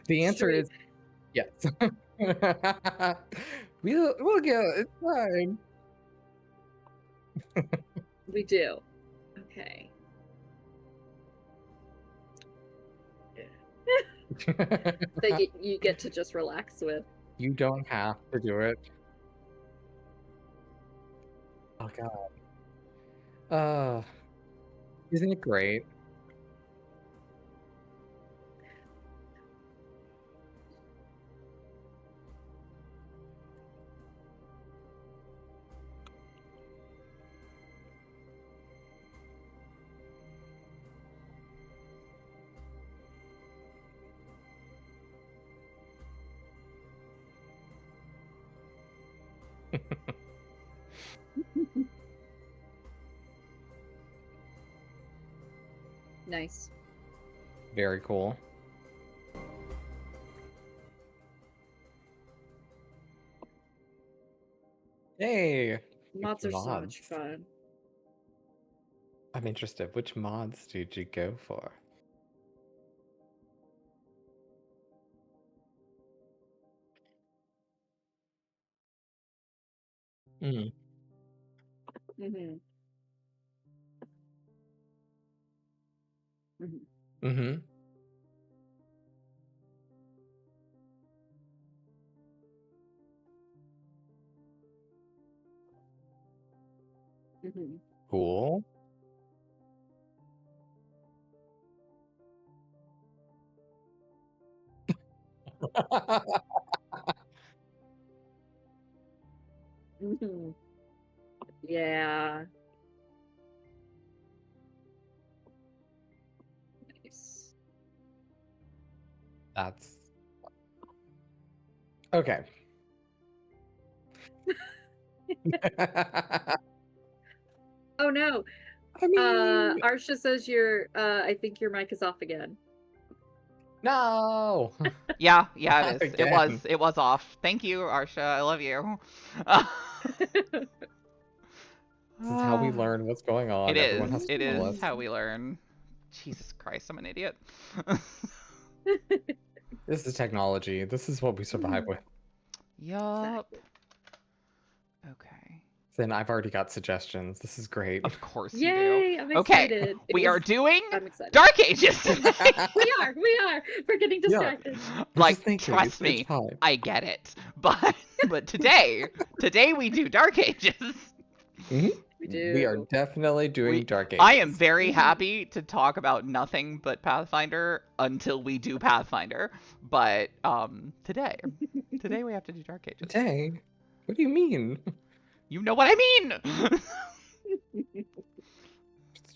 The answer is yes. We'll get it. It's fine. We do. Okay. That you get to just relax with. You don't have to do it. Oh god. Isn't it great? Nice. Very cool. Hey. Mods are so much fun. I'm interested. Which mods did you go for? Mm. Mm-hmm. Mm-hmm. Mm-hmm. Mm-hmm. Cool. Mm-hmm. Yeah. Nice. That's okay. Oh no. I mean, Arsha says I think your mic is off again. no. Yeah, Not it is. again. It was off. Thank you, Arsha. I love you. This is how we learn what's going on. It Everyone has is. to It tell is us. how we learn. Jesus Christ, I'm an idiot. This is technology. This is what we survive with. Yup. Exactly. Okay. Then I've already got suggestions. This is great. Of course Yay, you do. I'm Okay, excited. we are doing I'm excited. Dark Ages tonight. We are. We're getting distracted. Just thinking, trust me, it's fine. I get it. But today we do Dark Ages. Mm-hmm. We do. We are definitely doing Dark Ages. I am very happy to talk about nothing but Pathfinder until we do Pathfinder. But today we have to do Dark Ages. Today? What do you mean? You know what I mean.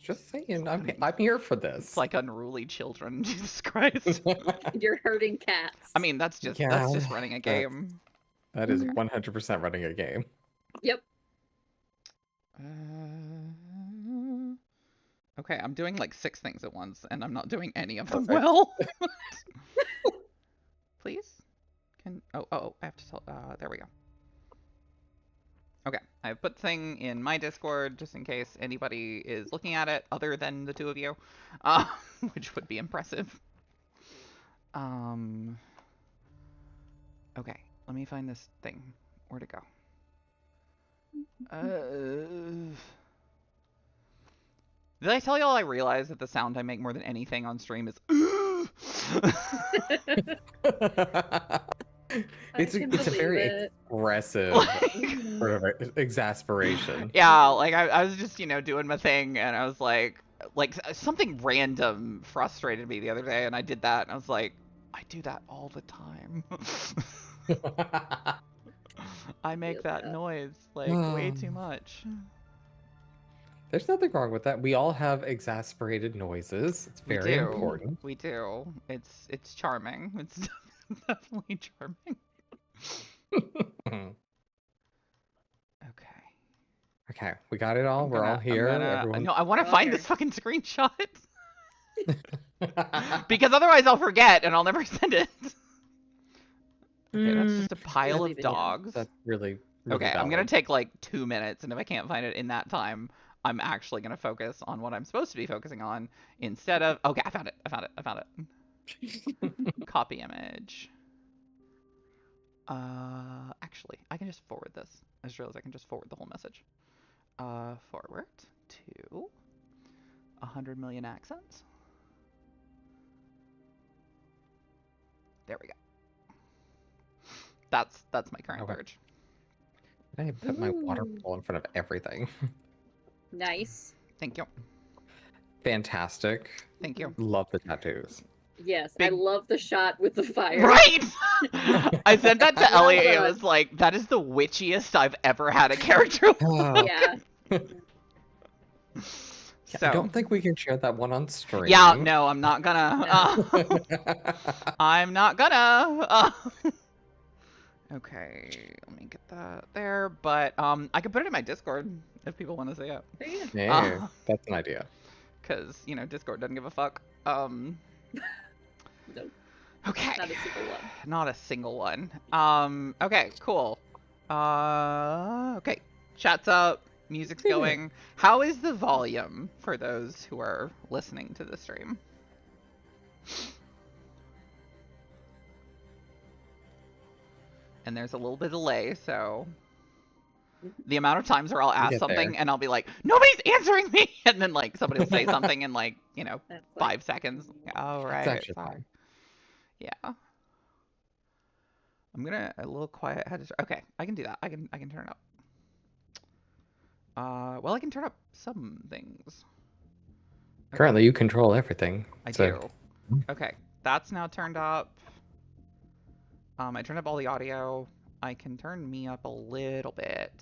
Just saying, I'm here for this. It's like unruly children. Jesus Christ. You're hurting cats. I mean, that's just running a game. That is 100% running a game. Yep. Okay, I'm doing like 6 things at once, and I'm not doing any of them well. Please? Oh, I have to tell, there we go. Okay, I've put the thing in my Discord just in case anybody is looking at it other than the 2 of you, which would be impressive. Okay, let me find this thing. Where'd it go? Did I tell y'all I realized that the sound I make more than anything on stream is It's a very expressive sort of exasperation. Yeah, like I was just, doing my thing, and I was like something random frustrated me the other day, and I did that, and I was like, I do that all the time. I make that noise like way too much. There's nothing wrong with that. We all have exasperated noises. It's very important. We do. It's charming. It's definitely charming. Okay, we got it all. We're all here. No, I want to find this fucking screenshot. Because otherwise I'll forget and I'll never send it. Okay, that's just a pile of dogs. That's really okay, valid. I'm going to take like 2 minutes, and if I can't find it in that time, I'm actually going to focus on what I'm supposed to be focusing on instead of... Okay, I found it. Copy image. Actually, I can just forward this. I just realized I can just forward the whole message. Forward to 100 million accents. There we go. That's my current verge. I put my water bottle in front of everything. Nice. Thank you. Fantastic. Thank you. Love the tattoos. Yes, Big- I love the shot with the fire. Right? I said that to I love Ellie. It that. was like, that is the witchiest I've ever had a character. Yeah. So, I don't think we can share that one on stream. yeah, no, I'm not gonna. I'm not gonna. Okay, let me get that there. But I could put it in my Discord if people want to see it. There you go. Yeah, that's an idea. Because, you know, Discord doesn't give a fuck. Nope. Okay. Not a single one. Not a single one. Okay, cool. Okay. Chat's up. Music's going. How is the volume for those who are listening to the stream? And there's a little bit of delay, so the amount of times where I'll ask Get something there. and I'll be like, nobody's answering me, and then like somebody will say something in like, you know, That's fine. 5 seconds. Oh, right. It's actually sorry. fine. Yeah. I'm gonna a little quiet. Okay, I can do that. I can turn it up. Well, I can turn up some things. Okay, Currently, you control everything. I so- do. Okay, that's now turned up. I turned up all the audio. I can turn me up a little bit.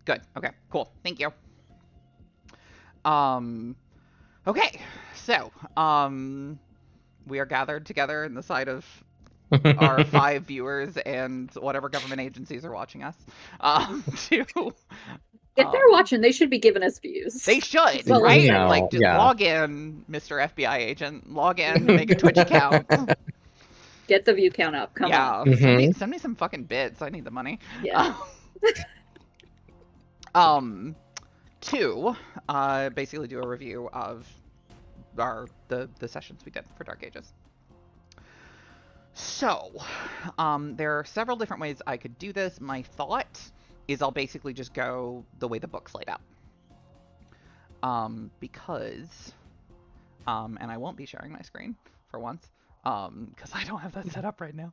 Good. Okay, cool. Thank you. Okay, so, we are gathered together in the side of our 5 viewers and whatever government agencies are watching us, to... If they're watching, they should be giving us views. They should, So, right? no, Like, just yeah. log in, Mr. FBI agent. Log in, make a Twitch account. Get the view count up. Come Yeah, on. send me some fucking bits. I need the money. Yeah. 2, basically do a review of the sessions we did for Dark Ages. So, there are several different ways I could do this. My thought is I'll basically just go the way the book's laid out. Because, and I won't be sharing my screen for once, because I don't have that set up right now.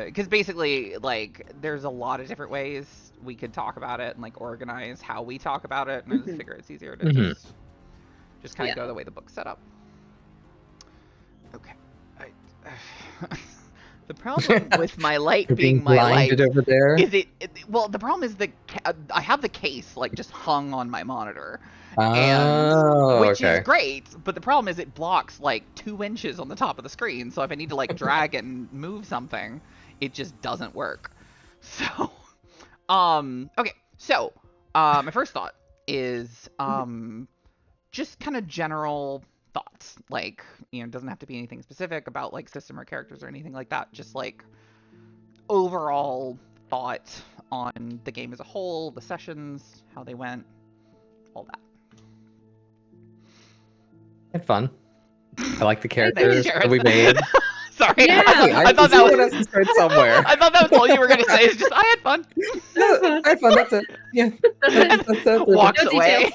Because basically, like, there's a lot of different ways we could talk about it and, like, organize how we talk about it, and I just figure it's easier to just kind of go the way the book's set up. Okay. The problem with my light being my light blinded over there. is well, the problem is I have the case, like, just hung on my monitor. Which is great, but the problem is it blocks like 2 inches on the top of the screen, so if I need to like drag and move something, it just doesn't work. So, okay, so, my first thought is, just kind of general thoughts, like, you know, it doesn't have to be anything specific about like system or characters or anything like that, just like overall thought on the game as a whole, the sessions, how they went, all that. Had fun. I like the characters Jared. that we made. Sorry. Yeah. I thought that someone was has to start somewhere. I thought that was all you were gonna say. Is just I had fun. I had fun. That's it. Yeah. That's Walks No away.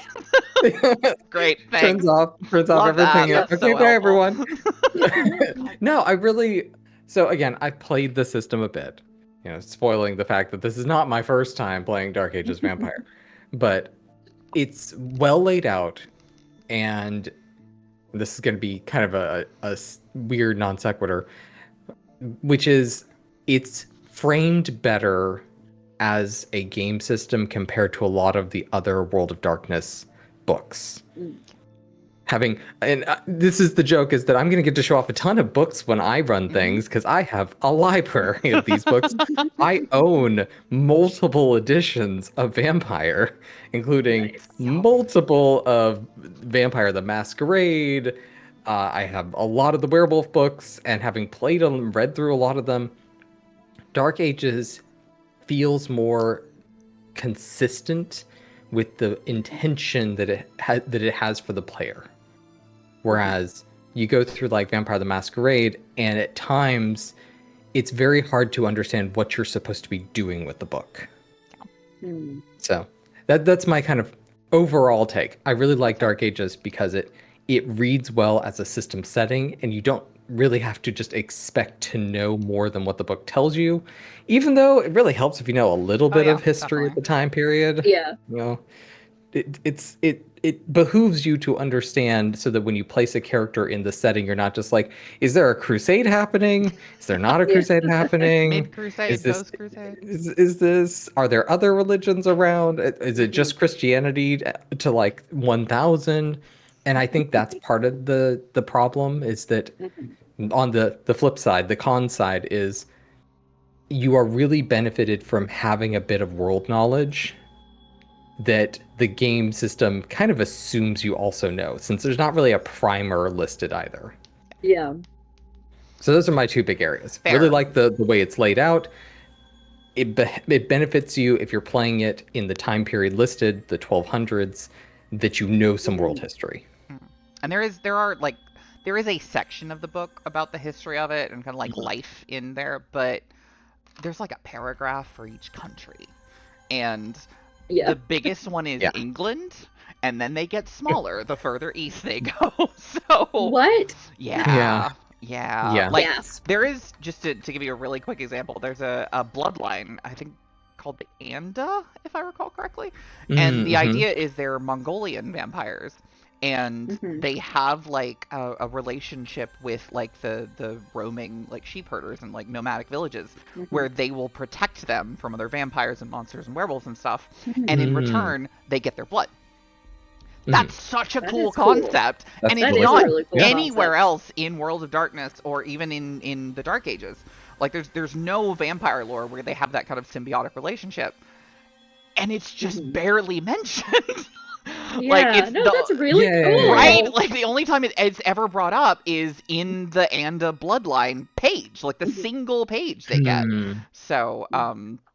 Great. Thanks. Turns off Love everything. that. That's Okay, so bye helpful. everyone. No, I really. So again, I played the system a bit. You know, spoiling the fact that this is not my first time playing Dark Ages Vampire, but it's well laid out, and this is going to be kind of a weird non sequitur, which is it's framed better as a game system compared to a lot of the other World of Darkness books. This is the joke, is that I'm going to get to show off a ton of books when I run things, because I have a library of these books. I own multiple editions of Vampire, including multiple of Vampire the Masquerade. I have a lot of the werewolf books, and having played them, read through a lot of them, Dark Ages feels more consistent with the intention that it has for the player. Whereas you go through like Vampire the Masquerade, and at times it's very hard to understand what you're supposed to be doing with the book. Mm. So that's my kind of overall take. I really like Dark Ages because it reads well as a system setting, and you don't really have to just expect to know more than what the book tells you, even though it really helps if you know a little bit of history of the time period. Yeah. You know, it behooves you to understand so that when you place a character in the setting, you're not just like, is there a crusade happening? Is there not a crusade happening? Mid-crusade, post-crusade? Is this, are there other religions around? Is it just Christianity to like 1000? And I think that's part of the problem, is that on the flip side, the con side is you are really benefited from having a bit of world knowledge that the game system kind of assumes you also know, since there's not really a primer listed either. Yeah. So those are my two big areas. Fair. Really like the way it's laid out. It benefits you if you're playing it in the time period listed, the 1200s, that you know some world history. And there is a section of the book about the history of it and kind of like life in there, but there's like a paragraph for each country. And the biggest one is England, and then they get smaller the further east they go. So what? Yeah. Like Gasp. there is, just to give you a really quick example, there's a bloodline, I think, called the Anda, if I recall correctly. And the idea is they're Mongolian vampires. And they have like a relationship with like the roaming like sheep herders and like nomadic villages where they will protect them from other vampires and monsters and werewolves and stuff. And in return, they get their blood. That's such a cool concept. And it's not really cool anywhere else in World of Darkness or even in the Dark Ages. Like there's no vampire lore where they have that kind of symbiotic relationship. And it's just barely mentioned. Yeah, that's really cool. Right? Like the only time it's ever brought up is in the Anda bloodline page, like the single page they get. So,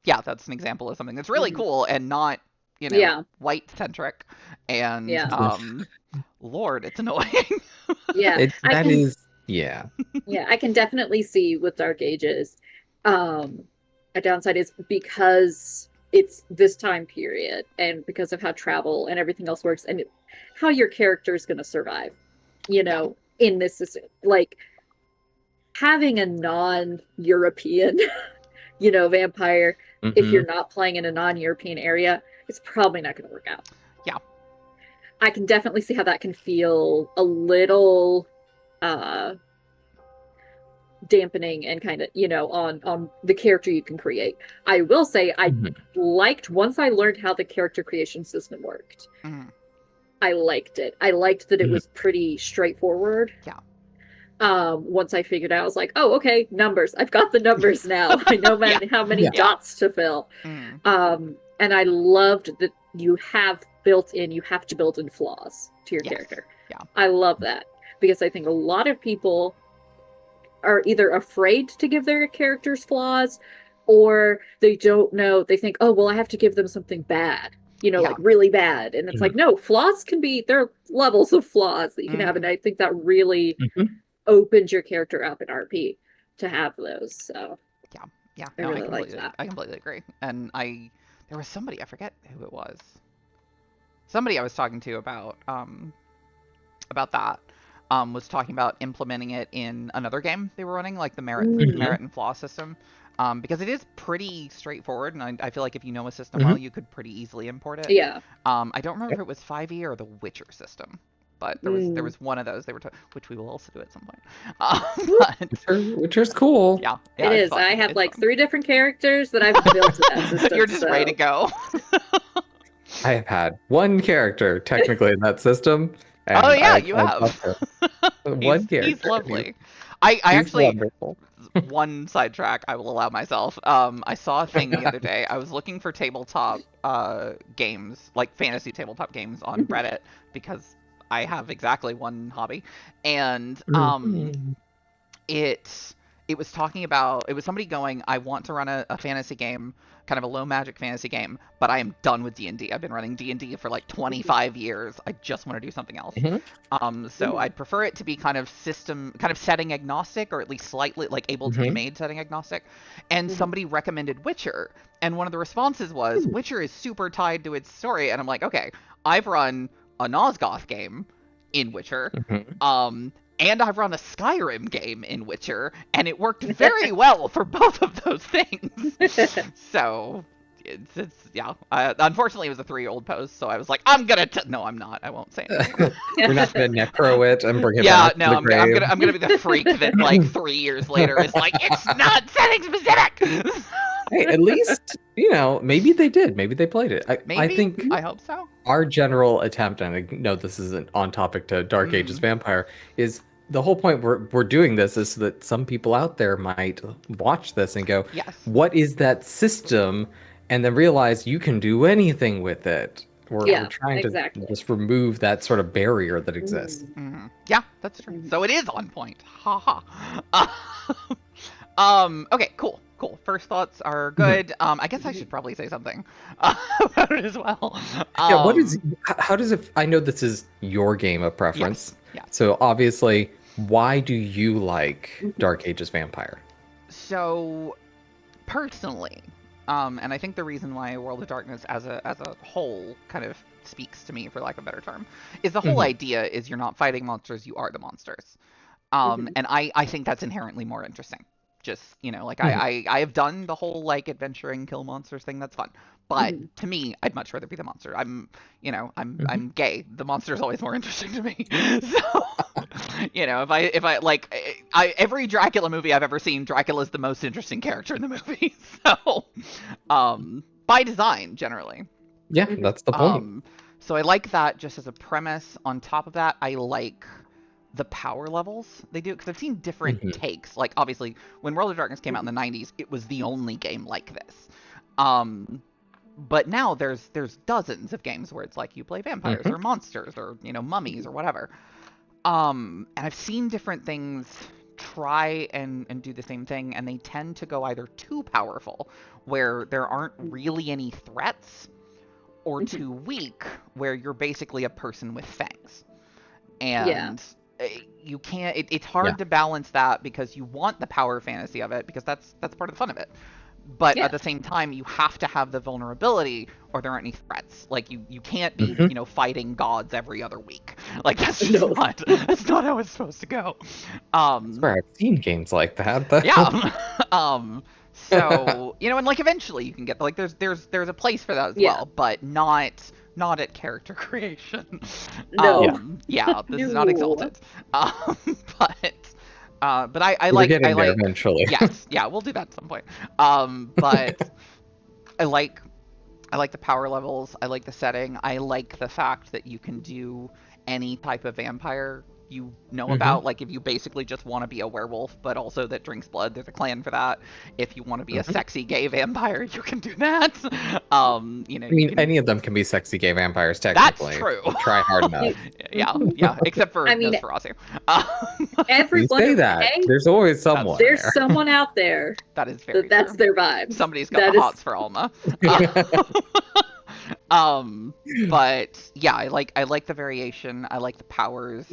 yeah, that's an example of something that's really cool and not, white centric. And Lord, it's annoying. Yeah, Yeah, I can definitely see with Dark Ages, a downside is because it's this time period and because of how travel and everything else works and how your character is going to survive, in this system. Like having a non-European, vampire, if you're not playing in a non-European area, it's probably not going to work out. Yeah. I can definitely see how that can feel a little dampening and kind of on the character you can create. I will say I liked, once I learned how the character creation system worked, I liked it. I liked that it was pretty straightforward. Once I figured out, I was like, oh, okay, numbers, I've got the numbers now. I know how many dots to fill. And I loved that you have to build in flaws to your character. I love that, because I think a lot of people are either afraid to give their characters flaws, or they don't know. They think, oh, well, I have to give them something bad, like really bad. And it's like, no, flaws there are levels of flaws that you can have. And I think that really opens your character up in RP to have those. So I really like that. I completely agree. And there was somebody, I forget who it was. Somebody I was talking to about that. Was talking about implementing it in another game they were running, like the merit and flaw system, because it is pretty straightforward, and I feel like if you know a system well, you could pretty easily import it. Yeah. I don't remember if it was 5e or the Witcher system, but there was one of those they were which we will also do at some point. Witcher's cool. Yeah, it is. Fun. I have like 3 different characters that I've built to that system. You're just ready to go. I have had one character technically in that system. And you have. One character. He's lovely. I actually, wonderful. One sidetrack I will allow myself. I saw a thing the other day. I was looking for tabletop games, like fantasy tabletop games on Reddit, because I have exactly one hobby. And it it was talking about, it was somebody going, I want to run a fantasy game, kind of a low magic fantasy game, but I am done with D&D. I've been running D&D for like 25 years. I just want to do something else. So I'd prefer it to be kind of setting agnostic, or at least slightly like able to be made setting agnostic. And somebody recommended Witcher, and one of the responses was, Witcher is super tied to its story. And I'm like, okay, I've run a Nosgoth game in Witcher. And I've run a Skyrim game in Witcher, and it worked very well for both of those things. So, it's yeah. Unfortunately, it was a 3-year-old post, so I was like, I'm gonna. No, I'm not. I won't say anything. We're not gonna necro it and bring it yeah, back. No, I'm gonna be the freak that like 3 years later is like, it's not setting specific. Hey, at least maybe they did. Maybe they played it. I hope so. Our general attempt, and I know this isn't on topic to Dark Ages Vampire, is the whole point we're doing this is so that some people out there might watch this and go, yes, what is that system? And then realize you can do anything with it. We're trying to just remove that sort of barrier that exists. Yeah, that's true. So it is on point. Ha ha. Okay, cool. First thoughts are good. I guess I should probably say something about it as well. How does it? I know this is your game of preference. Yes. So obviously, why do you like Dark Ages Vampire? So, personally, and I think the reason why World of Darkness as a whole kind of speaks to me, for lack of a better term, is the whole idea is you're not fighting monsters, you are the monsters. And I think that's inherently more interesting. Just, I have done the whole like adventuring kill monsters thing. That's fun. But to me, I'd much rather be the monster. I'm gay. The monster is always more interesting to me. So, if I like, every Dracula movie I've ever seen, Dracula is the most interesting character in the movie. So, by design, generally. Yeah, that's the point. So I like that just as a premise. On top of that, I like the power levels they do, because I've seen different takes. Like, obviously, when World of Darkness came out in the 90s, it was the only game like this. But now there's dozens of games where it's like you play vampires or monsters or mummies or whatever. And I've seen different things try and do the same thing, and they tend to go either too powerful, where there aren't really any threats, or too weak, where you're basically a person with fangs. And you can't, it's hard to balance that, because you want the power fantasy of it, because that's part of the fun of it. But at the same time, you have to have the vulnerability, or there aren't any threats. Like, you can't be, fighting gods every other week. Like, that's just that's not how it's supposed to go. I've seen games like that. Though. Yeah. So, and like eventually you can get, like, there's a place for that as well, but not at character creation. This is not exalted. But I like eventually. Yes, we'll do that at some point. But I like the power levels. I like the setting. I like the fact that you can do any type of vampire you know about. Like, if you basically just want to be a werewolf, but also that drinks blood, there's a clan for that. If you want to be a sexy gay vampire, you can do that. Any of them can be sexy gay vampires, technically. That's true. Try hard enough. yeah, except for Nosferatu. Everyone say that. There's always someone. There's someone out there. That is very that's true. their vibe. Somebody's got the hots for Alma. But yeah, I like the variation. I like the powers.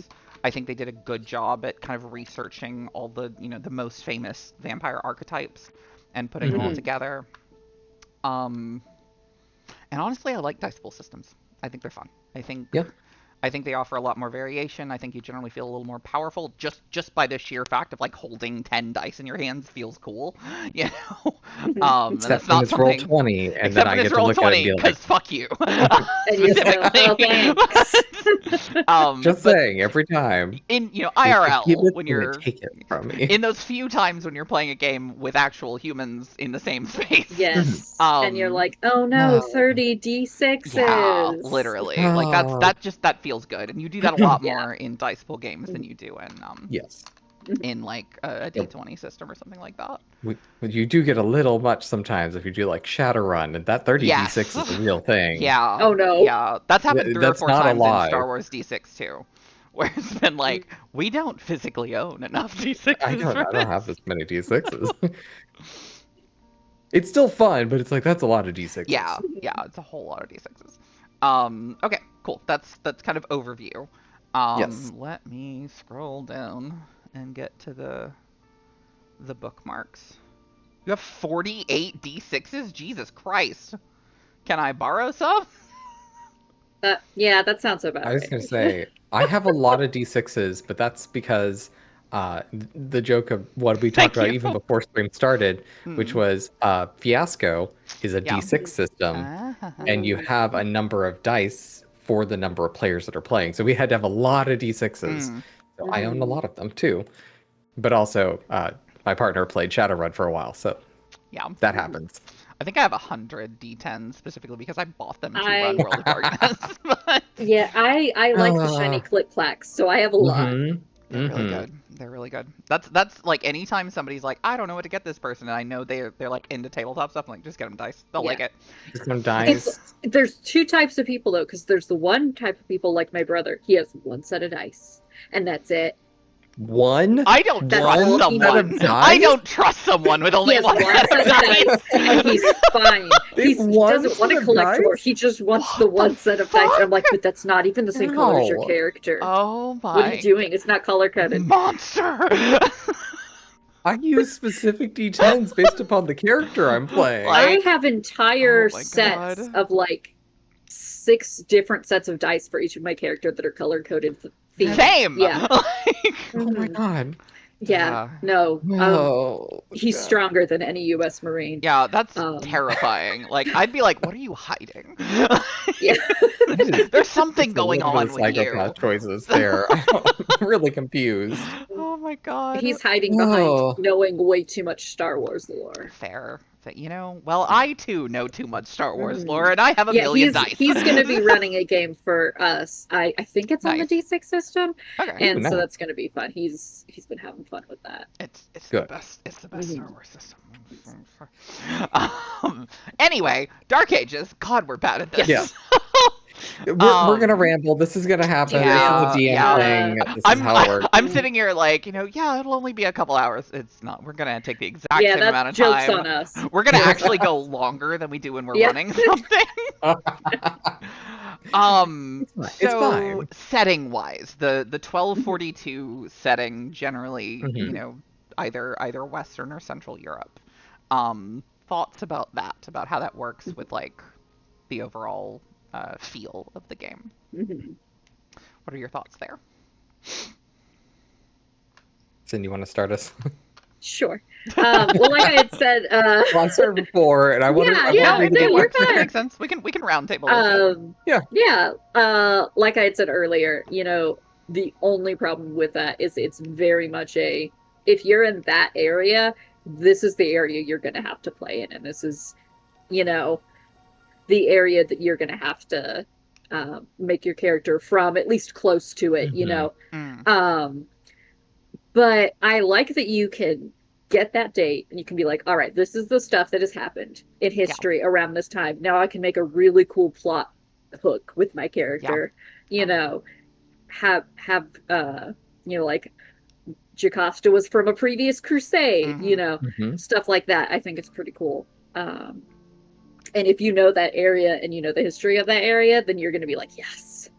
I think they did a good job at kind of researching all the, the most famous vampire archetypes and putting them all together. And honestly, I like dice pool systems. I think they're fun. I think they offer a lot more variation. I think you generally feel a little more powerful just by the sheer fact of like holding 10 dice in your hands feels cool. Except when it's roll 20, and then I get to look at it and be like, fuck you. Just saying, every time. In IRL, when you're take it from me. In those few times when you're playing a game with actual humans in the same space. Yes. And you're like, oh no, 30 d6s. Yeah, literally. Like that feels good, and you do that a lot more in dice pool games than you do in in like a D20 system or something like that. You do get a little much sometimes if you do like Shadowrun, and that 30 d6 is a real thing. Yeah. Oh no. Yeah, that's happened 3 or 4 times in Star Wars D6 too, where it's been like, we don't physically own enough D6s. I don't have this many D6s. It's still fun, but it's like, that's a lot of D6s. Yeah, it's a whole lot of D6s. Okay, cool. That's kind of overview. Yes. Let me scroll down and get to the bookmarks. You have 48 D6s? Jesus Christ. Can I borrow some? Yeah, that sounds about right. I was going to say, I have a lot of D6s, but that's because the joke of what we talked about even before stream started, which was Fiasco is a D6 system, and you have a number of dice for the number of players that are playing. So we had to have a lot of D6s. So I own a lot of them too. But also, my partner played Shadowrun for a while, so that happens. I think I have 100 D10s specifically because I bought them to run World of Darkness. Yeah, I like the shiny clip plaques, so I have a lot. They're really good. They're really good. That's like anytime somebody's like, I don't know what to get this person, and I know they're like into tabletop stuff, I'm like, just get them dice. They'll like it. Just get them dice. There's two types of people though, because there's the one type of people like my brother. He has one set of dice, and that's it. One? I don't trust someone. I don't trust someone with only one set of dice. And he's fine. He doesn't want to collect more. He just wants the one set of dice. And I'm like, but that's not even the same color as your character. Oh my! What are you doing? It's not color coded. Monster. I use specific D10s based upon the character I'm playing. I have entire sets of like 6 different sets of dice for each of my character that are color coded. Same. Yeah. Oh my god. Yeah. No. He's stronger than any U.S. Marine. Yeah, that's terrifying. Like, I'd be like, "What are you hiding?" Yeah. There's something going on with you. Choices there. I'm really confused. Oh my god. He's hiding behind knowing way too much Star Wars lore. Fair. You know, well, I too know too much Star Wars lore, and I have a million dice. He's going to be running a game for us. I think it's on the D6 system, and so that's going to be fun. He's been having fun with that. It's good. The best. It's the best Star Wars system. Anyway, Dark Ages. God, we're bad at this. Yeah. We're gonna ramble. This is gonna happen. This is a DM thing. This is how it works. I'm sitting here like, it'll only be a couple hours. It's not. We're gonna take the exact same amount of time. Joke's on us. We're gonna actually go longer than we do when we're running something. So setting wise, the 1242 setting generally, either Western or Central Europe. Thoughts about that, about how that works with like the overall feel of the game. What are your thoughts there? Cinn, you want to start us? Sure. Well, like I had said, well, I started before, and I wanted. You're fine. That makes sense. We can round table. Like I had said earlier, the only problem with that is it's very much if you're in that area, this is the area you're going to have to play in, and this is, the area that you're going to have to make your character from, at least close to it, But I like that you can get that date and you can be like, all right, this is the stuff that has happened in history around this time. Now I can make a really cool plot hook with my character, have like Jocasta was from a previous crusade, stuff like that. I think it's pretty cool. And if you know that area and you know the history of that area, then you're going to be like, yes,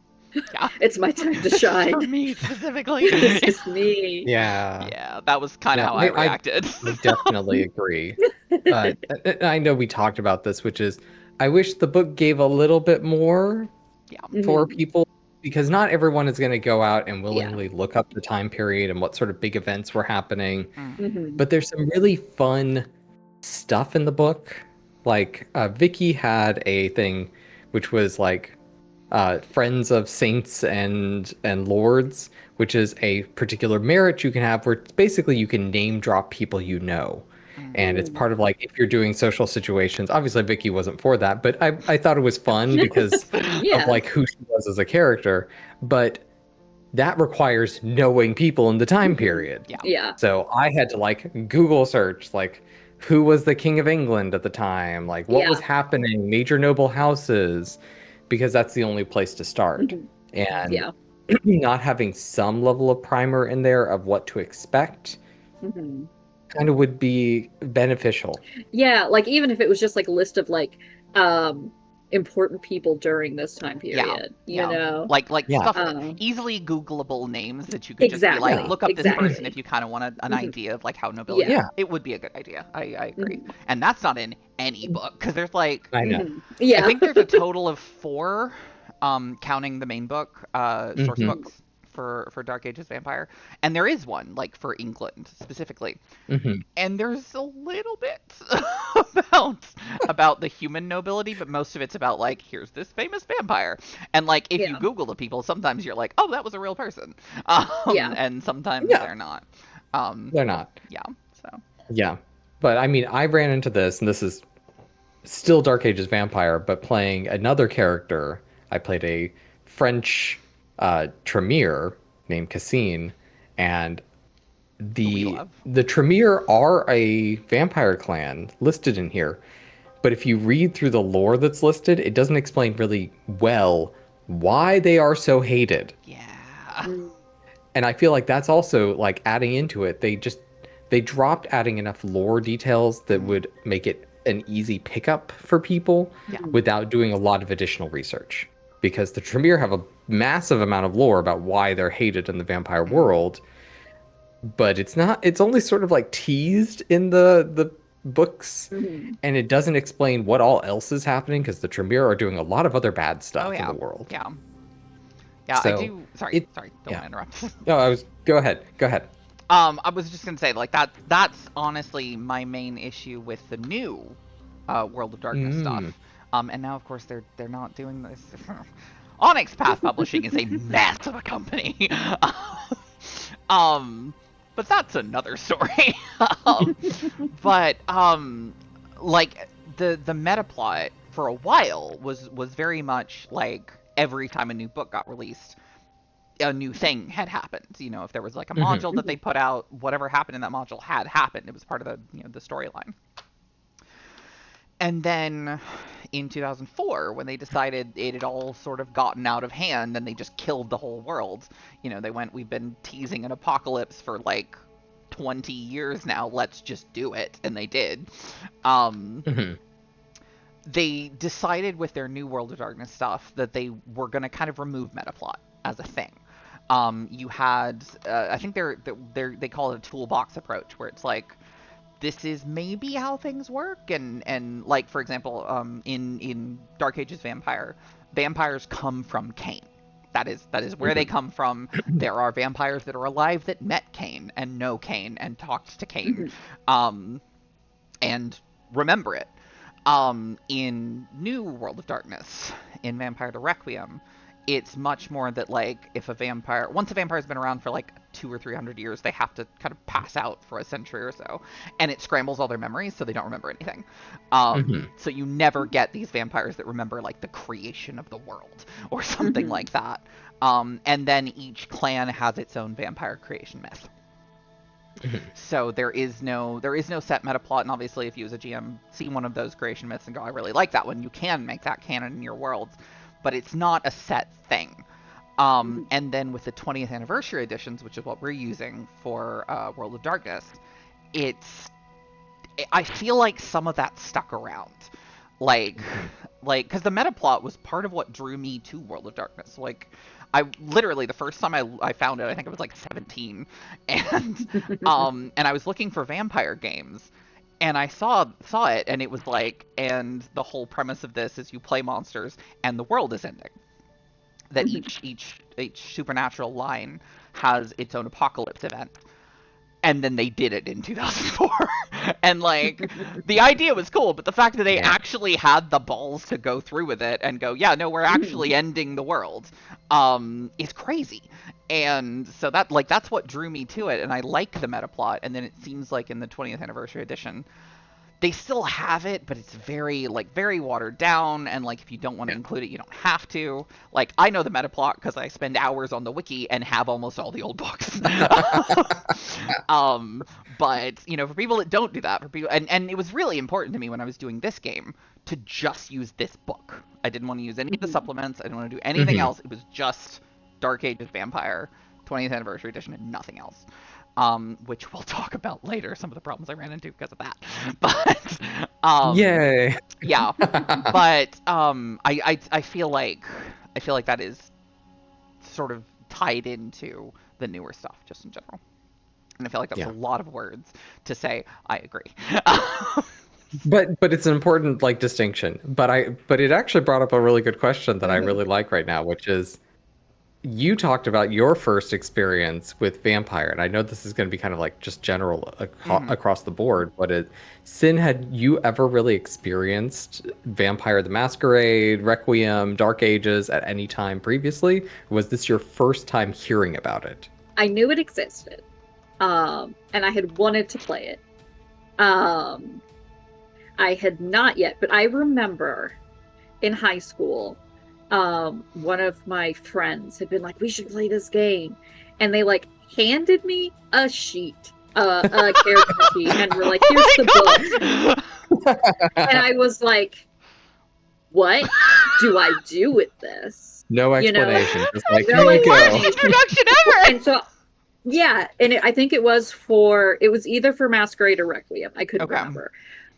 it's my time to shine. For me specifically. This is me. Yeah, that was kind of how I reacted. I definitely agree. I know we talked about this, which is, I wish the book gave a little bit more for people, because not everyone is going to go out and willingly look up the time period and what sort of big events were happening. But there's some really fun stuff in the book. Like Vicky had a thing which was like Friends of Saints and Lords, which is a particular merit you can have where basically you can name drop people and it's part of like if you're doing social situations. Obviously Vicky wasn't for that, but I thought it was fun because of like who she was as a character, but that requires knowing people in the time period. So I had to like Google search like who was the King of England at the time, like what was happening, major noble houses, because that's the only place to start. And not having some level of primer in there of what to expect kind of would be beneficial. Yeah, like even if it was just like a list of like important people during this time period, you know? Like Yeah. stuff, easily Googleable names that you could just be like, look up this person if you kind of want an idea of like how nobility. Yeah. It would be a good idea. I agree. And that's not in any book, because there's like, I know. Yeah. I think there's a total of 4, counting the main book, source books for Dark Ages Vampire, and there is one like for England specifically, and there's a little bit about the human nobility, but most of it's about like, here's this famous vampire, and like if you Google the people, sometimes you're like, oh, that was a real person, and sometimes they're not. They're not. Yeah. So. Yeah, but I mean, I ran into this, and this is still Dark Ages Vampire, but playing another character. I played a French Tremere named Cassine, and the Tremere are a vampire clan listed in here, but if you read through the lore that's listed, it doesn't explain really well why they are so hated. Yeah. And I feel like that's also like adding into it. They dropped adding enough lore details that would make it an easy pickup for people without doing a lot of additional research. Because the Tremere have a massive amount of lore about why they're hated in the vampire world, but it's only sort of like teased in the books, and it doesn't explain what all else is happening, because the Tremere are doing a lot of other bad stuff in the world. Yeah, so I do. Sorry, don't want to interrupt. No, go ahead. I was just gonna say, like, that's honestly my main issue with the new World of Darkness stuff. And now, of course, they're not doing this. Onyx Path Publishing is a mess of a company. But that's another story. But like the meta plot for a while was very much like every time a new book got released, a new thing had happened. You know, if there was like a module that they put out, whatever happened in that module had happened. It was part of the the storyline. And then in 2004, when they decided it had all sort of gotten out of hand and they just killed the whole world, they went, we've been teasing an apocalypse for like 20 years now, let's just do it. And they did. They decided with their new World of Darkness stuff that they were going to kind of remove metaplot as a thing. You had, I think they call it a toolbox approach, where it's like, this is maybe how things work, and like, for example, in Dark Ages Vampire, vampires come from Cain. That is where they come from. There are vampires that are alive that met Cain and know Cain and talked to Cain, and remember it. In New World of Darkness, in Vampire the Requiem, it's much more that, like, once a vampire's been around for like 200 or 300 years, they have to kind of pass out for a century or so, and it scrambles all their memories, so they don't remember anything. So you never get these vampires that remember like the creation of the world or something like that. And then each clan has its own vampire creation myth. So there is no set meta plot, and obviously if you as a GM see one of those creation myths and go, I really like that one, you can make that canon in your world, but it's not a set thing. And then with the 20th anniversary editions, which is what we're using for World of Darkness, I feel like some of that stuck around. Like, because the meta plot was part of what drew me to World of Darkness. Like, I literally, the first time I found it, I think I was like 17, and I was looking for vampire games, and I saw it, and it was like, and the whole premise of this is you play monsters, and the world is ending. That each supernatural line has its own apocalypse event. And then they did it in 2004. And, like, the idea was cool, but the fact that they actually had the balls to go through with it and go, yeah, no, we're actually ending the world, is crazy. And so that's what drew me to it, and I like the meta plot. And then it seems like in the 20th anniversary edition, they still have it, but it's very watered down, and like if you don't want to include it, you don't have to. Like, I know the meta plot because I spend hours on the wiki and have almost all the old books. But for people that don't do that, for people, and it was really important to me when I was doing this game to just use this book. I didn't want to use any of the supplements. I didn't want to do anything else. It was just Dark Ages Vampire 20th Anniversary Edition and nothing else. Which we'll talk about later, some of the problems I ran into because of that. But yay. Yeah. But I feel like that is sort of tied into the newer stuff just in general. And I feel like that's a lot of words to say I agree. But it's an important like distinction. But it actually brought up a really good question that I really like right now, which is you talked about your first experience with Vampire, and I know this is going to be kind of like just general across the board, but Cinn, had you ever really experienced Vampire the Masquerade, Requiem, Dark Ages at any time previously? Or was this your first time hearing about it? I knew it existed, and I had wanted to play it. I had not yet, but I remember in high school, one of my friends had been like, we should play this game. And they like handed me a sheet, a character sheet, and were like, here's the book. And I was like, what do I do with this? No explanation. Just like, no worst introduction ever. And so, yeah, and I think it was either for Masquerade or Requiem. I couldn't remember.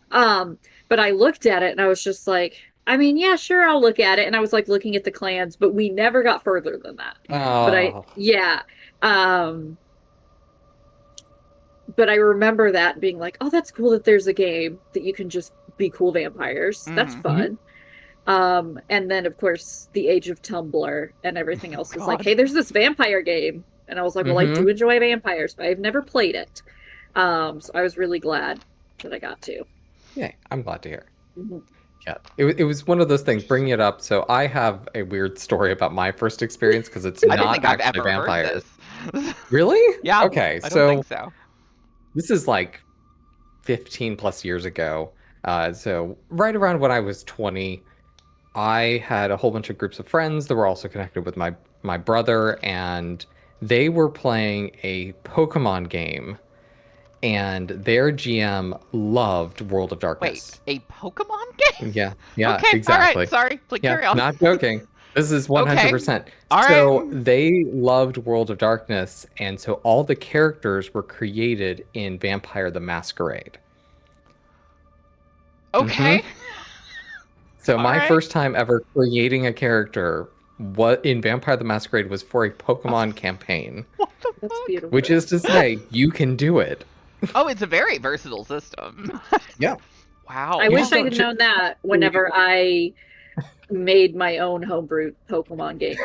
But I looked at it and I was just like, I mean, yeah, sure, I'll look at it. And I was like looking at the clans, but we never got further than that. Oh. But I remember that being like, oh, that's cool that there's a game that you can just be cool vampires. That's fun. And then, of course, the age of Tumblr and everything else was like, hey, there's this vampire game. And I was like, well, I do enjoy vampires, but I've never played it. So I was really glad that I got to. Yeah, I'm glad to hear. Yeah, it was one of those things, bringing it up. So I have a weird story about my first experience because it's not actually vampires. Really? Yeah. Okay, I don't think so. This is like 15 plus years ago. So right around when I was 20, I had a whole bunch of groups of friends that were also connected with my brother, and they were playing a Pokemon game. And their GM loved World of Darkness. Wait, a Pokemon game? Yeah, okay, exactly. All right, sorry. Please carry on. Not joking. This is 100%. Okay. All right. They loved World of Darkness, and so all the characters were created in Vampire the Masquerade. Okay. So my first time ever creating a character in Vampire the Masquerade was for a Pokemon campaign. What the fuck? That's beautiful. Which is to say, you can do it. Oh, it's a very versatile system. Yeah. Wow. I wish I had known that whenever I made my own homebrew Pokemon game.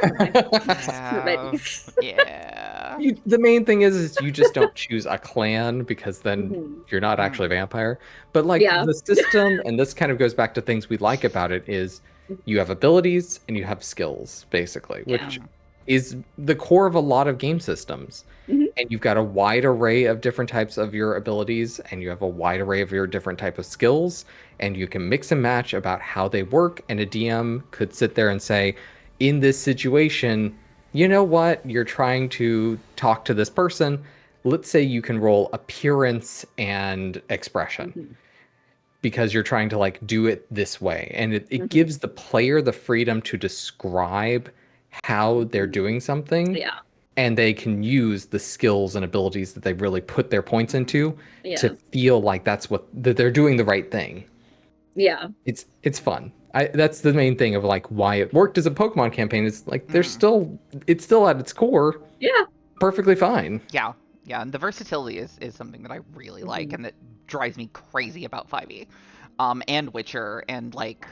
Yeah. The main thing is you just don't choose a clan because then you're not actually a vampire. But like the system, and this kind of goes back to things we like about it, is you have abilities and you have skills, basically, which is the core of a lot of game systems. And you've got a wide array of different types of your abilities, and you have a wide array of your different type of skills, and you can mix and match about how they work. And a DM could sit there and say, in this situation, you know what? You're trying to talk to this person. Let's say you can roll appearance and expression because you're trying to like do it this way. And it gives the player the freedom to describe how they're doing something. Yeah. And they can use the skills and abilities that they really put their points into to feel like that they're doing the right thing. Yeah. It's fun. That's the main thing of like why it worked as a Pokemon campaign. It's like it's still at its core. Yeah. Perfectly fine. Yeah. Yeah. And the versatility is something that I really like and that drives me crazy about 5e. And Witcher and like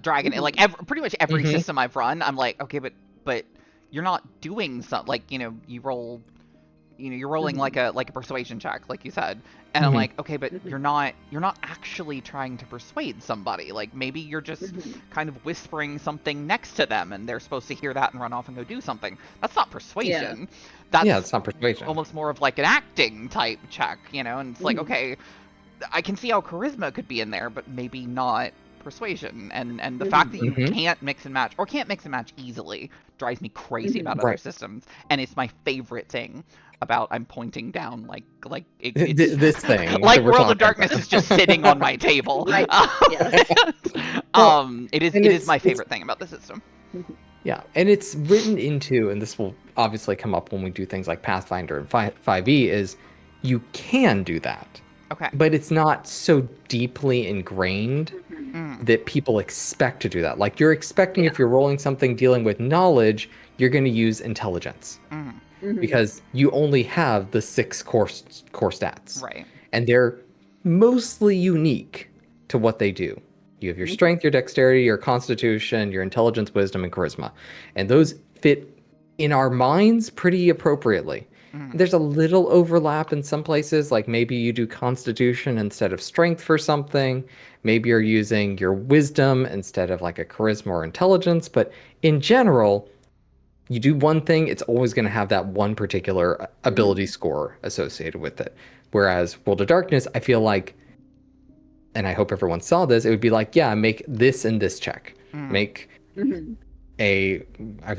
Dragon and like pretty much every system I've run, I'm like, okay, but you're not doing something like, you're rolling like a persuasion check, like you said. And I'm like, okay, but you're not actually trying to persuade somebody. Like maybe you're just kind of whispering something next to them and they're supposed to hear that and run off and go do something. That's not persuasion. That's it's not persuasion. Almost more of like an acting type check, and it's like, okay, I can see how charisma could be in there, but maybe not persuasion. And the fact that you can't mix and match easily drives me crazy about other systems. And it's my favorite thing about I'm pointing down like it's this thing. Like World of Darkness is just sitting on my table. Right. It is my favorite thing about the system. Yeah, and it's written into, and this will obviously come up when we do things like Pathfinder and 5e, is you can do that. Okay. But it's not so deeply ingrained that people expect to do that. Like you're expecting if you're rolling something dealing with knowledge, you're going to use intelligence. Because you only have the 6 core stats. Right. And they're mostly unique to what they do. You have your strength, your dexterity, your constitution, your intelligence, wisdom, and charisma. And those fit in our minds pretty appropriately. There's a little overlap in some places, like maybe you do constitution instead of strength for something. Maybe you're using your wisdom instead of like a charisma or intelligence. But in general, you do one thing, it's always going to have that one particular ability score associated with it. Whereas World of Darkness, I feel like, and I hope everyone saw this, it would be like, yeah, make this and this check. Make I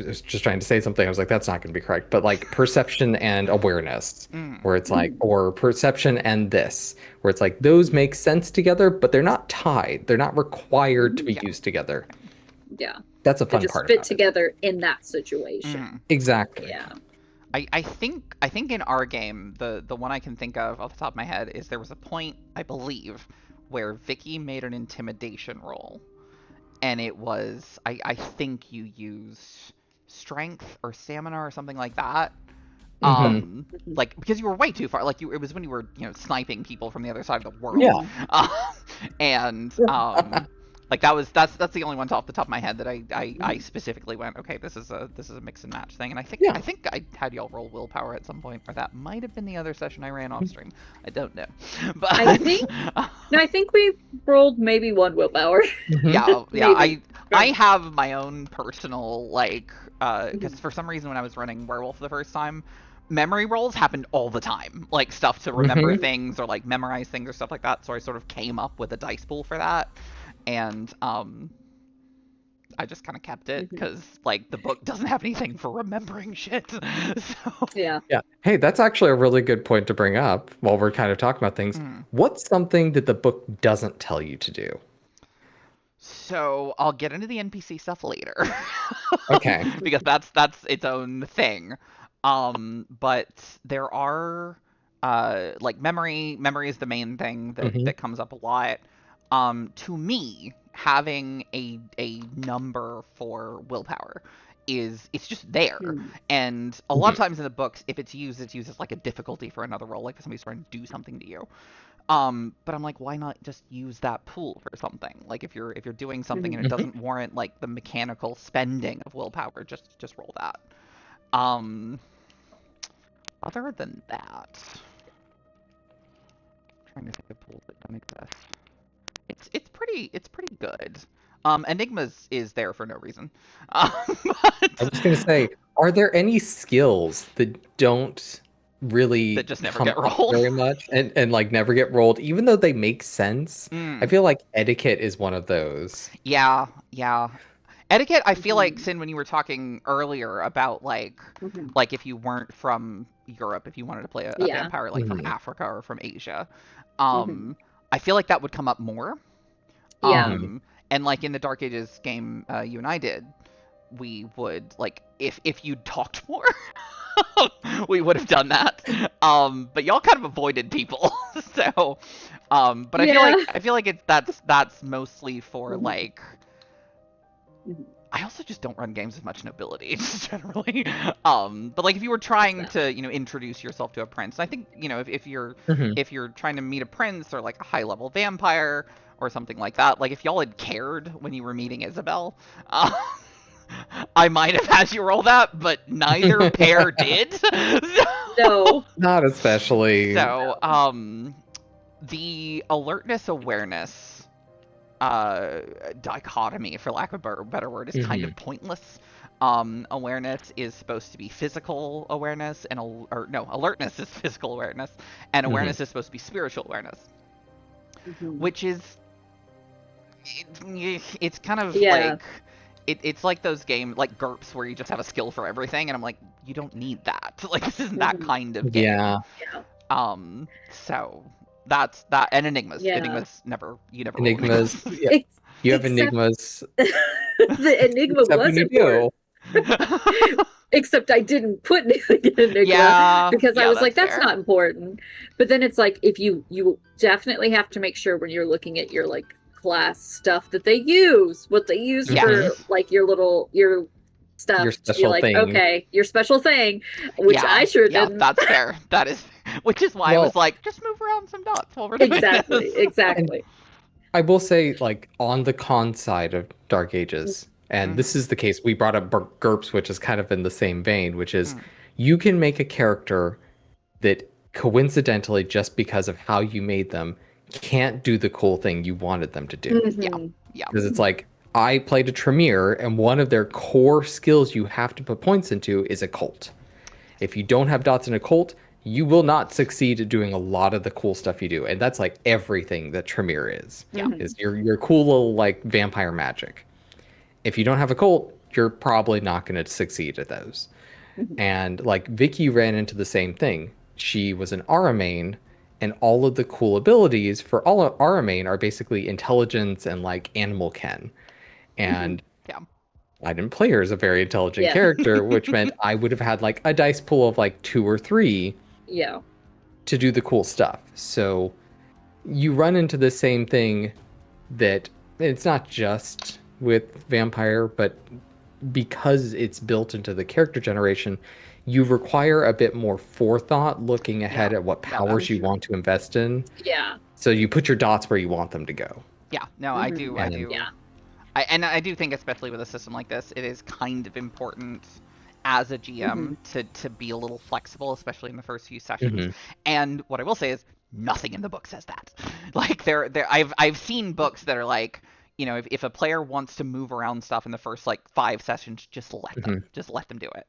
was just trying to say something. I was like, that's not going to be correct. But like perception and awareness, where it's like, or perception and this, where it's like, those make sense together, but they're not tied. They're not required to be used together. Yeah. That's a fun just part fit about together in that situation. Exactly. Yeah. I think in our game, the one I can think of off the top of my head is there was a point, I believe, where Vicky made an intimidation roll. And it was, I think you used strength or stamina or something like that. Like, because you were way too far. Like, it was when you were, sniping people from the other side of the world. Yeah. Like that's the only one off the top of my head that I specifically went, okay, this is a mix and match thing. And I think I had y'all roll willpower at some point, or that might have been the other session I ran off stream. I don't know. But I think we rolled maybe one willpower. Yeah. I have my own personal, like, because for some reason when I was running Werewolf the first time, memory rolls happened all the time, like stuff to remember things or like memorize things or stuff like that. So I sort of came up with a dice pool for that. And I just kind of kept it because like the book doesn't have anything for remembering shit. So Yeah. Hey, that's actually a really good point to bring up while we're kind of talking about things. What's something that the book doesn't tell you to do? So I'll get into the NPC stuff later. Okay. Because that's its own thing. But there are like memory is the main thing that comes up a lot. To me, having a number for willpower it's just there. And a lot of times in the books, if it's used as like a difficulty for another role, like if somebody's trying to do something to you. But I'm like, why not just use that pool for something? Like if you're doing something and it doesn't warrant like the mechanical spending of willpower, just roll that. Other than that, I'm trying to think of pools that don't exist. It's pretty good. Enigmas is there for no reason. But I was gonna say, are there any skills that don't really that just never get rolled very much and like never get rolled, even though they make sense? I feel like etiquette is one of those. Yeah. Etiquette, I feel like, Cinn, when you were talking earlier about like if you weren't from Europe, if you wanted to play a vampire like from Africa or from Asia, I feel like that would come up more. And like in the Dark Ages game you and I did, we would like if you'd talked more, we would have done that. But y'all kind of avoided people. So but I feel like that's mostly for like I also just don't run games with much nobility generally. But like if you were trying to, introduce yourself to a prince, I think, if you're trying to meet a prince or like a high level vampire or something like that, like if y'all had cared when you were meeting Isabel, I might have had you roll that, but neither pair did. No. Not especially. So, the alertness awareness dichotomy, for lack of a better word, is kind of pointless. Awareness is supposed to be physical awareness, and alertness is physical awareness, and awareness is supposed to be spiritual awareness, which is it's kind of like it's like those games like GURPS where you just have a skill for everything, and I'm like, you don't need that. Like this isn't that kind of game. Yeah. So that's that, and Enigmas. Yeah. Enigmas never roll Enigmas. Yeah. You have Enigmas. The Enigma Except when wasn't you do. Except I didn't put anything in Enigma because I was like, that's not important. But then it's like, if you definitely have to make sure when you're looking at your like class stuff that they use what they use for like your stuff, your to be special like, thing. okay, your special thing, which I sure didn't. That's fair. That is, which is why I was like, just move around some dots while we're doing exactly, this. Exactly. And I will say, like, on the con side of Dark Ages, and this is the case, we brought up GURPS, which is kind of in the same vein, which is you can make a character that coincidentally, just because of how you made them, can't do the cool thing you wanted them to do. Yeah. Because it's like, I played a Tremere, and one of their core skills you have to put points into is occult. If you don't have dots in occult, you will not succeed at doing a lot of the cool stuff you do. And that's like everything that Tremere is. Is your cool little like vampire magic. If you don't have occult, you're probably not going to succeed at those. And like Vicky ran into the same thing. She was an Aura main, and all of the cool abilities for all of Aura main are basically intelligence and like animal ken. And I didn't play her as a very intelligent character, which meant I would have had like a dice pool of like 2 or 3 to do the cool stuff. So you run into the same thing that it's not just with vampire, but because it's built into the character generation, you require a bit more forethought looking ahead at what powers you want to invest in. So you put your dots where you want them to go. I do. I do think, especially with a system like this, it is kind of important as a GM to be a little flexible, especially in the first few sessions. And what I will say is, nothing in the book says that. Like I've seen books that are like, you know, if a player wants to move around stuff in the first like 5 sessions, just let them do it.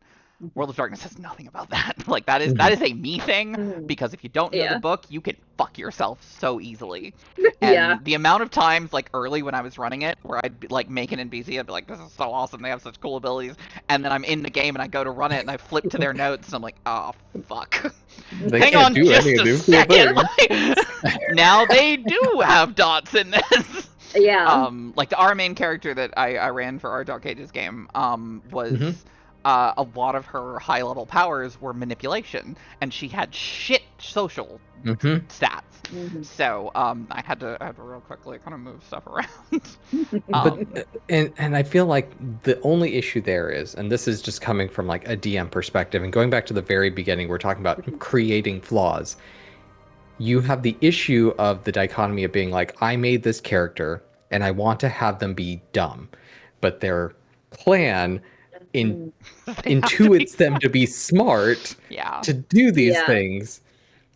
World of Darkness says nothing about that. Like that is a me thing, because if you don't know the book, you can fuck yourself so easily. And the amount of times like early when I was running it where I'd be, like make an NPC, I'd be like, this is so awesome, they have such cool abilities, and then I'm in the game and I go to run it and I flip to their notes and I'm like, oh fuck. Hang on just a second. Now they do have dots in this. Like our main character that I ran for our Dark Ages game was a lot of her high-level powers were manipulation, and she had shit social stats. So I had to real quickly kind of move stuff around. But and I feel like the only issue there is, and this is just coming from like a DM perspective, and going back to the very beginning, we're talking about creating flaws. You have the issue of the dichotomy of being like, I made this character, and I want to have them be dumb, but their clan intuits them to be smart to do these things.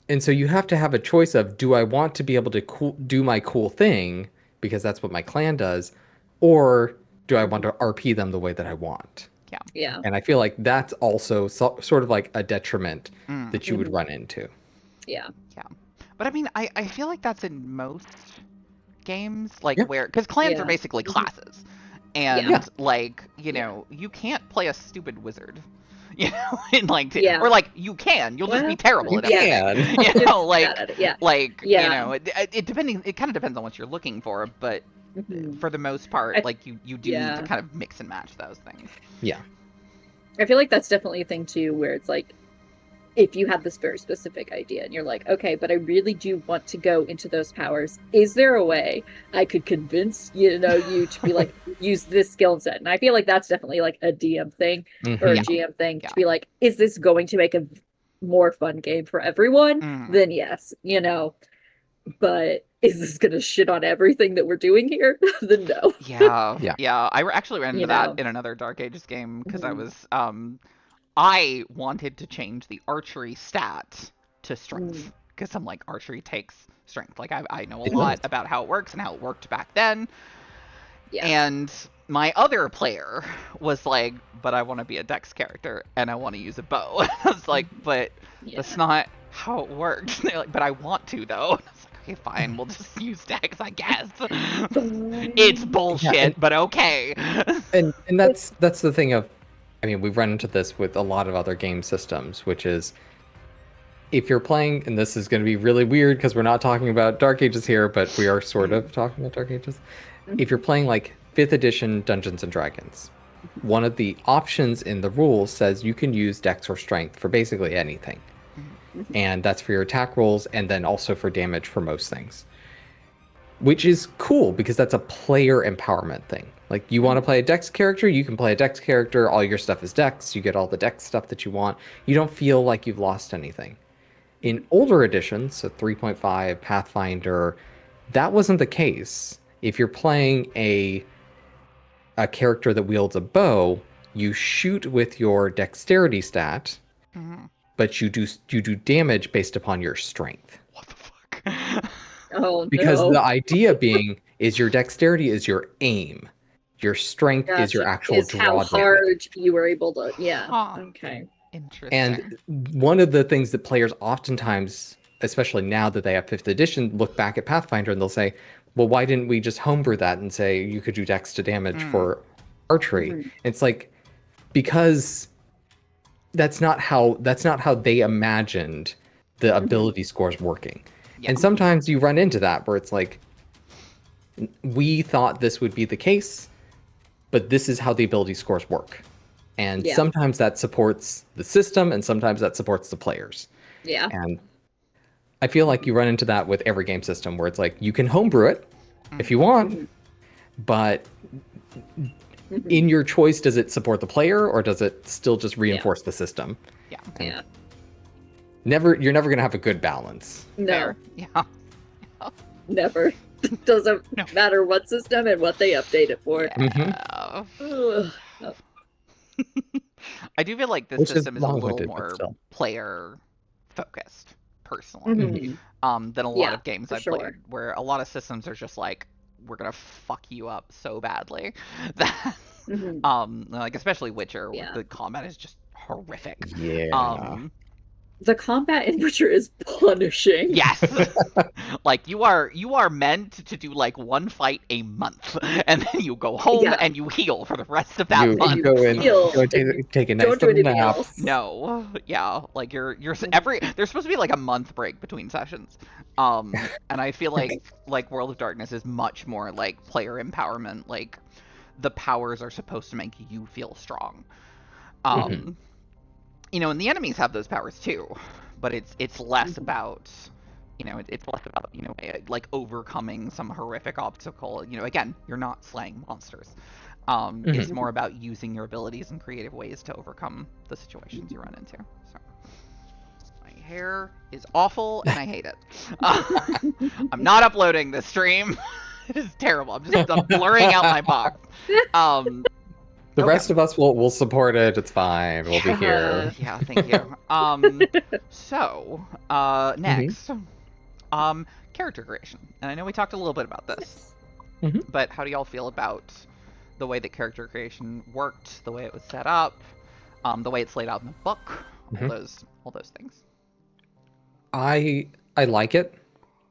And so you have to have a choice of, do I want to be able to do my cool thing because that's what my clan does, or do I want to RP them the way that I want? And I feel like that's also sort of like a detriment that you would run into. But I mean, I feel like that's in most games, like where, because clans are basically classes. And like, you know, you can't play a stupid wizard, you know, in like, or like you can, you'll just be terrible at it. You know, like, you know, it kind of depends on what you're looking for, but for the most part, like you do need to kind of mix and match those things. I feel like that's definitely a thing too, where it's like, if you have this very specific idea and you're like, okay, but I really do want to go into those powers, is there a way I could convince, you to be like, use this skill set? And I feel like that's definitely like a DM thing or a GM thing to be like, is this going to make a more fun game for everyone? Then yes, but is this going to shit on everything that we're doing here? Then no. I actually ran into that in another Dark Ages game, because I was I wanted to change the archery stat to strength, because I'm like, archery takes strength. Like I know a lot about how it works and how it worked back then. And my other player was like, but I want to be a dex character and I want to use a bow. I was like, but that's not how it works. They're like, but I want to though. And I was like, okay, fine, we'll just use dex, I guess. It's bullshit, but okay. And that's the thing of, I mean, we've run into this with a lot of other game systems, which is, if you're playing, and this is going to be really weird because we're not talking about Dark Ages here, but we are sort of talking about Dark Ages. If you're playing like 5th edition Dungeons and Dragons, one of the options in the rules says you can use Dex or Strength for basically anything. And that's for your attack rolls and then also for damage for most things. Which is cool because that's a player empowerment thing. Like, you want to play a Dex character, you can play a Dex character, all your stuff is Dex, you get all the Dex stuff that you want. You don't feel like you've lost anything. In older editions, so 3.5, Pathfinder, that wasn't the case. If you're playing a character that wields a bow, you shoot with your dexterity stat, but you do damage based upon your strength. What the fuck? Oh, because no. the idea being is your dexterity is your aim. Your strength is your actual draw how damage. hard you were able to, Huh. okay. Interesting. And one of the things that players oftentimes, especially now that they have 5th edition, look back at Pathfinder and they'll say, well, why didn't we just homebrew that and say you could do dex to damage for archery? It's like, because that's not how they imagined the ability scores working. Yeah. And sometimes you run into that where it's like, we thought this would be the case, but this is how the ability scores work. And sometimes that supports the system and sometimes that supports the players. Yeah. And I feel like you run into that with every game system where it's like, you can homebrew it if you want, but in your choice, does it support the player or does it still just reinforce the system? Yeah. Yeah. You're never going to have a good balance. No. Fair. Yeah. Never. Doesn't matter what system and what they update it for. Yeah. Ugh. I do feel like this Which is system is a little long-winded, but more still. player focused, personally, than a lot of games I've played, where a lot of systems are just like, we're gonna fuck you up so badly that like especially Witcher, where the combat is just horrific. The combat in Witcher is punishing. Yes. Like, you are meant to do like one fight a month, and then you go home and you heal for the rest of that month. You go in, take a nice little nap. No, yeah, like there's supposed to be like a month break between sessions, and I feel like World of Darkness is much more like player empowerment. Like, the powers are supposed to make you feel strong. You know, and the enemies have those powers too, but it's less about, it's less about, like overcoming some horrific obstacle. Again, you're not slaying monsters. It's more about using your abilities in creative ways to overcome the situations you run into. So, my hair is awful and I hate it. I'm not uploading this stream. It is terrible. I'm blurring out my box. The rest of us will support it. It's fine. We'll be here. Yeah, thank you. So, next, character creation. And I know we talked a little bit about this, but how do y'all feel about the way that character creation worked, the way it was set up, the way it's laid out in the book, all those things? I like it,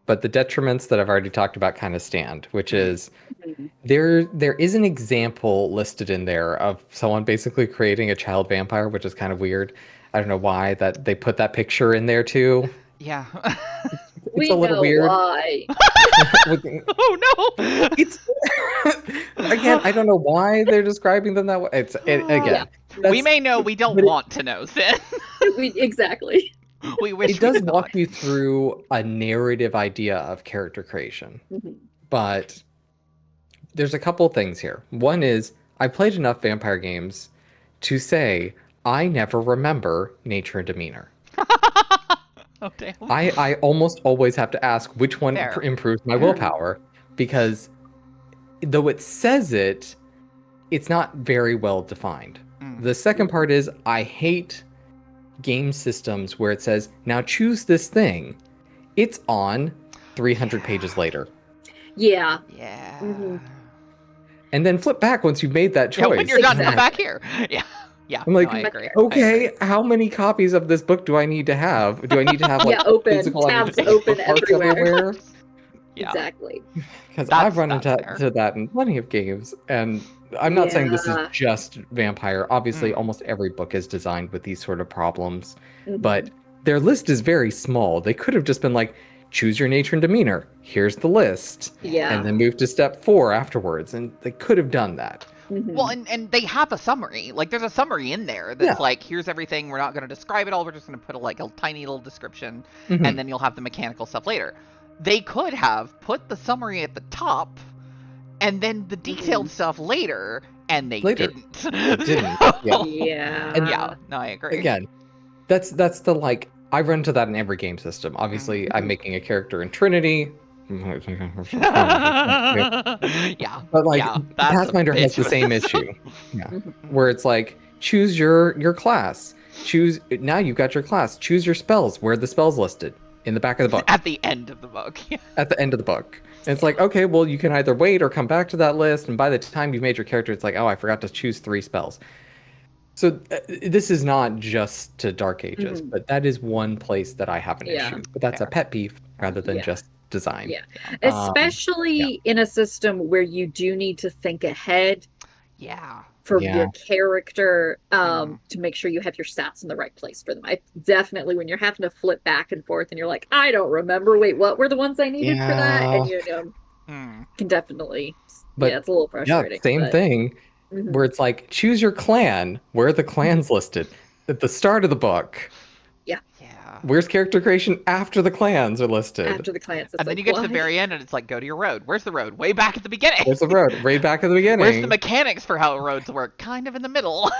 but the detriments that I've already talked about kind of stand, which is there is an example listed in there of someone basically creating a child vampire, which is kind of weird. I don't know why that they put that picture in there too. Yeah. It's a little weird. Why. Oh no! It's again, I don't know why they're describing them that way. We may know, we don't want to know, Cinn. Exactly. We wish it does walk you through a narrative idea of character creation, but there's a couple things here. One is, I played enough vampire games to say I never remember nature and demeanor. Oh, damn. I almost always have to ask which one improves my willpower, because though it says it, it's not very well defined. The second part is, I hate game systems where it says, now choose this thing. It's on 300 pages later. Yeah. And then flip back once you've made that choice. Yeah, when you're done, come back here. Yeah. I'm like, no, I agree. Okay, how many copies of this book do I need to have? Do I need to have like open physical tabs open parts everywhere? Yeah. Exactly. Because I've run into that in plenty of games, and I'm not saying this is just Vampire. Obviously, almost every book is designed with these sort of problems, but their list is very small. They could have just been like, choose your nature and demeanor. Here's the list. Yeah. And then move to step 4 afterwards, and they could have done that. Well, and they have a summary. Like, there's a summary in there that's like, here's everything. We're not going to describe it all. We're just going to put a tiny little description, and then you'll have the mechanical stuff later. They could have put the summary at the top, and then the detailed stuff later, and they didn't. They didn't. Yeah. And no, I agree. Again, that's the like, I run into that in every game system. Obviously, I'm making a character in Trinity. Yeah. But like, Pathfinder has the same issue. Where it's like, choose your class. Now you've got your class. Choose your spells. Where are the spells listed? In the back of the book. At the end of the book. At the end of the book. And it's like, okay, well, you can either wait or come back to that list. And by the time you've made your character, it's like, oh, I forgot to choose 3 spells. So this is not just to Dark Ages, but that is one place that I have an issue. But that's a pet peeve rather than just design. Yeah. Especially in a system where you do need to think ahead. For your character, to make sure you have your stats in the right place for them. I definitely, when you're having to flip back and forth and you're like, I don't remember, wait, what were the ones I needed for that? And you can definitely, it's a little frustrating. Yeah, same thing, where it's like, choose your clan. Where are the clans listed? At the start of the book. Where's character creation after the clans are listed? After the clans. And then you get to the very end and it's like, go to your road. Where's the road? Way back at the beginning. Where's the road? Way back at the beginning. Where's the mechanics for how roads work? Kind of in the middle.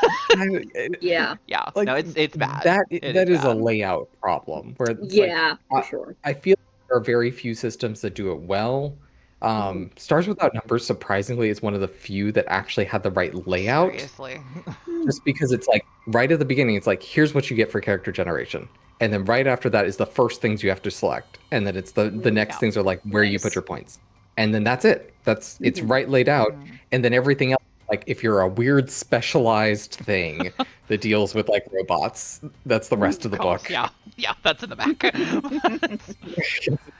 Yeah. Like, no, it's bad. That is a layout problem. Where for sure. I feel like there are very few systems that do it well. Stars Without Numbers, surprisingly, is one of the few that actually had the right layout. Seriously. Just because it's like, right at the beginning, it's like, here's what you get for character generation. And then right after that is the first things you have to select. And then it's the next things are like where you put your points. And then that's it. It's right laid out. And then everything else, like if you're a weird specialized thing that deals with like robots, that's the rest of the book. Yeah, that's in the back.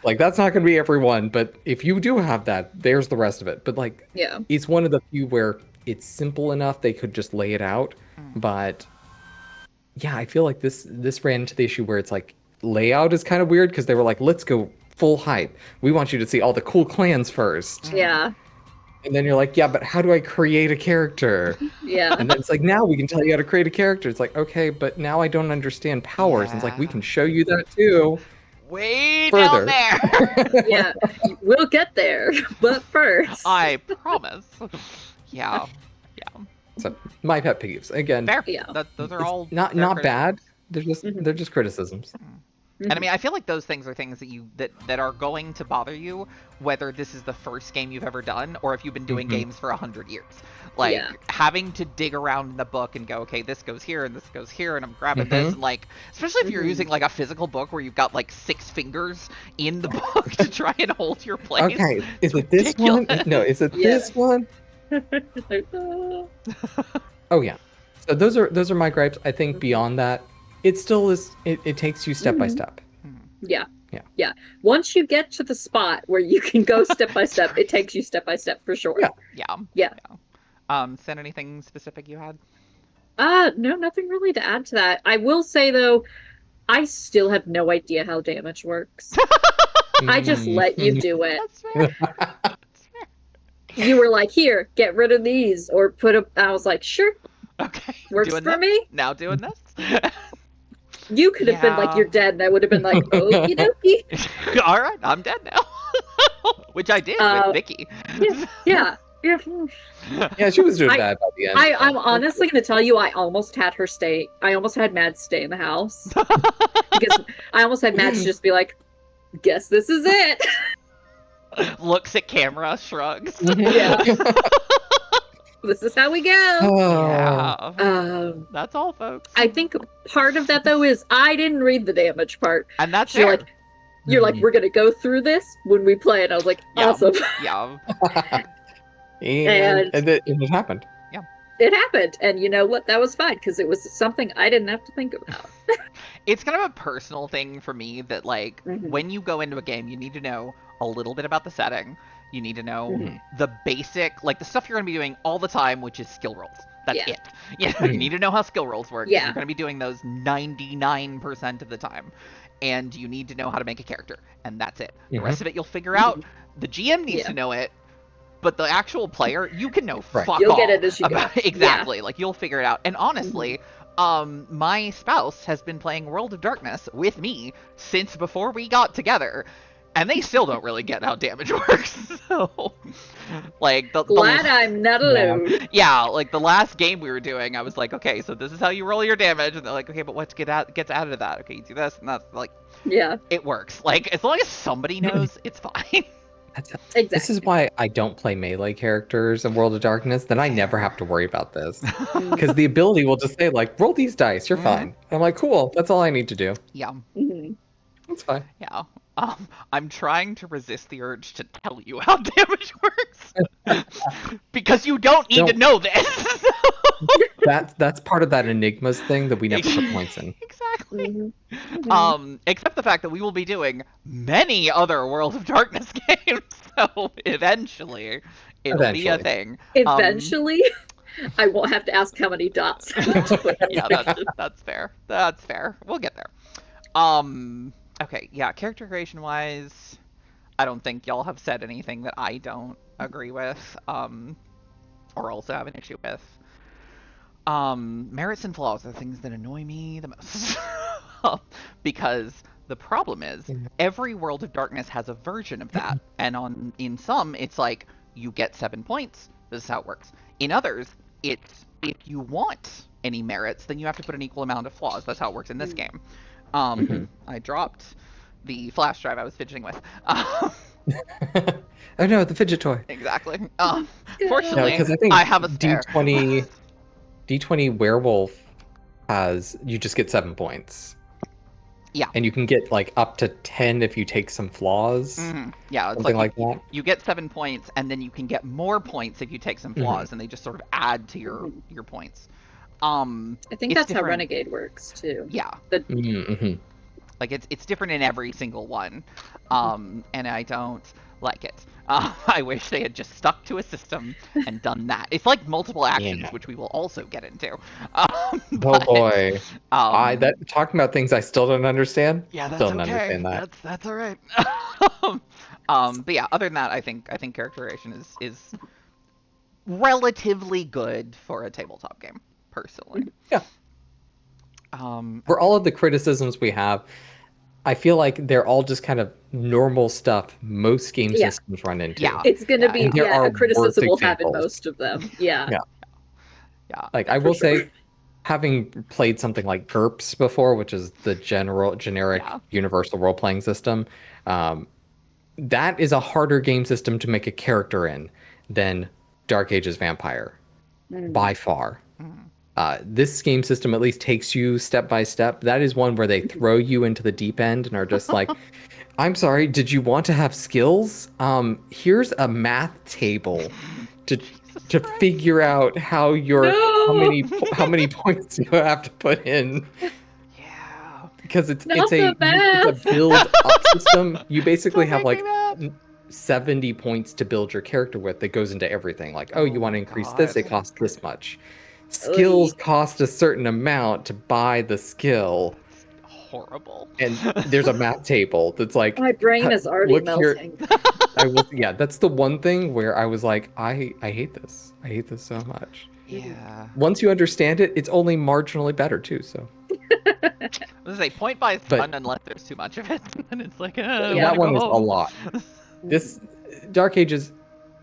Like, that's not going to be everyone, but if you do have that, there's the rest of it. But like, it's one of the few where it's simple enough they could just lay it out. But yeah, I feel like this ran into the issue where it's like, layout is kind of weird because they were like, let's go full hype. We want you to see all the cool clans first. Yeah. And then you're like, yeah, but how do I create a character? Yeah. And then it's like, now we can tell you how to create a character. It's like, okay, but now I don't understand powers. And it's like, we can show you that too. Way further. down there. Yeah, we'll get there, but first. I promise. Yeah. So my pet peeves again. Fair. Those are all not bad. They're just criticisms. And I mean, I feel like those things are things that are going to bother you, whether this is the first game you've ever done or if you've been doing games for 100 years. Like having to dig around in the book and go, okay, this goes here and this goes here, and I'm grabbing this, and like, especially if you're using like a physical book where you've got like 6 fingers in the book to try and hold your place. Okay, is it this one? No, is it this one? Oh yeah. So those are my gripes. I think beyond that, it still is. It takes you step by step. Yeah. Once you get to the spot where you can go step by step, it takes you step by step for sure. Yeah. Cinn, anything specific you had? No, nothing really to add to that. I will say though, I still have no idea how damage works. I just let you do it. That's fair. You were like, here, get rid of these, or put a. I was like, sure. Okay. Works for me. Now doing this. You could have been like, you're dead, and I would have been like, okie dokie. All right, I'm dead now. Which I did with Vicky. Yeah. Yeah, she was doing bad by the end. I'm honestly going to tell you, I almost had Mads stay in the house. Because I almost had Mads just be like, guess this is it. Looks at camera, shrugs. Yeah. This is how we go. Yeah. That's all, folks. I think part of that though is I didn't read the damage part. And that's fair. You're like, we're gonna go through this when we play it. I was like, awesome. Yeah. and it happened. Yeah. It happened, and you know what? That was fine because it was something I didn't have to think about. It's kind of a personal thing for me that like when you go into a game, you need to know a little bit about the setting. You need to know the basic, like the stuff you're going to be doing all the time, which is skill rolls. That's it. Yeah, you need to know how skill rolls work. Yeah. You're going to be doing those 99% of the time. And you need to know how to make a character. And that's it. The rest of it you'll figure out. The GM needs to know it. But the actual player, you can know fuck You'll all get it as you about go. exactly. Like you'll figure it out. And honestly, my spouse has been playing World of Darkness with me since before we got together, and they still don't really get how damage works. So, like, glad I'm not alone. Yeah, like the last game we were doing, I was like, okay, so this is how you roll your damage, and they're like, okay, but what gets added to that? Okay, you do this, and that's like, yeah, it works. Like as long as somebody knows, it's fine. Exactly. This is why I don't play melee characters in World of Darkness. Then I never have to worry about this. Because the ability will just say, like, roll these dice, you're fine. I'm like, cool, that's all I need to do. Yeah. That's fine. Yeah. I'm trying to resist the urge to tell you how damage works. Because you don't need to know this. That's part of that Enigmas thing that we never put points in. Exactly. Except the fact that we will be doing many other World of Darkness games, so eventually it'll be a thing. Eventually, I won't have to ask how many dots. Yeah, that's fair. That's fair. We'll get there. Okay, yeah, character creation wise, I don't think y'all have said anything that I don't agree with, or also have an issue with. Merits and flaws are things that annoy me the most. Because the problem is, every World of Darkness has a version of that, and in some, it's like, you get 7 points, this is how it works. In others, it's, if you want any merits, then you have to put an equal amount of flaws, that's how it works in this game. I dropped the flash drive I was fidgeting with. Oh no, the fidget toy. Exactly. Fortunately, I think I have a spare. D20 werewolf has, you just get 7 points. Yeah. And you can get like up to 10 if you take some flaws. Yeah, it's something like that. You get 7 points, and then you can get more points if you take some flaws, and they just sort of add to your points. I think that's how Renegade works too. Yeah. Like it's different in every single one, and I don't like it. I wish they had just stuck to a system and done that. It's like multiple actions, which we will also get into. Oh boy, talking about things I still don't understand. Yeah, that's still don't okay. understand that. That's all right. But yeah, other than that, I think character creation is relatively good for a tabletop game, personally. Yeah. For all of the criticisms we have, I feel like they're all just kind of normal stuff most game systems run into. Yeah, it's going to be a criticism we'll have in most of them. Yeah. Like, I will say, having played something like GURPS before, which is the generic universal role-playing system, that is a harder game system to make a character in than Dark Ages Vampire, by far. This game system at least takes you step by step. That is one where they throw you into the deep end and are just like, I'm sorry, did you want to have skills? Here's a math table to figure out how how many points you have to put in. Yeah. Because it's a build up system. You basically have like 70 points to build your character with that goes into everything. Like, oh, you want to increase this, it costs this much. Skills cost a certain amount to buy the skill. Horrible. And there's a math table that's like, my brain is already melting. That's the one thing where I was like, I hate this. I hate this so much. Yeah. Once you understand it, it's only marginally better too. So. I was gonna say, point buy is fun unless there's too much of it, and it's like, that one is a lot. This Dark Ages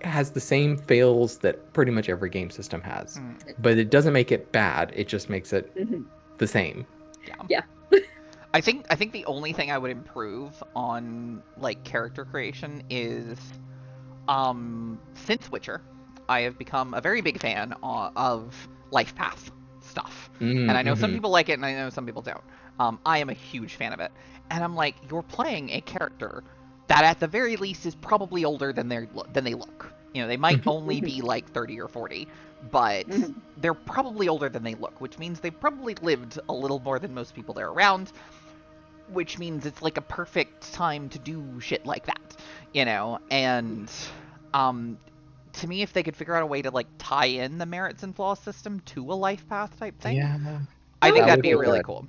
has the same fails that pretty much every game system has, but it doesn't make it bad. It just makes it the same. Yeah. I think the only thing I would improve on like character creation is, since Witcher, I have become a very big fan of life path stuff, and I know some people like it, and I know some people don't. I am a huge fan of it, and I'm like, you're playing a character that at the very least is probably older than they look. You know, they might only be like 30 or 40, but they're probably older than they look, which means they've probably lived a little more than most people they're around, which means it's like a perfect time to do shit like that, you know? And to me, if they could figure out a way to like tie in the merits and flaws system to a life path type thing, I think that'd be really cool.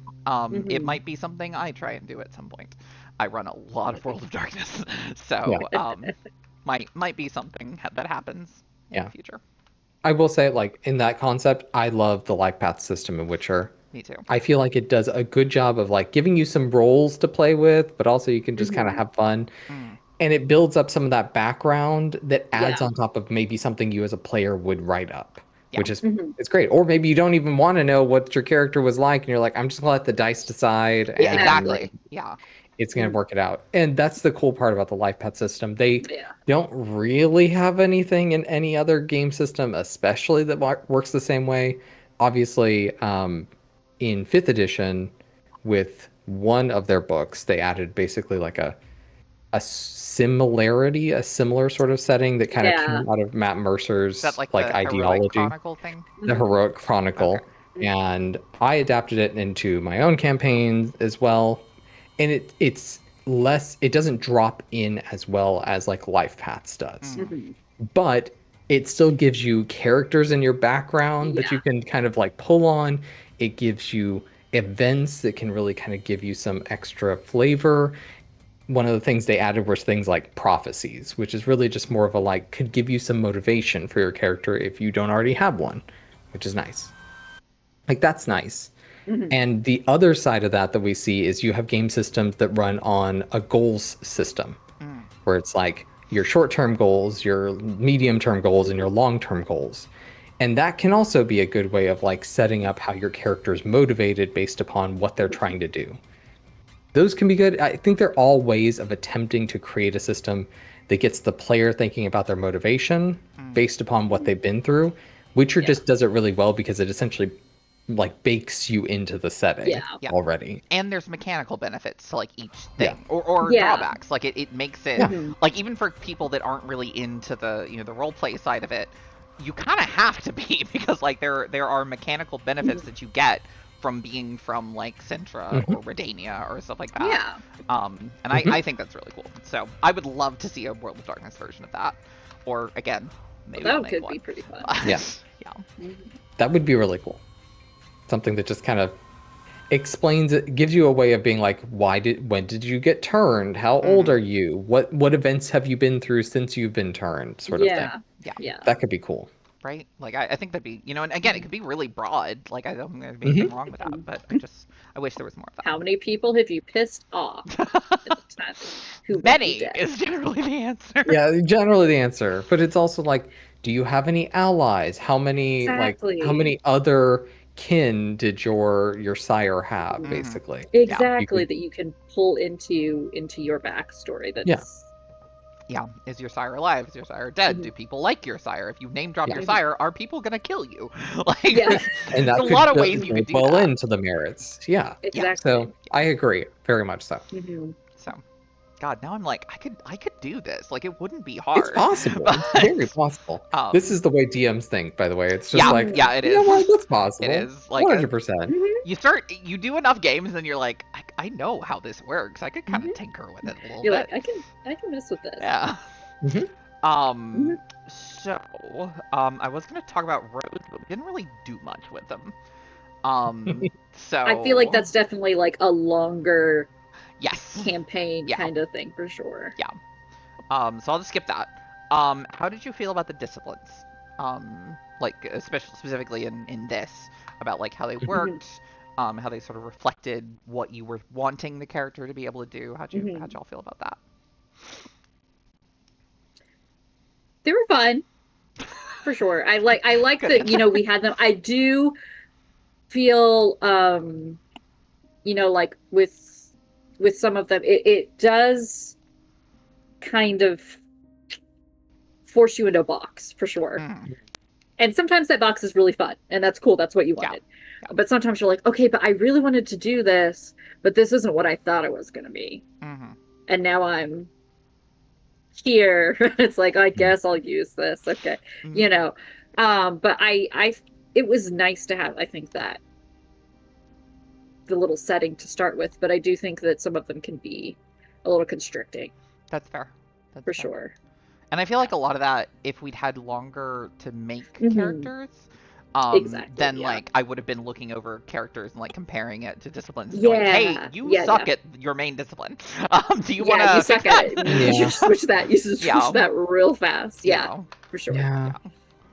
It might be something I try and do at some point. I run a lot of World of Darkness, so might be something that happens in the future. I will say, like, in that concept, I love the life path system in Witcher. Me too. I feel like it does a good job of like giving you some roles to play with, but also you can just kind of have fun. And it builds up some of that background that adds on top of maybe something you as a player would write up, which is it's great. Or maybe you don't even want to know what your character was like, and you're like, I'm just gonna let the dice decide. Yeah, and exactly. Yeah. It's gonna work it out. And that's the cool part about the life path system. They don't really have anything in any other game system, especially that works the same way. Obviously, in 5th edition, with one of their books, they added basically like a similar sort of setting that kind of came out of Matt Mercer's like ideology. Heroic Chronicle thing? The Heroic Chronicle. Okay. And I adapted it into my own campaigns as well. And it's less, it doesn't drop in as well as like Life Paths does. But it still gives you characters in your background that you can kind of like pull on. It gives you events that can really kind of give you some extra flavor. One of the things they added was things like prophecies, which is really just more of a like, could give you some motivation for your character if you don't already have one, which is nice. Like, that's nice. And the other side of that we see is you have game systems that run on a goals system, where it's like your short-term goals, your medium-term goals, and your long-term goals. And that can also be a good way of like setting up how your character is motivated based upon what they're trying to do. Those can be good. I think they're all ways of attempting to create a system that gets the player thinking about their motivation based upon what they've been through. Witcher just does it really well because it essentially like bakes you into the setting already. And there's mechanical benefits to like each thing or drawbacks. Like it makes it like, even for people that aren't really into the, the role play side of it, you kind of have to be, because like there are mechanical benefits that you get from being from like Sintra or Redania or stuff like that. And I think that's really cool. So I would love to see a World of Darkness version of that. Or again, maybe that could be pretty fun. That would be really cool. Something that just kind of explains it, gives you a way of being like, when did you get turned? How old are you? What events have you been through since you've been turned? Sort of thing. Yeah. That could be cool. Right? Like, I think that'd be, and again, it could be really broad. Like, I don't think there'd be anything wrong with that, but I wish there was more of that. How many people have you pissed off? Many is generally the answer. Yeah, generally the answer. But it's also like, do you have any allies? How many how many other kin did your sire have, basically? Exactly, that you can pull into your backstory. That's Is your sire alive? Is your sire dead? Do people like your sire? If you name drop your sire, are people gonna kill you? Like, and that's a lot of ways you could do that. Into the merits. Exactly. So I agree very much so. So, God, now I'm like, I could do this. Like, it wouldn't be hard. It's possible. It's very possible. This is the way DMs think, by the way. It's just like, it is. You know what? That's possible. It is like 100%. You do enough games, and you're like, I know how this works. I could kind of tinker with it a little bit. Like, I can mess with this. Yeah. So, I was gonna talk about roads, but we didn't really do much with them. So I feel like that's definitely like a longer campaign Yeah. kind of thing for sure. Yeah. So I'll just skip that. How did you feel about the disciplines? Like, especially specifically in this, about like how they worked, how they sort of reflected what you were wanting the character to be able to do. How'd y'all feel about that? They were fun, for sure. I like that, we had them. I do feel, like with some of them, it does kind of force you into a box, for sure. And sometimes that box is really fun, and that's cool. That's what you wanted. Yeah. But sometimes you're like, okay, but I really wanted to do this, but this isn't what I thought it was going to be. And now I'm here. It's like, I guess I'll use this. Okay. But it was nice to have, I think, that the little setting to start with, but I do think that some of them can be a little constricting. That's fair. That's for fair. Sure. And I feel like a lot of that, if we'd had longer to make characters, Exactly, then yeah. like I would have been looking over characters and like comparing it to disciplines and Yeah, going, hey, you yeah, suck yeah. at your main discipline. Do you want Yeah, you to fix suck at that? it. You should switch that. You should switch Yeah. that real fast. Yeah, Yeah. for sure. Yeah.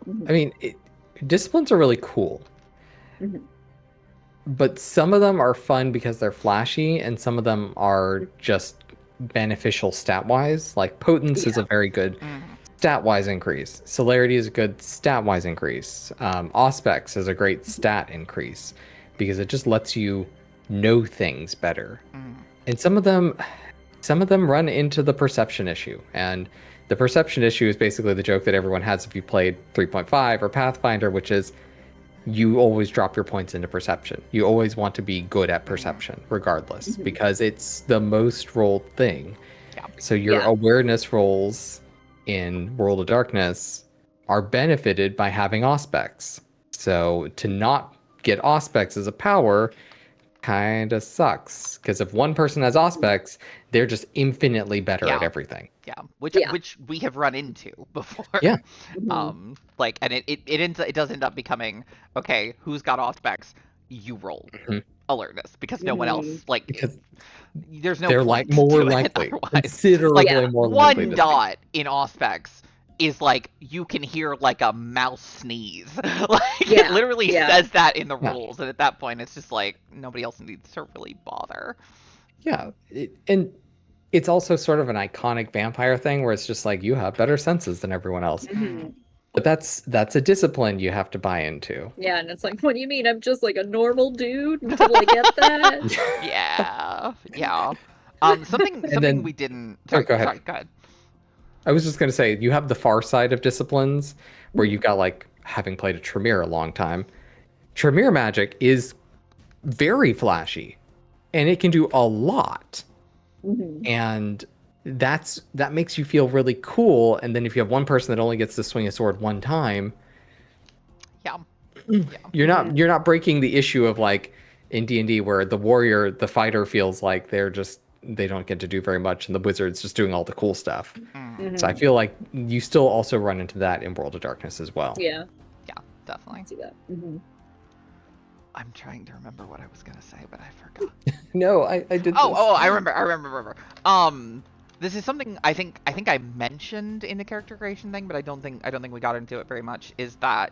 Mhm. I mean, disciplines are really cool, Mhm. but some of them are fun because they're flashy, and some of them are just beneficial stat-wise. Like Potence is a Yeah. very good Mhm. stat-wise increase. Celerity is a good stat-wise increase. Auspex is a great stat increase because it just lets you know things better. Mhm. And some of them run into the perception issue. And the perception issue is basically the joke that everyone has if you played 3.5 or Pathfinder, which is you always drop your points into perception. You always want to be good at perception, regardless, Mhm. because it's the most rolled thing. Yeah. So your Yeah. awareness rolls in World of Darkness are benefited by having Auspex. So to not get Auspex as a power kind of sucks, because if one person has Auspex, they're just infinitely better at Yeah. everything. Yeah, which Yeah. which we have run into before. Yeah. Mhm. Like, and it does end up becoming, okay, who's got Auspex? You roll Mhm. alertness because no one else, Mhm. like, Because there's no they're like point more to it likely, otherwise. considerably Like, Yeah. more likely one to dot in Auspex is like you can hear like a mouse sneeze. Like it Yeah. literally Yeah. says that in the Yeah. rules, and at that point it's just like nobody else needs to really bother. Yeah, and it's also sort of an iconic vampire thing where it's just like you have better senses than everyone else. Mhm. But that's a discipline you have to buy into. Yeah, and it's like, what do you mean? I'm just like a normal dude until I get that. Yeah, yeah. Something And then, we didn't. oh, go ahead. Sorry, go ahead. I was just going to say you have the far side of disciplines where you've Mhm. got like having played a Tremere a long time. Tremere magic is very flashy and it can do a lot. Mhm. And that makes you feel really cool. And then if you have one person that only gets to swing a sword one time, Yeah, you're not breaking the issue of like in D&D where the warrior, the fighter feels like they don't get to do very much and the wizard's just doing all the cool stuff. Mm, So I Mhm. feel like you still also run into that in World of Darkness as well. Yeah, yeah, definitely. I see that. Mhm. I'm trying to remember what I was gonna say, but I forgot. No, I did Oh, this. oh, I remember. This is something I think I mentioned in the character creation thing, but I don't think we got into it very much. Is that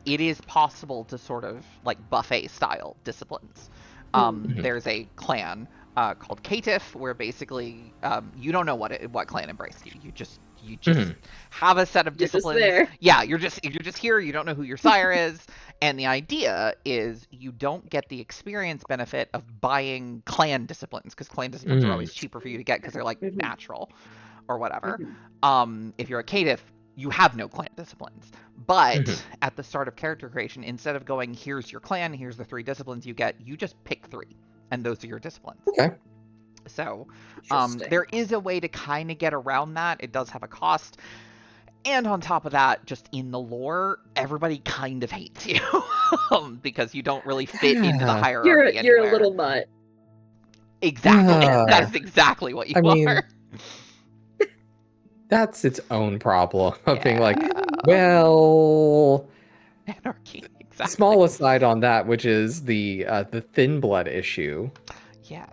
it is possible to sort of like buffet style disciplines. Mhm. There's a clan called Caitiff where basically you don't know what clan embraced you. You just Mhm. have a set of You're just disciplines. there. Yeah, you're just here. You don't know who your sire is, and the idea is you don't get the experience benefit of buying clan disciplines because clan disciplines are always cheaper for you to get because they're like Mhm. natural or whatever. Mhm. If you're a caitiff, you have no clan disciplines. But Mhm. at the start of character creation, instead of going, here's your clan, here's the 3 disciplines you get, you just pick 3, and those are your disciplines. Okay. So Interesting. there is a way to kind of get around that. It does have a cost. And on top of that, just in the lore, everybody kind of hates you because you don't really fit into the Yeah. hierarchy You're a anywhere. little mutt. Exactly. Yeah. That is exactly what you I are. mean, that's its own problem of being like, Yeah. well, Anarchy. Exactly. small aside on that, which is the thin blood issue. Yes.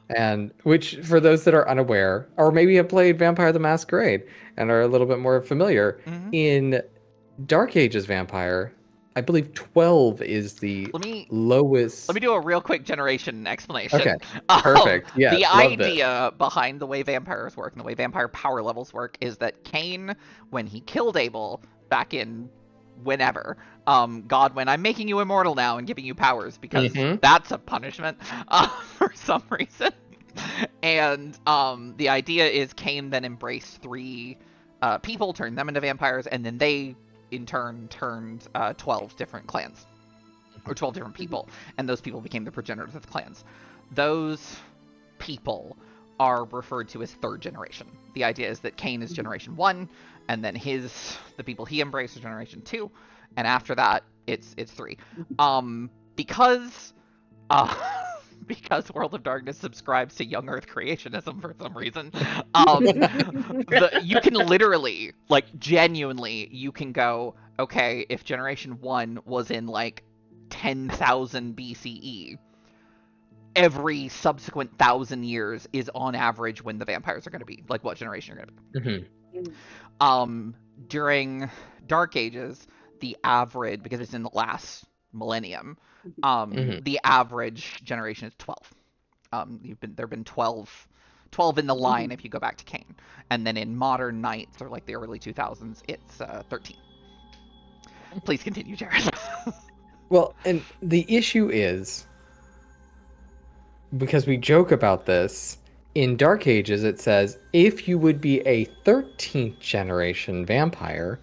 And which, for those that are unaware, or maybe have played Vampire the Masquerade and are a little bit more familiar, Mhm. in Dark Ages Vampire, I believe 12 is the lowest. Let me do a real quick generation explanation. Okay, perfect. Yeah, The love this. idea behind the way vampires work and the way vampire power levels work is that Cain, when he killed Abel back in whenever, God went, I'm making you immortal now and giving you powers because that's a punishment for some reason. And the idea is Cain then embraced 3 people, turned them into vampires, and then they in turn turned 12 different clans or 12 different people, and those people became the progenitors of the clans. Those people are referred to as 3rd generation. The idea is that Cain is generation 1, and then the people he embraced are generation 2, and after that it's 3. Because because World of Darkness subscribes to young Earth creationism for some reason. You can literally, like, genuinely, you can go, okay, if Generation 1 was in, like, 10,000 BCE, every subsequent 1,000 years is on average when the vampires are going to be, like, what generation you're going to be. During Dark Ages, the average, because it's in the last millennium, the average generation is 12. There've been 12 in the line if you go back to Kane, and then in modern Knights or like the early 2000s, it's 13. Please continue, Jared. Well, and the issue is, because we joke about this, in Dark Ages it says if you would be a 13th generation vampire,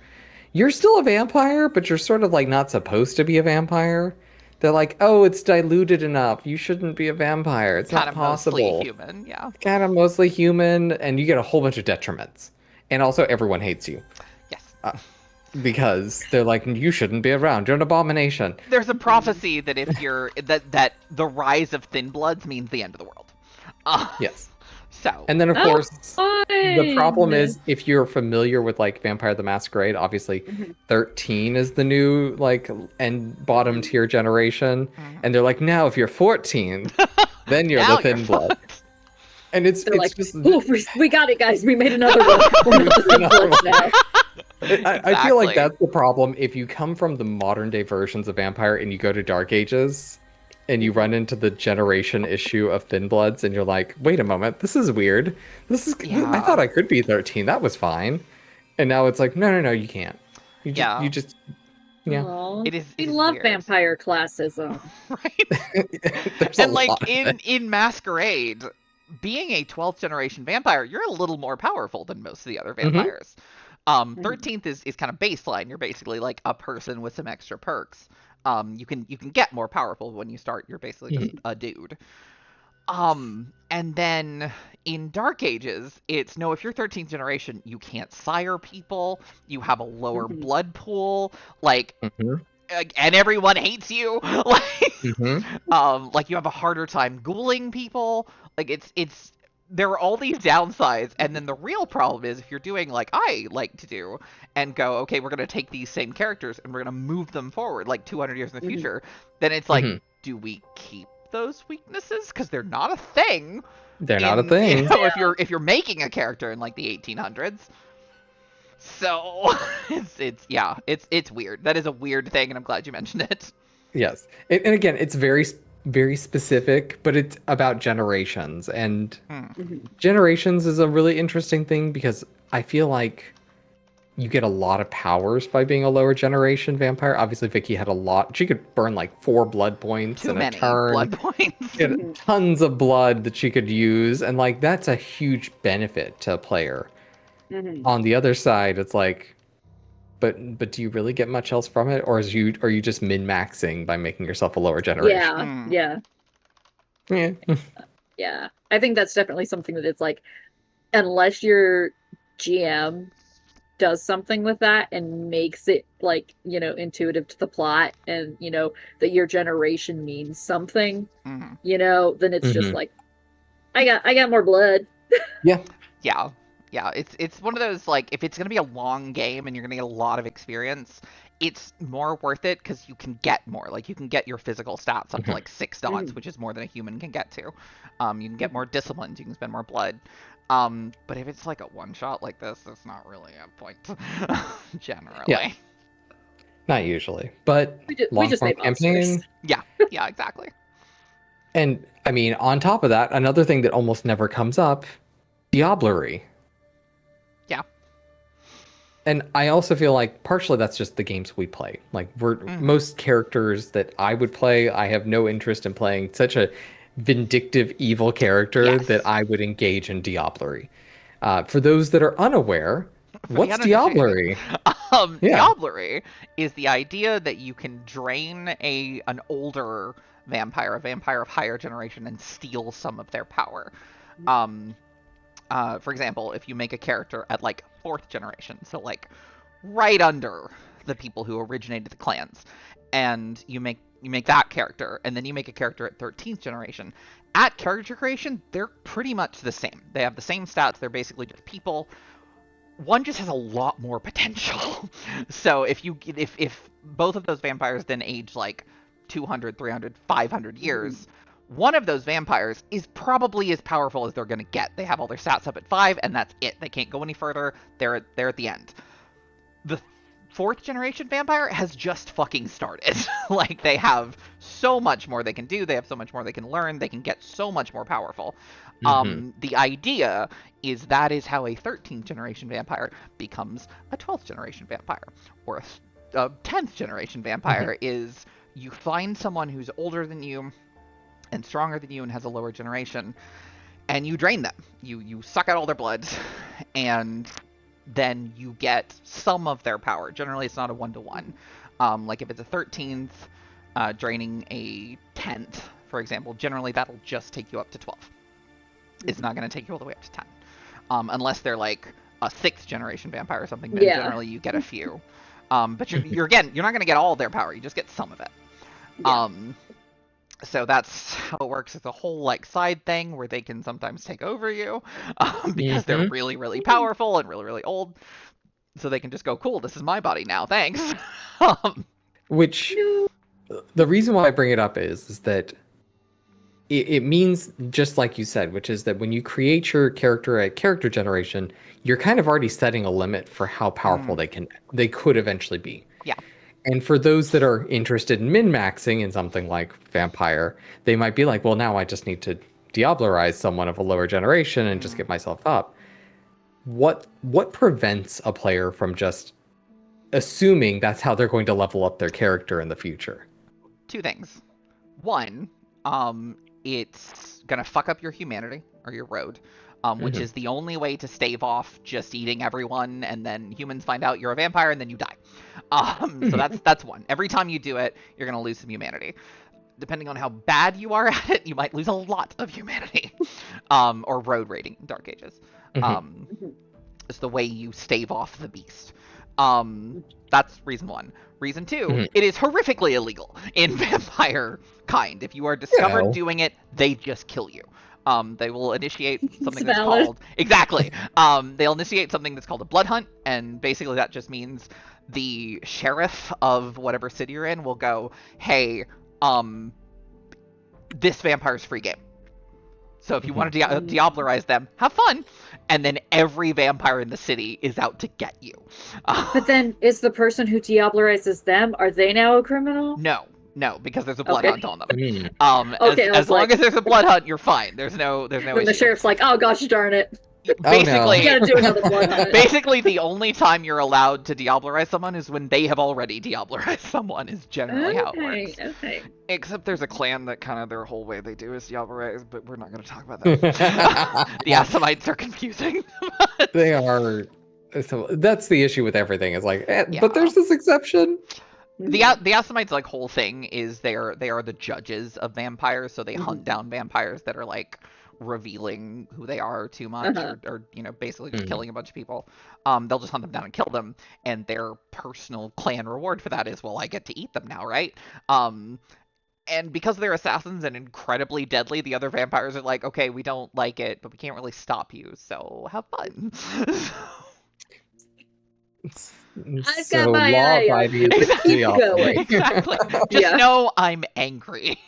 you're still a vampire, but you're sort of like not supposed to be a vampire. They're like, oh, it's diluted enough. You shouldn't be a vampire. It's kind not of possible. Mostly human, yeah. Kind of mostly human, and you get a whole bunch of detriments. And also everyone hates you. Yes. Because they're like, you shouldn't be around. You're an abomination. There's a prophecy that if you're that the rise of thin bloods means the end of the world. Yes. So. And then of course fine. the problem is, if you're familiar with like Vampire the Masquerade, obviously 13 is the new like and bottom tier generation, and they're like, now if you're 14, then you're the thin blood. And it's like, just, we got it, guys. We made another one. We're not the thin bloods now. I feel like that's the problem. If you come from the modern day versions of Vampire and you go to Dark Ages and you run into the generation issue of Thin Bloods and you're like, wait a moment, this is weird. I thought I could be 13. That was fine. And now it's like, no, you can't. You just Aww. It is. We love weird. vampire classism. Right? And like in Masquerade, being a 12th generation vampire, you're a little more powerful than most of the other vampires. 13th is kind of baseline. You're basically like a person with some extra perks. You can get more powerful when you start. You're basically just a dude. And then in Dark Ages, it's no, if you're 13th generation, you can't sire people. You have a lower blood pool, like, and everyone hates you. Like you have a harder time ghouling people. Like it's there are all these downsides, and then the real problem is if you're doing like I like to do and go, okay, we're gonna take these same characters and we're gonna move them forward like 200 years in the future. Then it's like, do we keep those weaknesses because they're not a thing? They're not a thing. You know, if you're making a character in like the 1800s. So it's weird. That is a weird thing, and I'm glad you mentioned it. Yes, and again, it's very specific, but it's about generations, and generations is a really interesting thing because I feel like you get a lot of powers by being a lower generation vampire. Obviously, Vicky had a lot. She could burn like 4 blood points in a turn. Blood points. She had tons of blood that she could use, and like that's a huge benefit to a player. On the other side, it's like, but do you really get much else from it, or are you just min-maxing by making yourself a lower generation? Yeah. I think that's definitely something that it's like, unless your GM does something with that and makes it like, you know, intuitive to the plot, and you know that your generation means something, you know, then it's just like, I got more blood. Yeah, it's one of those, like, if it's going to be a long game and you're going to get a lot of experience, it's more worth it because you can get more. Like, you can get your physical stats up to, like, 6 dots, which is more than a human can get to. You can get more disciplines, you can spend more blood. But if it's, like, a one-shot like this, that's not really a point, generally. Yeah. Not usually, but we just made campaign. Yeah, exactly. And, I mean, on top of that, another thing that almost never comes up, diablerie. Yeah. And I also feel like partially that's just the games we play. Like most characters that I would play, I have no interest in playing such a vindictive, evil character that I would engage in diablerie. For those that are unaware, what's diablerie? Diablerie is the idea that you can drain an older vampire, a vampire of higher generation, and steal some of their power. For example, if you make a character at like 4th generation, so like right under the people who originated the clans, and you make You make that character, and then you make a character at 13th generation. At character creation, they're pretty much the same. They have the same stats. They're basically just people. One just has a lot more potential. So if both of those vampires then age like 200, 300, 500 years, one of those vampires is probably as powerful as they're going to get. They have all their stats up at 5, and that's it. They can't go any further. They're at the end. The 4th generation vampire has just fucking started. Like, they have so much more they can do. They have so much more they can learn. They can get so much more powerful. The idea is that is how a 13th generation vampire becomes a 12th generation vampire, or a 10th generation vampire. Is you find someone who's older than you and stronger than you and has a lower generation, and you drain them. You suck out all their blood, and then you get some of their power. Generally, it's not a 1-to-1. Like if it's a 13th draining a 10th, for example, generally that'll just take you up to 12. It's not going to take you all the way up to 10. Unless they're like a 6th generation vampire or something, then generally you get a few. But you're not going to get all their power. You just get some of it. Yeah. So that's how it works. It's a whole like side thing where they can sometimes take over you because they're really, really powerful and really, really old. So they can just go, cool, this is my body now, thanks. Which, the reason why I bring it up is that it means, just like you said, which is that when you create your character at character generation, you're kind of already setting a limit for how powerful they could eventually be. Yeah. And for those that are interested in min-maxing in something like Vampire, they might be like, well, now I just need to Diablerize someone of a lower generation and just get myself up. What prevents a player from just assuming that's how they're going to level up their character in the future? 2 things. 1, it's going to fuck up your humanity, or your road, which is the only way to stave off just eating everyone, and then humans find out you're a vampire, and then you die. So that's 1. Every time you do it, you're going to lose some humanity. Depending on how bad you are at it, you might lose a lot of humanity. Or road rating in Dark Ages. It's the way you stave off the beast. That's reason 1. Reason 2, it is horrifically illegal in vampire kind. If you are discovered doing it, they just kill you. They will initiate something that's called... Exactly. They'll initiate something that's called a blood hunt, and basically that just means the sheriff of whatever city you're in will go, hey, this vampire's free game. So if you want to Diablerize them, have fun. And then every vampire in the city is out to get you. But then, is the person who Diablerizes them, are they now a criminal? No, because there's a blood hunt on them. As long as there's a blood hunt, you're fine. There's no issue. And the sheriff's like, oh gosh darn it. Basically, you gotta do another blood hunt. Basically, the only time you're allowed to Diablerize someone is when they have already Diablerized someone, is generally how it works. Okay. Except there's a clan that kind of their whole way they do is Diablerize, but we're not going to talk about that. The Assamites are confusing. They are. So that's the issue with everything. Is like, but there's this exception. The Assamites' like whole thing is they are the judges of vampires, so they hunt down vampires that are like revealing who they are too much, or basically just killing a bunch of people. They'll just hunt them down and kill them, and their personal clan reward for that is, well, I get to eat them now, right? And because they're assassins and incredibly deadly, the other vampires are like, okay, we don't like it, but we can't really stop you, so have fun. I've got my eye. Exactly. Just know I'm angry.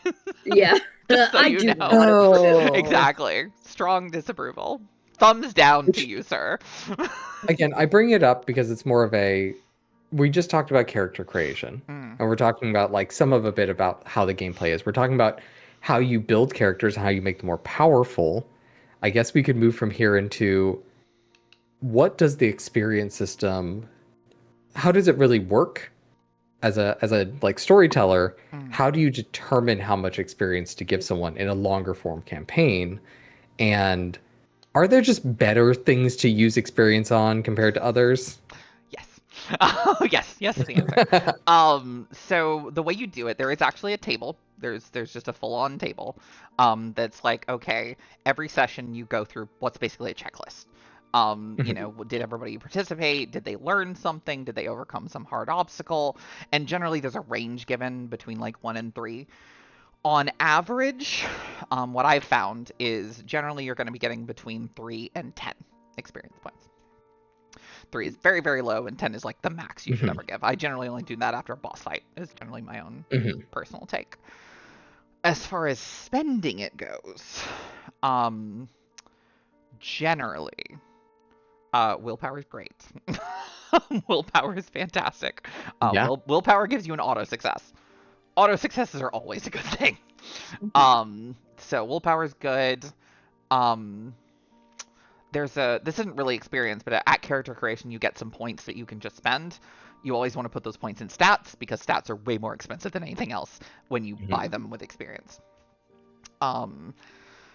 Yeah. So I do know. Exactly. Strong disapproval. Thumbs down to you, sir. Again, I bring it up because it's more of a... We just talked about character creation. And we're talking about like a bit about how the gameplay is. We're talking about how you build characters and how you make them more powerful. I guess we could move from here into what does the experience system... How does it really work? As a like storyteller, how do you determine how much experience to give someone in a longer form campaign? And are there just better things to use experience on compared to others? Yes. Yes is the answer. So the way you do it, there is actually a table. There's just a full-on table. That's like, okay, every session you go through what's basically a checklist. You know, did everybody participate? Did they learn something? Did they overcome some hard obstacle? And generally there's a range given between like 1 and 3. On average, what I've found is generally you're going to be getting between 3 and 10 experience points. 3 is very, very low, and 10 is like the max you should ever give. I generally only do that after a boss fight, is generally my own personal take. As far as spending it goes, generally, willpower is great. Willpower is fantastic. Willpower gives you an auto success. Auto successes are always a good thing. So willpower is good. This isn't really experience, but at character creation, you get some points that you can just spend. You always want to put those points in stats, because stats are way more expensive than anything else when you buy them with experience.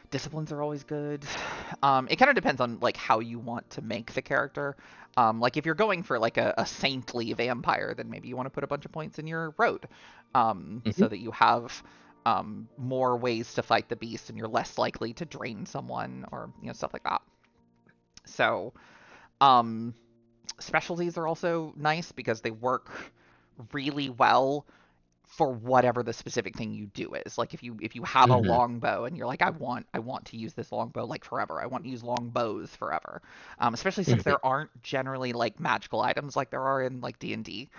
Disciplines are always good. It kind of depends on like how you want to make the character. Like if you're going for like a saintly vampire, then maybe you want to put a bunch of points in your road, so that you have more ways to fight the beast and you're less likely to drain someone, or stuff like that. So specialties are also nice because they work really well for whatever the specific thing you do is. Like if you have a longbow and you're like, I want to use this longbow like forever. I want to use longbows forever. Especially since there aren't generally like magical items like there are in like D&D.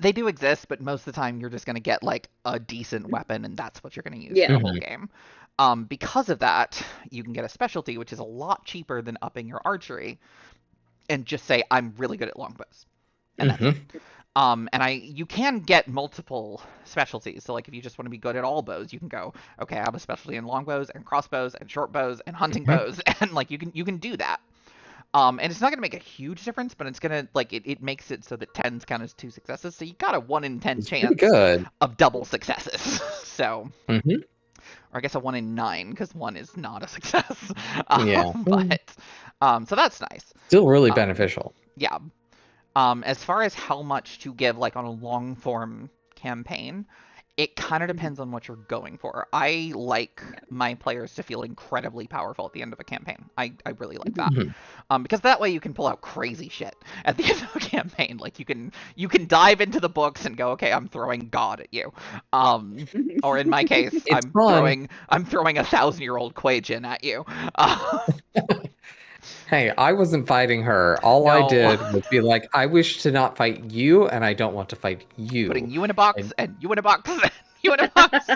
They do exist, but most of the time you're just going to get like a decent weapon, and that's what you're going to use for the whole game. Because of that, you can get a specialty, which is a lot cheaper than upping your archery, and just say, I'm really good at longbows. And that's it. You can get multiple specialties. So like if you just want to be good at all bows, you can go, okay, I have a specialty in longbows and crossbows and short bows and hunting bows, and like you can do that. And it's not going to make a huge difference, but it's going to, like, it makes it so that 10s count as 2 successes. So you got a 1 in 10 chance of double successes. So, or I guess a 1 in 9, because 1 is not a success. So that's nice. Still really beneficial. Yeah. As far as how much to give, like, on a long form campaign, it kind of depends on what you're going for. I like my players to feel incredibly powerful at the end of a campaign. I really like that. Because that way you can pull out crazy shit at the end of a campaign. Like you can dive into the books and go, okay, I'm throwing God at you. Or in my case, I'm throwing a 1,000-year-old Quaijin at you. Hey, I wasn't fighting her. All I did was be like, I wish to not fight you, and I don't want to fight you. Putting you in a box, and you in a box, and you in a box.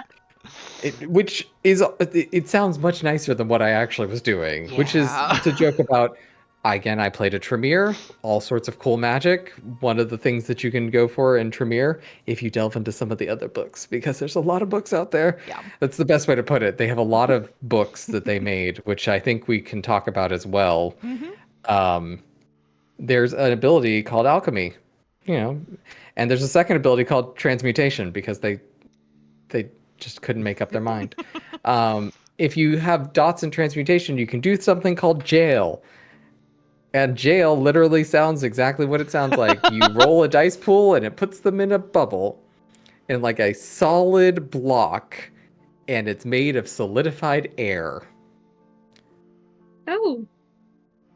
It sounds much nicer than what I actually was doing, which is to joke about. Again, I played a Tremere, all sorts of cool magic. One of the things that you can go for in Tremere, if you delve into some of the other books, because there's a lot of books out there. Yeah. That's the best way to put it. They have a lot of books that they made, which I think we can talk about as well. There's an ability called alchemy, and there's a second ability called transmutation, because they just couldn't make up their mind. If you have dots in transmutation, you can do something called jail. And jail literally sounds exactly what it sounds like. You roll a dice pool and it puts them in a bubble in like a solid block, and it's made of solidified air. Oh.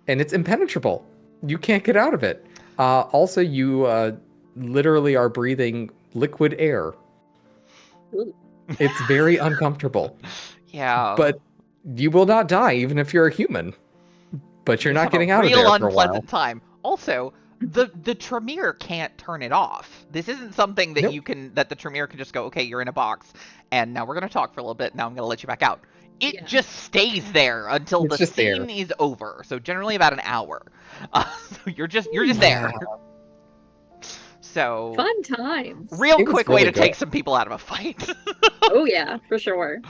And it's impenetrable. You can't get out of it. Also, you literally are breathing liquid air. Ooh. It's very uncomfortable. Yeah. But you will not die even if you're a human. But you're not getting out of there for a while. Real unpleasant time. Also, the Tremere can't turn it off. This isn't something that that the Tremere can just go, okay, you're in a box, and now we're going to talk for a little bit, now I'm going to let you back out. It just stays there until the scene is over. So generally about an hour. So you're just there. So fun times. Real quick way to take some people out of a fight. Oh yeah, for sure.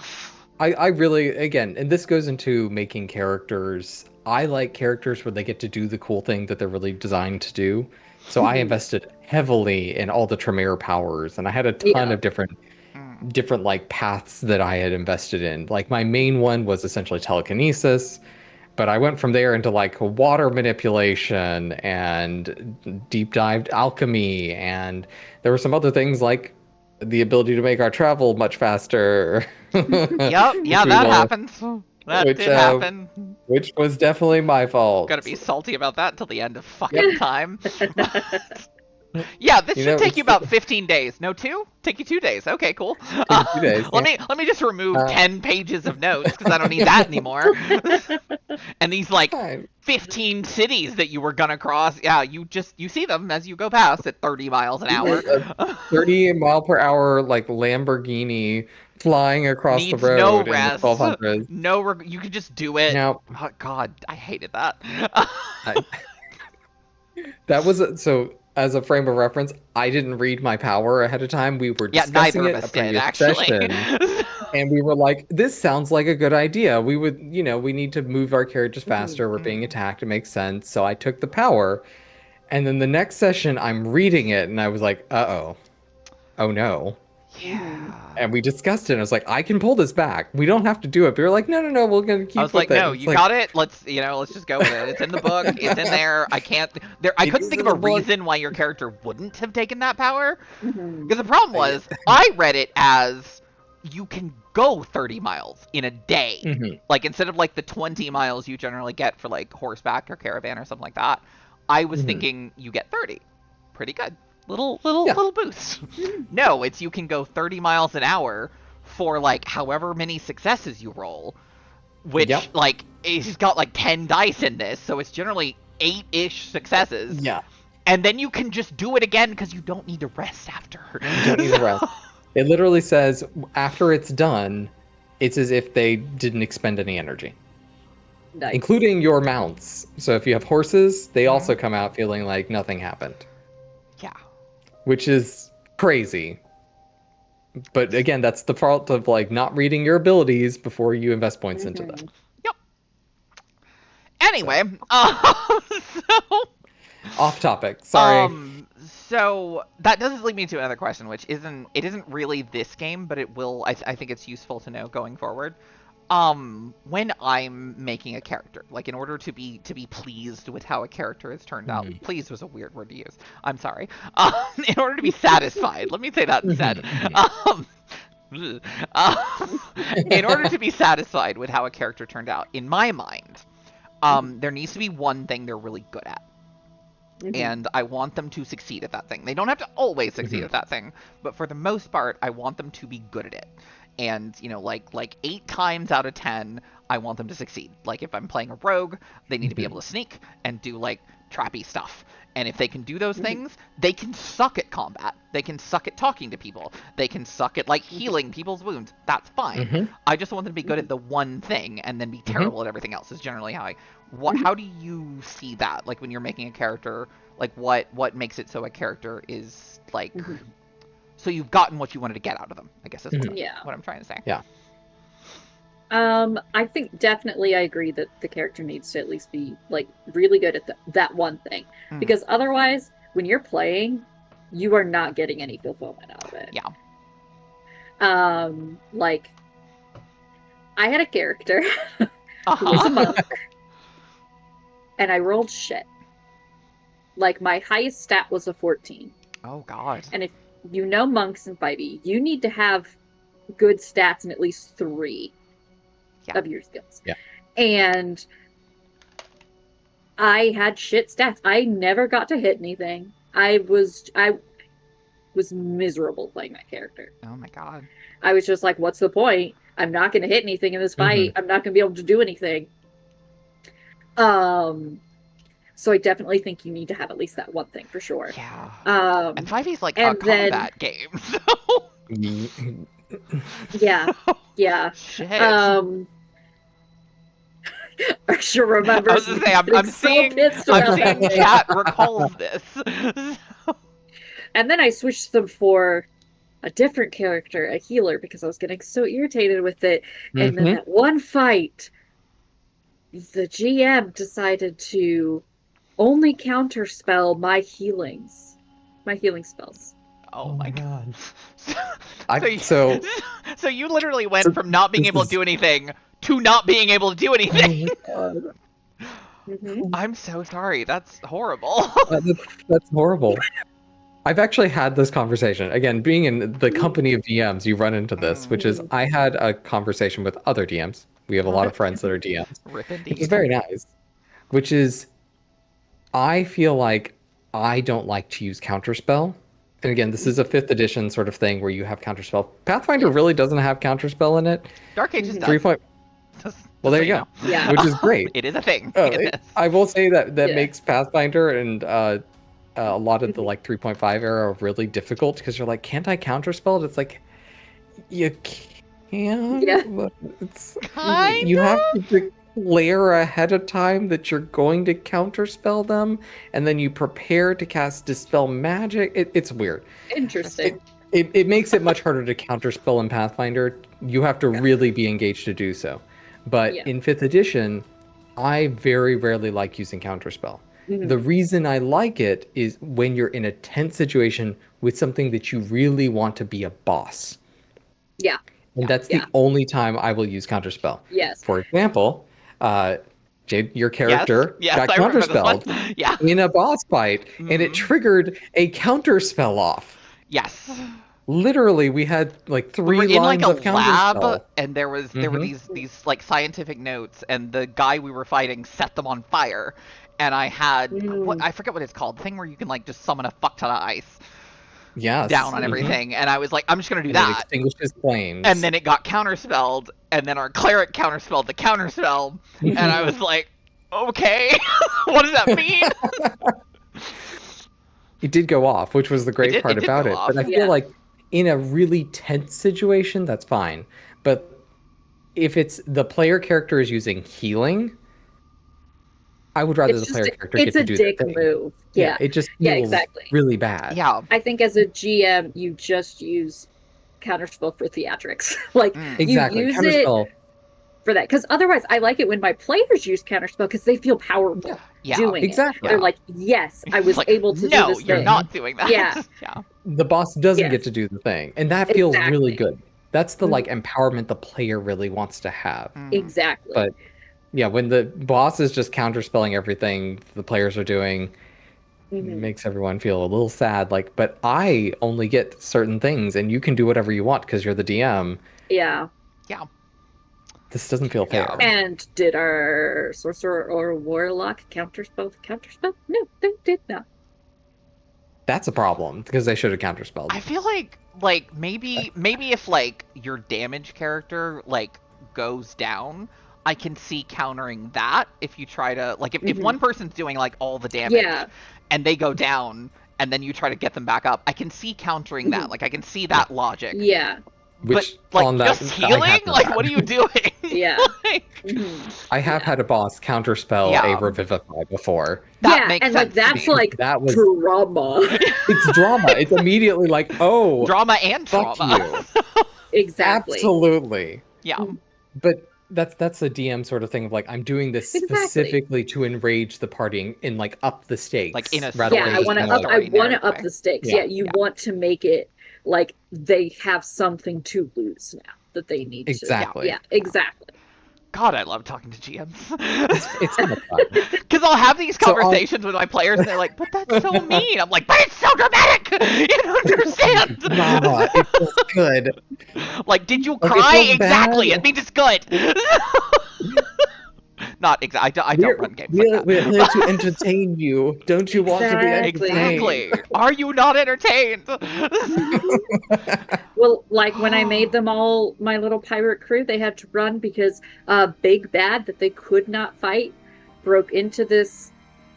I really, again, and this goes into making characters. I like characters where they get to do the cool thing that they're really designed to do. So I invested heavily in all the Tremere powers, and I had a ton of different like paths that I had invested in. Like my main one was essentially telekinesis, but I went from there into like water manipulation and deep dived alchemy, and there were some other things like the ability to make our travel much faster. Yeah, that happens. That did happen. Which was definitely my fault. Gotta be salty about that till the end of fucking time. Yeah, this should take you about 15 days. No, 2? Take you 2 days. Okay, cool. 2 days. Let me just remove 10 pages of notes because I don't need that anymore. And these like 15 cities that you were gonna cross, yeah, you see them as you go past at 30 miles an hour. 30 mile per hour like Lamborghini flying across the road. No in rest. the 1200s. No, you could just do it. Now, oh, God, I hated that. That was so. As a frame of reference, I didn't read my power ahead of time. We were discussing it a previous session, and we were like, "This sounds like a good idea. We would, we need to move our characters faster. We're being attacked. It makes sense." So I took the power, and then the next session, I'm reading it, and I was like, "Uh-oh, oh no." Yeah. And we discussed it. And I was like, "I can pull this back. We don't have to do it." But we were like, "No, we're gonna keep." I was like, "No, you got it. Let's just go with it. It's in the book. It's in there. I couldn't think of a reason why your character wouldn't have taken that power. Because the problem was, I read it as you can go 30 miles in a day. Like instead of like the 20 miles you generally get for like horseback or caravan or something like that. I was thinking you get 30. Pretty good. Little boost. No, it's you can go 30 miles an hour for like however many successes you roll, which like it's got like 10 dice in this, so it's generally 8-ish successes. Yeah. And then you can just do it again because you don't need to rest after. You don't need to rest. It literally says after it's done, it's as if they didn't expend any energy. Nice. Including your mounts. So if you have horses, they also come out feeling like nothing happened. Yeah. Which is crazy. But again, that's the fault of like not reading your abilities before you invest points into them. Yep. Anyway, so off topic. Sorry. So that does lead me to another question, which isn't really this game, but it will. I think it's useful to know going forward. When I'm making a character, like in order to be pleased with how a character has turned out, pleased was a weird word to use. I'm sorry. In order to be satisfied, let me say that instead. In order to be satisfied with how a character turned out, in my mind, there needs to be one thing they're really good at. And I want them to succeed at that thing. They don't have to always succeed at that thing, but for the most part, I want them to be good at it. And, like 8 times out of 10, I want them to succeed. Like, if I'm playing a rogue, they need to be able to sneak and do, like, trappy stuff. And if they can do those things, they can suck at combat. They can suck at talking to people. They can suck at, like, healing people's wounds. That's fine. I just want them to be good at the one thing and then be terrible at everything else is generally how how do you see that? Like, when you're making a character, like, what makes it so a character is, like... So you've gotten what you wanted to get out of them, I guess is what I'm trying to say. Yeah. I think definitely I agree that the character needs to at least be like really good at that one thing. Because otherwise, when you're playing, you are not getting any fulfillment out of it. Yeah. Like, I had a character who was a monk, and I rolled shit. Like, my highest stat was a 14. Oh, God. And if you know monks in 5e, you need to have good stats in at least 3 of your skills. Yeah. And I had shit stats. I never got to hit anything. I was miserable playing that character. Oh my God. I was just like, what's the point? I'm not going to hit anything in this fight. I'm not going to be able to do anything. So I definitely think you need to have at least that one thing for sure. Yeah. And 5e's like a combat game. So. Yeah. Shit. Archie remembers. I was gonna say I'm seeing chat recalls this. And then I switched them for a different character, a healer, because I was getting so irritated with it. And then that one fight, the GM decided to only counterspell my healing spells. Oh my God. So you literally went from not being able to do anything to not being able to do anything. Oh I'm so sorry. That's horrible. That's horrible. I've actually had this conversation. Again, being in the company of DMs, you run into this, which is I had a conversation with other DMs We have a lot of friends that are DMs, Rip which indeed. is very nice. Which is, I feel like I don't like to use Counterspell. And again, this is a 5th edition sort of thing where you have Counterspell. Pathfinder really doesn't have Counterspell in it. Dark Ages does. 3 point. Well, there you go. Yeah. Which is great. It is a thing. I will say that Yeah. makes Pathfinder and a lot of the like 3.5 era really difficult because you're like, can't I Counterspell it? It's like, you can. Yeah. But it's Kind you have to declare ahead of time that you're going to Counterspell them, and then you prepare to cast Dispel Magic. It's weird. Interesting. It makes it much harder to Counterspell in Pathfinder. You have to really be engaged to do so. But Yeah. in 5th edition, I very rarely like using Counterspell. Mhm. The reason I like it is when you're in a tense situation with something that you really want to be a boss. Yeah. And that's the only time I will use Counterspell. Yes. For example, Jade, your character got I remember this Counterspelled one. Yeah. in a boss fight, and it triggered a Counterspell off. Yes. Literally, we had like 3 We were in lines like a of Counterspell. lab, and there were these like scientific notes, and the guy we were fighting set them on fire, and I had I forget what it's called, the thing where you can like just summon a fuck ton of ice down on everything, and I was like, I'm just gonna do that. It extinguishes flames. And then it got counterspelled, and then our cleric counterspelled the counterspell, and I was like, okay, what does that mean? It did go off, which was the great part it did about go it. off. But I feel like in a really tense situation, that's fine. But if it's the player character is using healing, I would rather the player character get to do that. It's a dick move. Yeah. It just feels exactly. really bad. Yeah. I think as a GM, you just use Counterspell for theatrics. Like, exactly. you use Counterspell it for that. Because otherwise, I like it when my players use Counterspell because they feel powerful doing exactly. it. They're like, yes, I was like, able to do this No, thing. you're not doing that. Yeah. Yeah. The boss doesn't get to do the thing. And that feels really good. That's the like empowerment the player really wants to have. Exactly. But yeah, when the boss is just counterspelling everything the players are doing, it makes everyone feel a little sad. Like, but I only get certain things, and you can do whatever you want because you're the DM. Yeah. Yeah. This doesn't feel fair. And did our sorcerer or warlock counterspell? No, they did not. That's a problem because they should have counterspelled. I feel like maybe if like your damage character like goes down, I can see countering that if you try to like if one person's doing like all the damage and they go down and then you try to get them back up, I can see countering that. Like I can see that logic. Yeah. Which but, like, on that, just healing? Like, what are you doing? Yeah. Like, I have had a boss counterspell a Revivify before. That makes and sense like that's to me. like That was drama. It's drama. It's immediately like, oh, drama and fuck trauma. you. Exactly. Absolutely. Yeah. But that's a DM sort of thing of like, I'm doing this specifically to enrage the party and like up the stakes. Like in a rather than I just want to being up. like, I want to up the stakes. Yeah. Yeah, you want to make it like they have something to lose now that they need Exactly. to. Yeah, exactly. God, I love talking to GMs. it's kind of fun. Because I'll have these conversations with my players and they're like, but that's so mean. I'm like, but it's so dramatic. You don't understand. Drama. It feels good. Like, did you Like, it cry? feels Exactly. bad. It means it's good. Not exactly. I don't run games like We're that. here to entertain you. Don't you want to be entertained? Exactly. Are you not entertained? Well, like when I made them all my little pirate crew, they had to run because Big Bad that they could not fight broke into this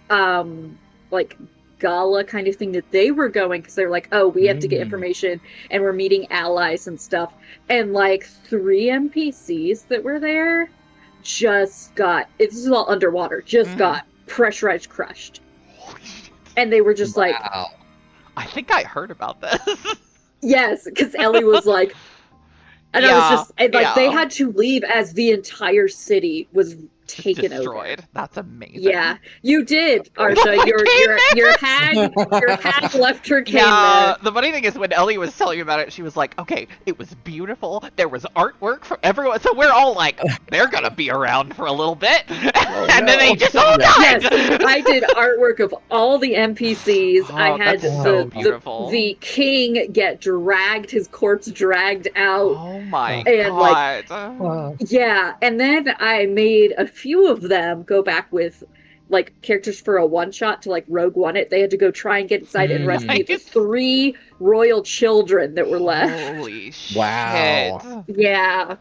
like gala kind of thing that they were going because they're like, oh, we have to get information and we're meeting allies and stuff. And like 3 NPCs that were there just got, this is all underwater, just got pressurized crushed. And they were just like, I think I heard about this. yes, because Ellie was like, and I was just, and like they had to leave as the entire city was taken destroyed. over. That's amazing. Yeah, you did, Arsha. Your hag left her cane Yeah, there. the funny thing is when Ellie was telling me about it, she was like, okay, it was beautiful. There was artwork from everyone. So we're all like, they're going to be around for a little bit. And then they just all died. Yes, I did artwork of all the NPCs. Oh, I had that's so beautiful. the king get dragged, his corpse dragged out. Oh my and god. Yeah, and then I made a few of them go back with like characters for a one shot to like Rogue One it. They had to go try and get inside and rescue the 3 royal children that were left. Holy shit. Wow. Yeah.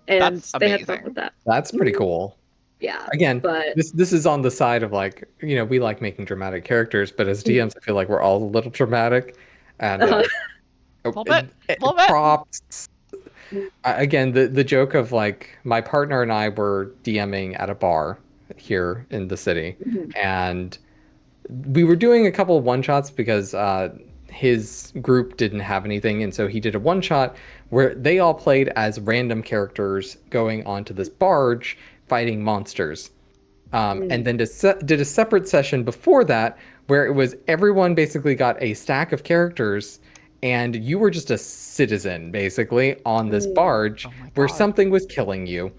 And That's they had amazing. fun with that. That's pretty cool. Yeah. Again, but this is on the side of like, you know, we like making dramatic characters, but as DMs, I feel like we're all a little dramatic. And little bit. props. Again, the joke of like my partner and I were DMing at a bar here in the city, and we were doing a couple of one shots because his group didn't have anything, and so he did a one shot where they all played as random characters going onto this barge fighting monsters, and then did a separate session before that where it was everyone basically got a stack of characters. And you were just a citizen, basically, on this barge where something was killing you.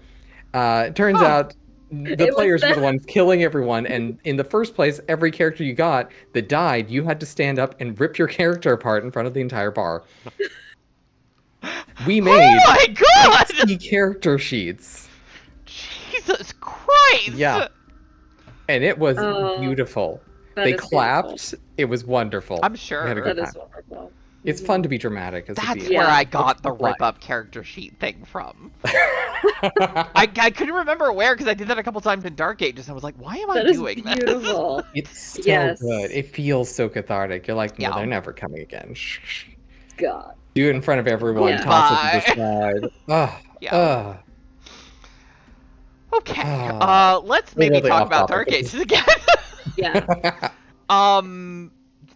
It turns out the players were the ones killing everyone. And in the first place, every character you got that died, you had to stand up and rip your character apart in front of the entire bar. We made 60 character sheets. Jesus Christ! Yeah. And it was beautiful. They clapped. Beautiful. It was wonderful. I'm sure. That is wonderful. It's fun to be dramatic. That's where I got the rip-up character sheet thing from. I couldn't remember where, because I did that a couple times in Dark Ages. I was like, why am I doing this? Beautiful. It's so good. It feels so cathartic. You're like, no, they're never coming again. Shh. God. Do it in front of everyone. Toss it to the side. Okay. Let's maybe talk about Dark Ages again. Yeah.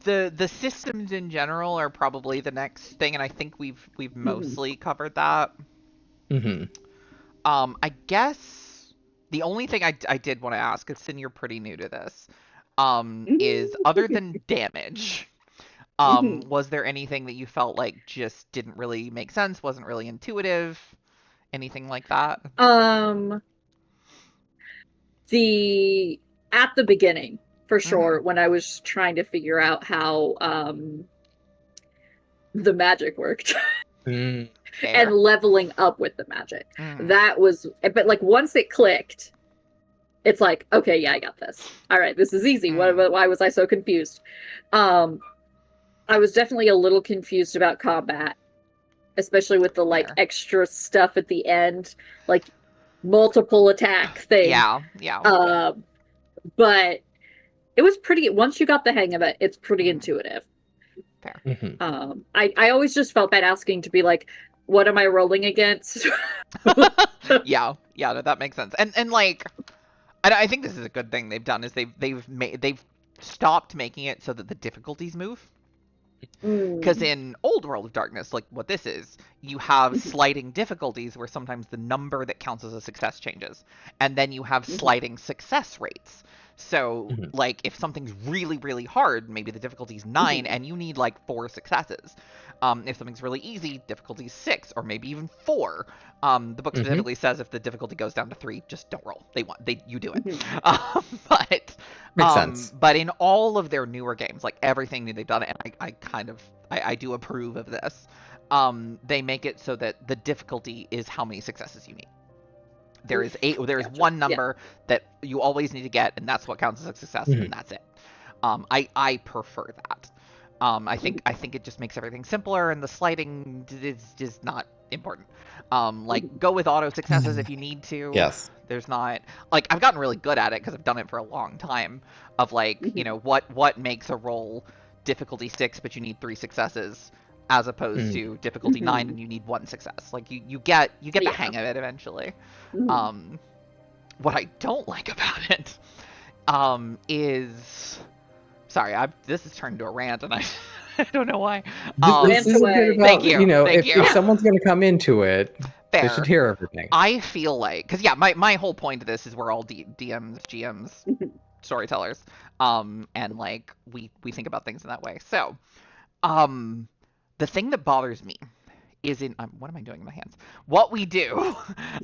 The systems in general are probably the next thing, and I think we've mostly covered that. I guess the only thing I did want to ask, because Cinn, you're pretty new to this, is other than damage, was there anything that you felt like just didn't really make sense, wasn't really intuitive, anything like that? At the beginning, for sure, when I was trying to figure out how the magic worked and leveling up with the magic. That was, but like once it clicked, it's like, okay, yeah, I got this. All right, this is easy. Why was I so confused? I was definitely a little confused about combat, especially with the like extra stuff at the end, like multiple attack thing. Yeah. But it was pretty, once you got the hang of it, it's pretty intuitive. Fair. I always just felt bad asking to be like, what am I rolling against? Yeah, that makes sense. And like, I think this is a good thing they've done, is they've stopped making it so that the difficulties move. Because in Old World of Darkness, like what this is, you have sliding difficulties where sometimes the number that counts as a success changes. And then you have sliding success rates. So, like, if something's really, really hard, maybe the difficulty's 9 and you need, like, 4 successes. If something's really easy, difficulty's 6 or maybe even 4. The book specifically says if the difficulty goes down to 3, just don't roll. You do it. But makes sense. But in all of their newer games, like everything that they've done, and I do approve of this, they make it so that the difficulty is how many successes you need. There is one number that you always need to get, and that's what counts as a success, and that's it. I prefer that. I think it just makes everything simpler, and the sliding is just not important. Like, go with auto successes if you need to. Yes. There's not, like, I've gotten really good at it because I've done it for a long time, of like, you know, what makes a roll difficulty 6 but you need 3 successes, as opposed to difficulty 9 and you need 1 success. Like, you get the hang of it eventually. What I don't like about it is, sorry, this has turned into a rant, and I don't know why. This is a bit about, thank you. You know, if someone's going to come into it, fair, they should hear everything. I feel like, because my whole point of this is we're all DMs, GMs, storytellers, and like we think about things in that way. So, the thing that bothers me is in what am I doing in my hands? What we do,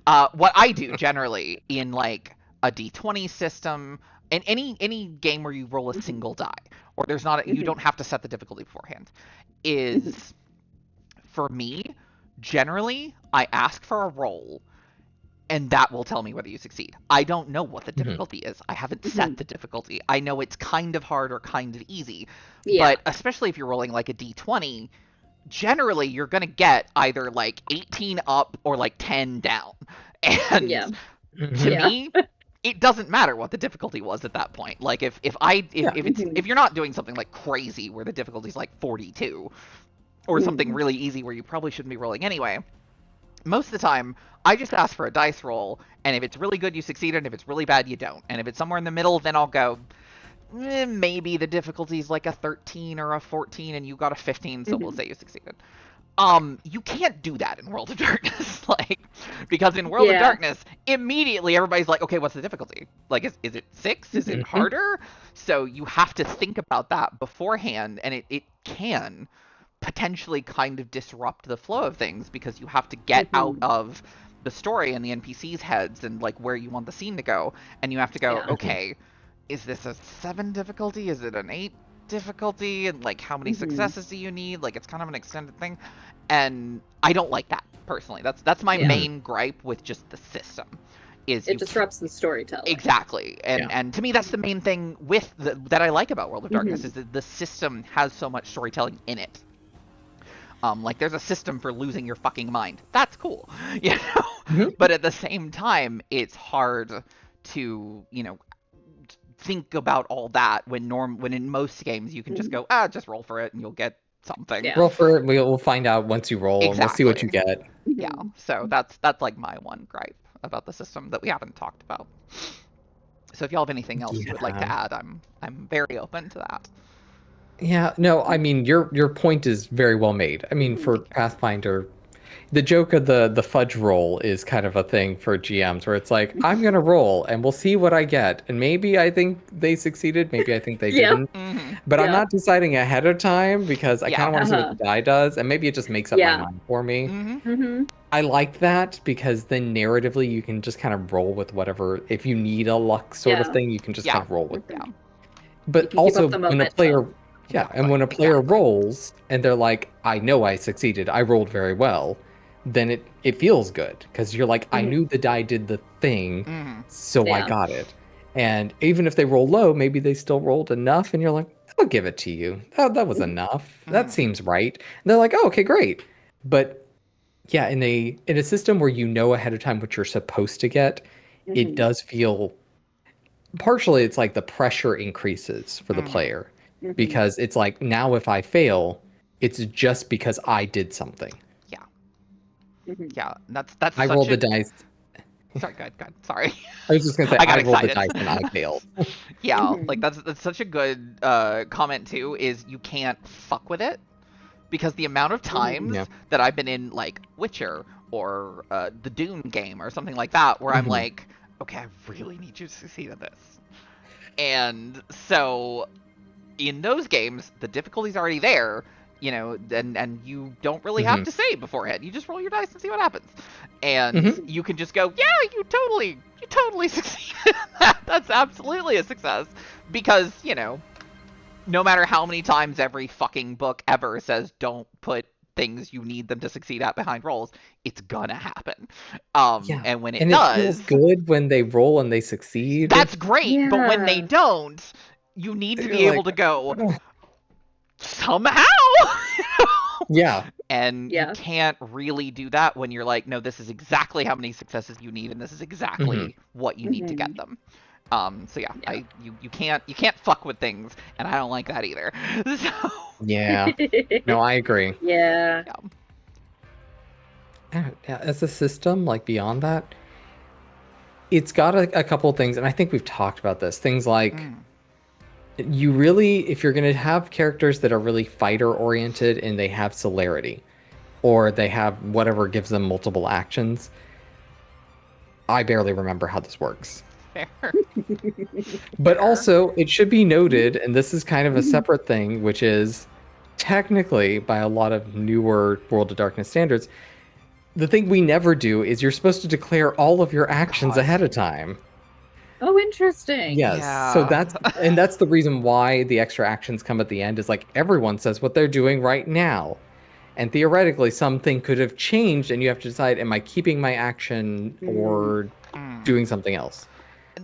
what I do generally in like a D20 system, in any game where you roll a single die, or there's not you don't have to set the difficulty beforehand, is for me, generally I ask for a roll, and that will tell me whether you succeed. I don't know what the difficulty is. I haven't set the difficulty. I know it's kind of hard or kind of easy, but especially if you're rolling like a D20, generally you're going to get either like 18 up or like 10 down. And to me, it doesn't matter what the difficulty was at that point. Like if you're not doing something like crazy where the difficulty is like 42 or something really easy where you probably shouldn't be rolling anyway, most of the time I just ask for a dice roll, and if it's really good you succeed, and if it's really bad you don't. And if it's somewhere in the middle, then I'll go, maybe the difficulty is like a 13 or a 14 and you got a 15, so we'll say you succeeded. You can't do that in World of Darkness, like, because in World of Darkness, immediately everybody's like, okay, what's the difficulty? Like, is it 6? Is it harder? So you have to think about that beforehand, and it can potentially kind of disrupt the flow of things, because you have to get out of the story and the NPCs' heads and like where you want the scene to go, and you have to go, okay, is this a 7 difficulty? Is it an 8 difficulty? And like, how many successes do you need? Like, it's kind of an extended thing, and I don't like that personally. That's my main gripe with just the system. Is it disrupts the storytelling. Exactly, and to me that's the main thing with that I like about World of Darkness, is that the system has so much storytelling in it. Like, there's a system for losing your fucking mind. That's cool, you know. But at the same time, it's hard to, you know, think about all that when in most games you can just go, just roll for it and you'll get something. Roll for it. We'll find out once you roll, and we'll see what you get. Yeah. So that's like my one gripe about the system that we haven't talked about. So if y'all have anything else you would like to add, I'm very open to that. Yeah, no, I mean, your point is very well made. I mean, for Pathfinder, the joke of the fudge roll is kind of a thing for GMs, where it's like, I'm going to roll and we'll see what I get. And maybe I think they succeeded, maybe I think they didn't. But I'm not deciding ahead of time, because I kind of want to see what the die does, and maybe it just makes up my mind for me. I like that, because then narratively you can just kind of roll with whatever. If you need a luck sort of thing, you can just kind of roll with that. But also when a player... and when a player rolls and they're like, I know I succeeded, I rolled very well, then it feels good, because you're like, I knew the die did the thing, so I got it. And even if they roll low, maybe they still rolled enough, and you're like, I'll give it to you. That was enough. That seems right. And they're like, oh, okay, great. But yeah, in a system where you know ahead of time what you're supposed to get, it does feel, partially it's like the pressure increases for the player. Because it's like, now if I fail, it's just because I did something. Yeah, that's. I rolled the dice. Sorry, good. Sorry. I was just gonna say, I rolled the dice and I failed. Like that's such a good comment too. Is you can't fuck with it, because the amount of times that I've been in like Witcher or the Dune game or something like that, where I'm like, okay, I really need you to succeed at this, and so. In those games, the difficulty's already there, you know, and you don't really have to say beforehand. You just roll your dice and see what happens. And you can just go, yeah, you totally succeeded. That's absolutely a success. Because, you know, no matter how many times every fucking book ever says don't put things you need them to succeed at behind rolls, it's gonna happen. And when it does... it feels good when they roll and they succeed. That's great, but when they don't... You need to be able to go, somehow! And you can't really do that when you're like, no, this is exactly how many successes you need, and this is exactly what you need to get them. So you can't fuck with things, and I don't like that either. So... No, I agree. Yeah, as a system, like, beyond that, it's got a couple of things, and I think we've talked about this. Things like... You really, if you're going to have characters that are really fighter oriented and they have celerity, or they have whatever gives them multiple actions. I barely remember how this works. Fair. But also, it should be noted, and this is kind of a separate thing, which is technically, by a lot of newer World of Darkness standards, the thing we never do is you're supposed to declare all of your actions ahead of time. Oh, interesting. Yes. Yeah. So that's the reason why the extra actions come at the end, is like everyone says what they're doing right now. And theoretically, something could have changed, and you have to decide, am I keeping my action or doing something else?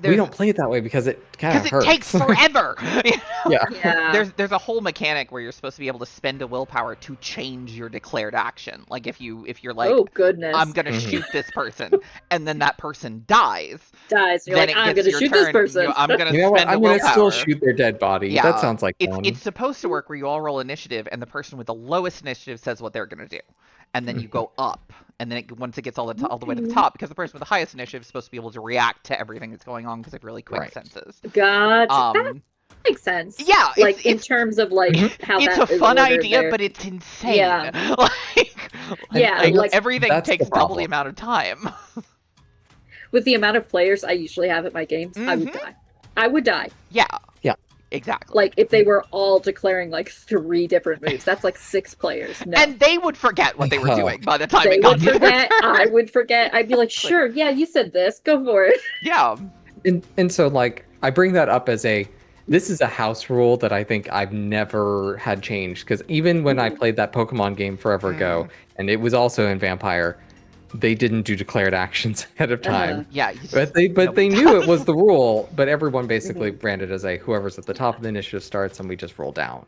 We don't play it that way because it kind of hurts. Because it takes forever. You know? Yeah. There's a whole mechanic where you're supposed to be able to spend a willpower to change your declared action. Like if you're like, oh goodness, I'm gonna shoot this person, and then that person dies. You're like, I'm gonna shoot this person. You know, I'm gonna You know what? spend a I'm gonna willpower. still shoot their dead body. Yeah, that sounds like fun. It's supposed to work where you all roll initiative, and the person with the lowest initiative says what they're gonna do, and then you go up, and then once it gets all the way to the top, because the person with the highest initiative is supposed to be able to react to everything that's going on because they have really quick senses. Gotcha. That makes sense. Yeah, like in terms of like how it's that a is fun ordered idea, there. but it's insane. Yeah. like everything takes double the amount of time. With the amount of players I usually have at my games, I would die. I would die. Yeah. Yeah. Exactly. Like if they were all declaring like 3 different moves, that's like 6 players. No. And they would forget what they were doing by the time they it got would to forget. I would forget. I'd be like, sure, yeah, you said this. Go for it. Yeah. And so like I bring that up as this is a house rule that I think I've never had changed, because even when I played that Pokemon game forever ago, and it was also in Vampire, they didn't do declared actions ahead of time. Yeah. But they knew it was the rule, but everyone basically ran it as whoever's at the top of the initiative starts and we just roll down.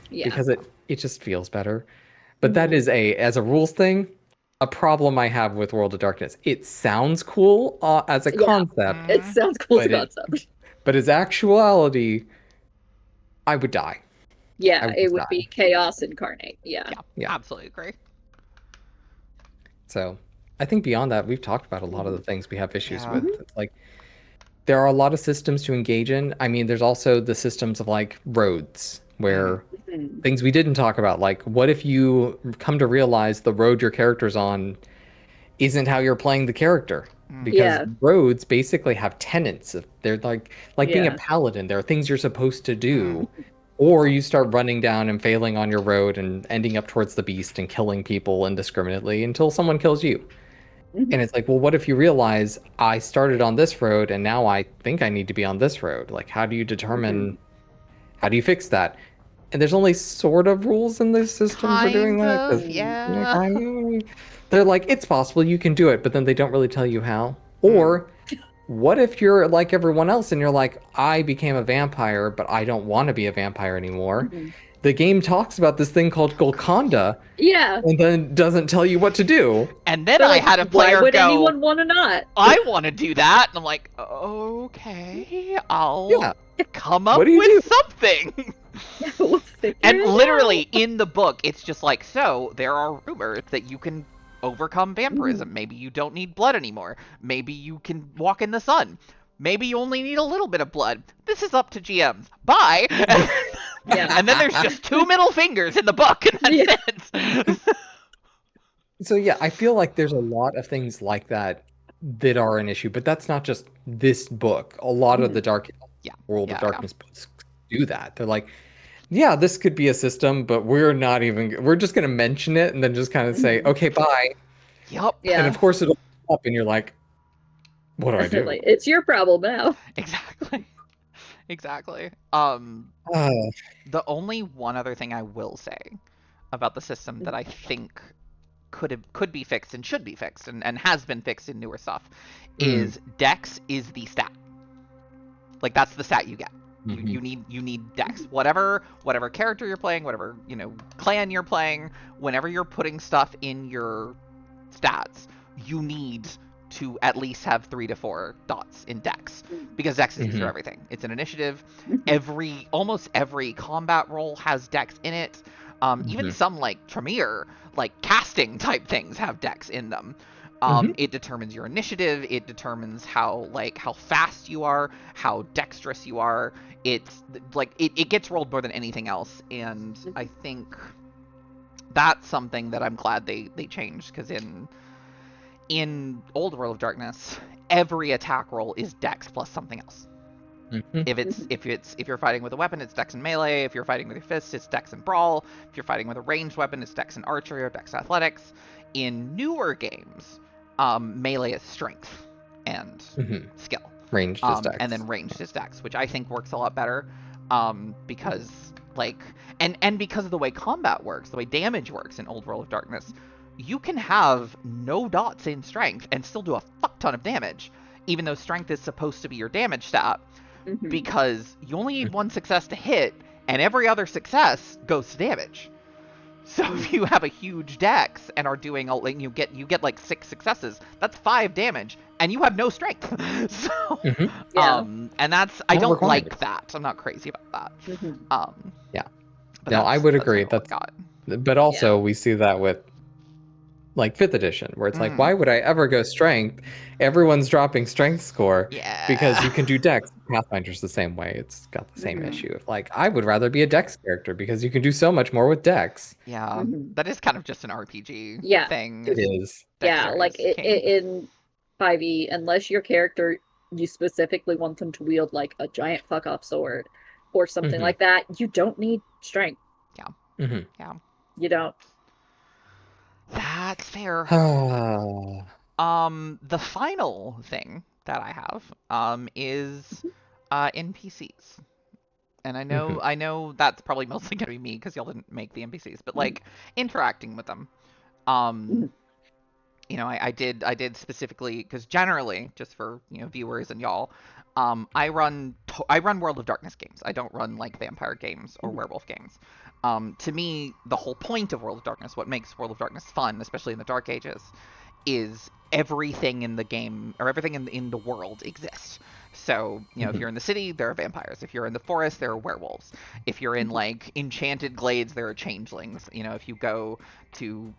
Yeah. Because it just feels better. But that is as a rules thing, a problem I have with World of Darkness. It sounds cool as a concept. It sounds cool as a concept. But as actuality, I would die. Yeah, it would be chaos incarnate. Yeah, Absolutely agree. So I think beyond that, we've talked about a lot of the things we have issues with. It's like there are a lot of systems to engage in. I mean, there's also the systems of like roads, where things we didn't talk about, like what if you come to realize the road your character's on isn't how you're playing the character? Because roads basically have tenets. They're like being a paladin. There are things you're supposed to do. Or you start running down and failing on your road and ending up towards the beast and killing people indiscriminately until someone kills you. And it's like, well, what if you realize I started on this road and now I think I need to be on this road? Like, how do you determine, how do you fix that? And there's only sort of rules in the system for doing that. Yeah. They're like, it's possible you can do it, but then they don't really tell you how. Or what if you're like everyone else and you're like, I became a vampire, but I don't want to be a vampire anymore. The game talks about this thing called Golconda. Yeah. And then doesn't tell you what to do. And then I had a player why would go, anyone want to not? I want to do that. And I'm like, okay, I'll come up with something. And literally in the book, it's just like, so there are rumors that you can overcome vampirism. Maybe you don't need blood anymore. Maybe you can walk in the sun. Maybe you only need a little bit of blood. This is up to GMs. Bye. And then there's just 2 middle fingers in the book, and that's it. So yeah, I feel like there's a lot of things like that are an issue, but that's not just this book. A lot of the World of Darkness books do that. They're like, yeah, this could be a system, but we're just going to mention it and then just kind of say, okay, bye. Yep. Yeah. And of course it'll come up and you're like, what do I do? Like, it's your problem now. Exactly. The only one other thing I will say about the system that I think could be fixed and should be fixed and has been fixed in newer stuff is Dex is the stat. Like that's the stat you get. You need Dex. Whatever character you're playing, whatever, clan you're playing, whenever you're putting stuff in your stats, you need to at least have 3 to 4 dots in Dex, because Dex is for everything. It's an initiative. Almost every combat role has Dex in it. Even some like Tremere, like casting type things have Dex in them. It determines your initiative. It determines how fast you are, how dexterous you are. It's like it gets rolled more than anything else, and I think that's something that I'm glad they changed, because in Old World of Darkness, every attack roll is Dex plus something else. If you're fighting with a weapon, it's Dex and melee. If you're fighting with your fists, it's Dex and brawl. If you're fighting with a ranged weapon, it's Dex and archery or Dex athletics. In newer games, melee is strength and skill. Ranged is Dex. And then ranged is Dex, which I think works a lot better, because and because of the way combat works, the way damage works in Old World of Darkness, you can have no dots in strength and still do a fuck ton of damage, even though strength is supposed to be your damage stat, because you only need one success to hit, and every other success goes to damage. So if you have a huge dex and are doing you get like 6 successes, that's 5 damage, and you have no strength. So and that's I don't like that. I'm not crazy about that. No, I would agree. But also we see that with like 5th edition, where it's like, why would I ever go strength? Everyone's dropping strength score because you can do dex. Pathfinder's the same way. It's got the same issue of like, I would rather be a dex character because you can do so much more with dex. Yeah, that is kind of just an RPG thing. It is. Yeah, like in 5e, unless your character, you specifically want them to wield like a giant fuck off sword or something like that, you don't need strength. Yeah. Yeah. You don't. That's fair. The final thing that I have is NPCs. And I know that's probably mostly gonna be me because y'all didn't make the NPCs, but like interacting with them. You know, I did specifically because generally, just for viewers and y'all, I run World of Darkness games. I don't run like vampire games or werewolf games. To me, the whole point of World of Darkness, what makes World of Darkness fun, especially in the Dark Ages, is everything in the game, or everything in the world exists. So, if you're in the city, there are vampires. If you're in the forest, there are werewolves. If you're in, like, enchanted glades, there are changelings. If you go to,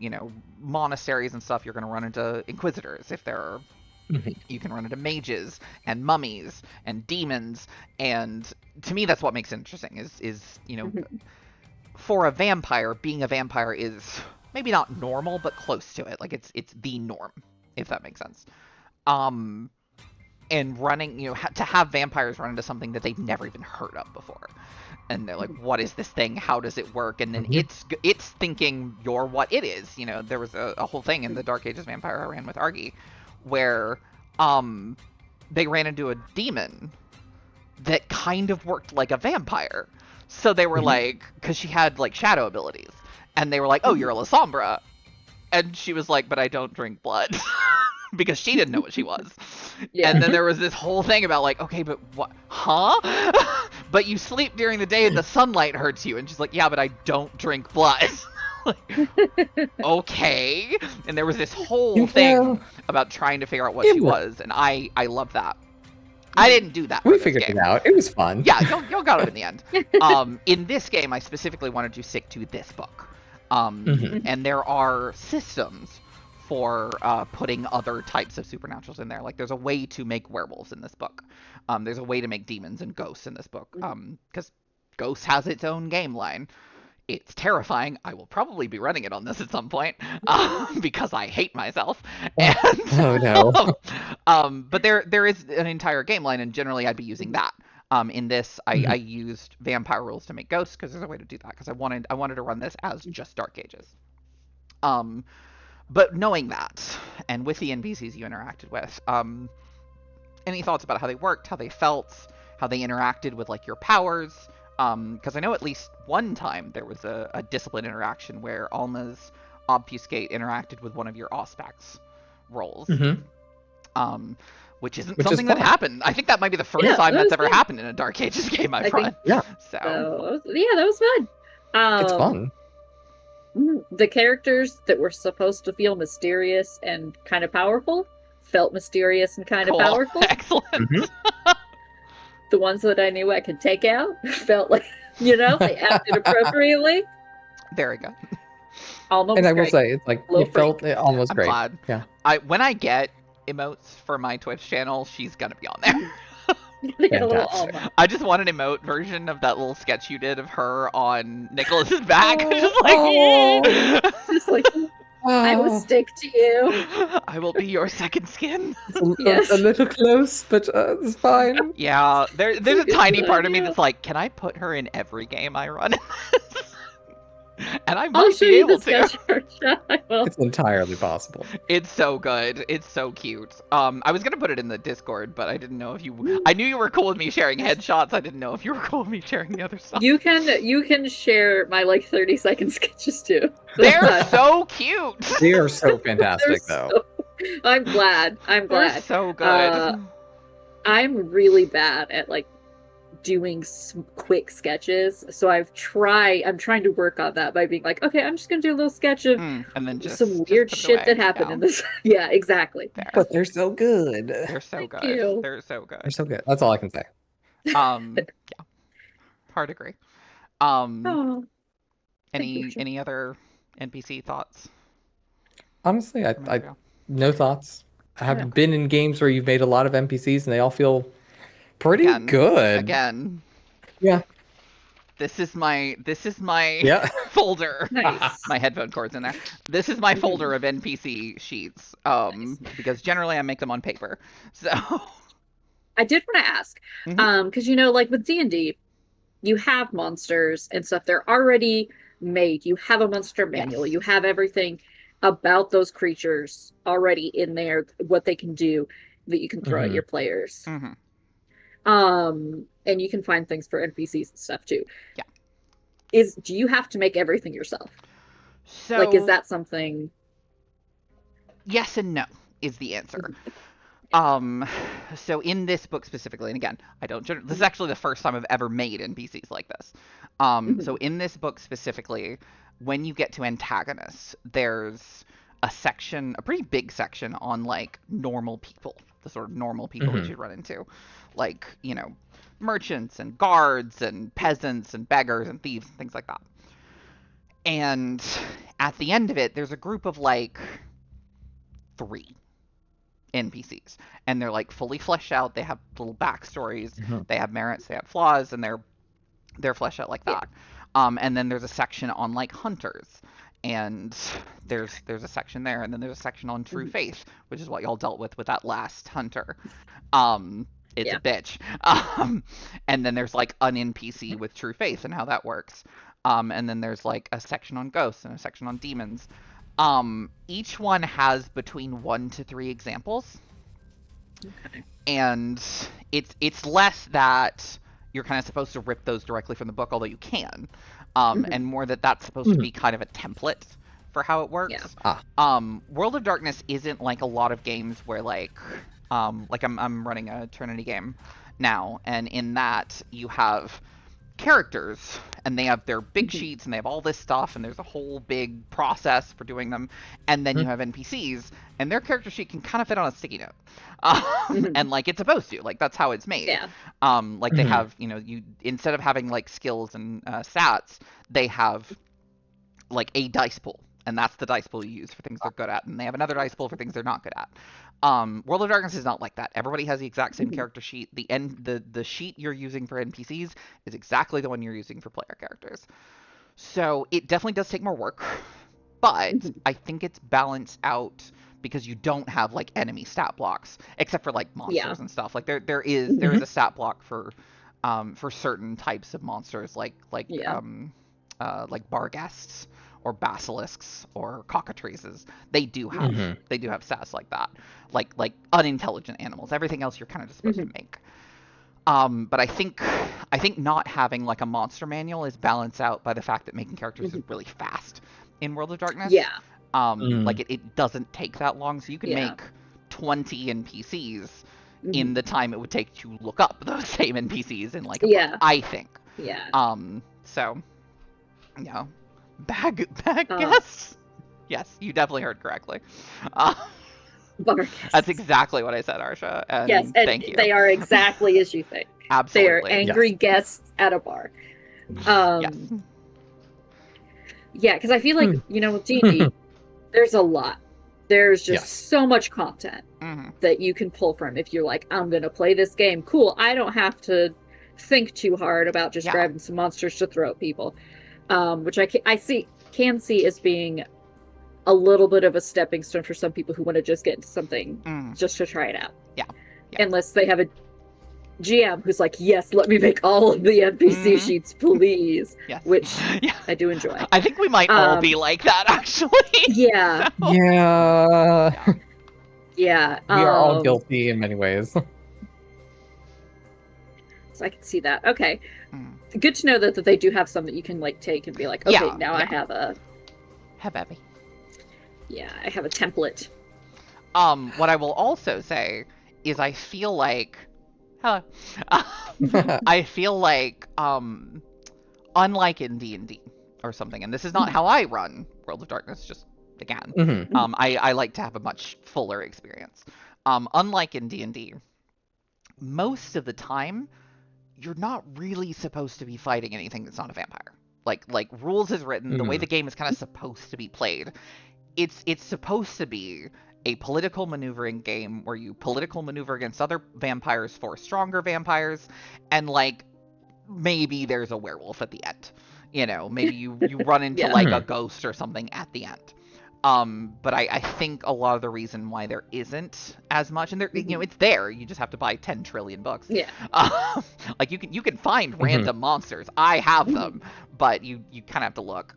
monasteries and stuff, you're going to run into inquisitors. If there are you can run into mages and mummies and demons, and to me that's what makes it interesting is for a vampire, being a vampire is maybe not normal, but close to it. Like it's the norm, if that makes sense. And running, to have vampires run into something that they've never even heard of before, and they're like, "What is this thing? How does it work?" And then it's thinking you're what it is. There was a whole thing in the Dark Ages vampire I ran with Archie, where they ran into a demon that kind of worked like a vampire. So they were like, because she had like shadow abilities, and they were like, "Oh, you're a La Sombra," and she was like, "But I don't drink blood," because she didn't know what she was. And then there was this whole thing about like, okay, but what? Huh? But you sleep during the day and the sunlight hurts you, and she's like, "Yeah, but I don't drink blood." Like, okay. And there was this whole thing about trying to figure out what she was, and I love that. I didn't do that. We figured it out. It was fun. Yeah, y'all got it in the end. In this game, I specifically wanted to stick to this book. And there are systems for putting other types of supernaturals in there. Like, there's a way to make werewolves in this book. There's a way to make demons and ghosts in this book. Because Ghosts has its own game line. It's terrifying. I will probably be running it on this at some point because I hate myself. And, oh no! But there is an entire game line, and generally I'd be using that. In this, I used vampire rules to make ghosts because there's a way to do that. Because I wanted to run this as just Dark Ages. But knowing that, and with the NPCs you interacted with, any thoughts about how they worked, how they felt, how they interacted with like your powers? Because I know at least one time there was a discipline interaction where Alma's Obfuscate interacted with one of your Auspex rolls. Which isn't something that happened. I think that might be the first time that's ever happened in a Dark Ages game I've run. Yeah. So yeah, that was fun. It's fun. The characters that were supposed to feel mysterious and kind of powerful felt mysterious and kind of powerful. Excellent. The ones that I knew I could take out felt like, they acted appropriately. Very good. Almost. And I will say, it's like it felt almost great. Glad. Yeah. When I get emotes for my Twitch channel, she's gonna be on there. Fantastic. I just want an emote version of that little sketch you did of her on Nicholas's back. Just like, I will stick to you. I will be your second skin. It's a little close, but it's fine. Yeah, there's a tiny part of me that's like, can I put her in every game I run? And I might be able to. It's entirely possible. It's so good. It's so cute. I was gonna put it in the Discord, but I didn't know if you. I knew you were cool with me sharing headshots. I didn't know if you were cool with me sharing the other stuff. You can share my like 30-second sketches too. They're so cute. They are so fantastic, though. I'm glad. They're so good. I'm really bad at like doing quick sketches, so I'm trying to work on that by being like, okay, I'm just gonna do a little sketch of and then some weird shit that happened in this. Yeah, exactly. There. But they're so good. They're so Thank good. you. They're so good. They're so good. That's all I can say. Yeah. Hard agree. Oh, any other NPC thoughts? Honestly, I no thoughts. I have been in games where you've made a lot of NPCs and they all feel pretty good. Again. Yeah. This is my folder. nice. My headphone cord's in there. This is my folder of NPC sheets. Because generally I make them on paper. So I did want to ask, because like with D&D, you have monsters and stuff. They're already made. You have a monster manual. You have everything about those creatures already in there, what they can do, that you can throw at your players. And you can find things for NPCs and stuff too. Yeah. Do you have to make everything yourself? So like, is that something? Yes and no is the answer. So in this book specifically, and again, this is actually the first time I've ever made NPCs like this. So in this book specifically, when you get to antagonists, there's a pretty big section on like normal people, the sort of normal people that you run into, like, merchants and guards and peasants and beggars and thieves and things like that. And at the end of it, there's a group of like 3 NPCs, and they're like fully fleshed out. They have little backstories, they have merits, they have flaws, and they're fleshed out like that. And then there's a section on like hunters, and there's a section there, and then there's a section on true faith, which is what y'all dealt with that last hunter. It's a bitch. And then there's like an NPC with true faith and how that works. And then there's like a section on ghosts and a section on demons. Each one has between 1 to 3 examples. Okay. And it's less that you're kind of supposed to rip those directly from the book, although you can. And more that's supposed to be kind of a template for how it works. Yeah. World of Darkness isn't like a lot of games where like I'm running a Trinity game now, and in that you have characters, and they have their big sheets, and they have all this stuff, and there's a whole big process for doing them, and then you have NPCs, and their character sheet can kind of fit on a sticky note, and like it's supposed to, like that's how it's made. Yeah. Like they have, you instead of having like skills and stats, they have like a dice pool, and that's the dice pool you use for things they're good at, and they have another dice pool for things they're not good at. World of Darkness is not like that. Everybody has the exact same character sheet. The sheet you're using for NPCs is exactly the one you're using for player characters. So it definitely does take more work, but I think it's balanced out because you don't have like enemy stat blocks, except for like monsters and stuff. Like there is a stat block for certain types of monsters, like barghests or basilisks or cockatrices. They do have stats like that, like unintelligent animals. Everything else you're kind of just supposed to make. But I think not having like a monster manual is balanced out by the fact that making characters is really fast in World of Darkness. Yeah. Like it doesn't take that long, so you can make 20 NPCs in the time it would take to look up those same NPCs in like a book, I think. Yeah. So, bag guests. Yes, you definitely heard correctly. That's exactly what I said, Arsha. And yes, and thank you. They are exactly as you think. Absolutely. They are angry guests at a bar. Yes. Yeah, because I feel like, with D&D, there's a lot. There's just so much content that you can pull from if you're like, I'm going to play this game. Cool. I don't have to think too hard about just grabbing some monsters to throw at people, which I can see as being a little bit of a stepping stone for some people who want to just get into something just to try it out. Yeah. Unless they have a GM who's like, yes, let me make all of the NPC sheets, please. Yes. Which I do enjoy. I think we might all be like that, actually. Yeah. So. Yeah. We are all guilty in many ways. So I can see that. Okay. Good to know that they do have some that you can like take and be like, okay, now I have a... Habibi. Yeah, I have a template. What I will also say is I feel like... Hello. I feel like, unlike in D&D or something, and this is not how I run World of Darkness, just again, I like to have a much fuller experience. Unlike in D&D, most of the time, you're not really supposed to be fighting anything that's not a vampire. Like rules is written, the way the game is kind of supposed to be played, it's supposed to be a political maneuvering game where you political maneuver against other vampires for stronger vampires, and like maybe there's a werewolf at the end. You know, maybe you run into like a ghost or something at the end. But I think a lot of the reason why there isn't as much, and there, you know, it's there. You just have to buy 10 trillion books. Yeah. Like you can find random monsters. I have them, but you kind of have to look.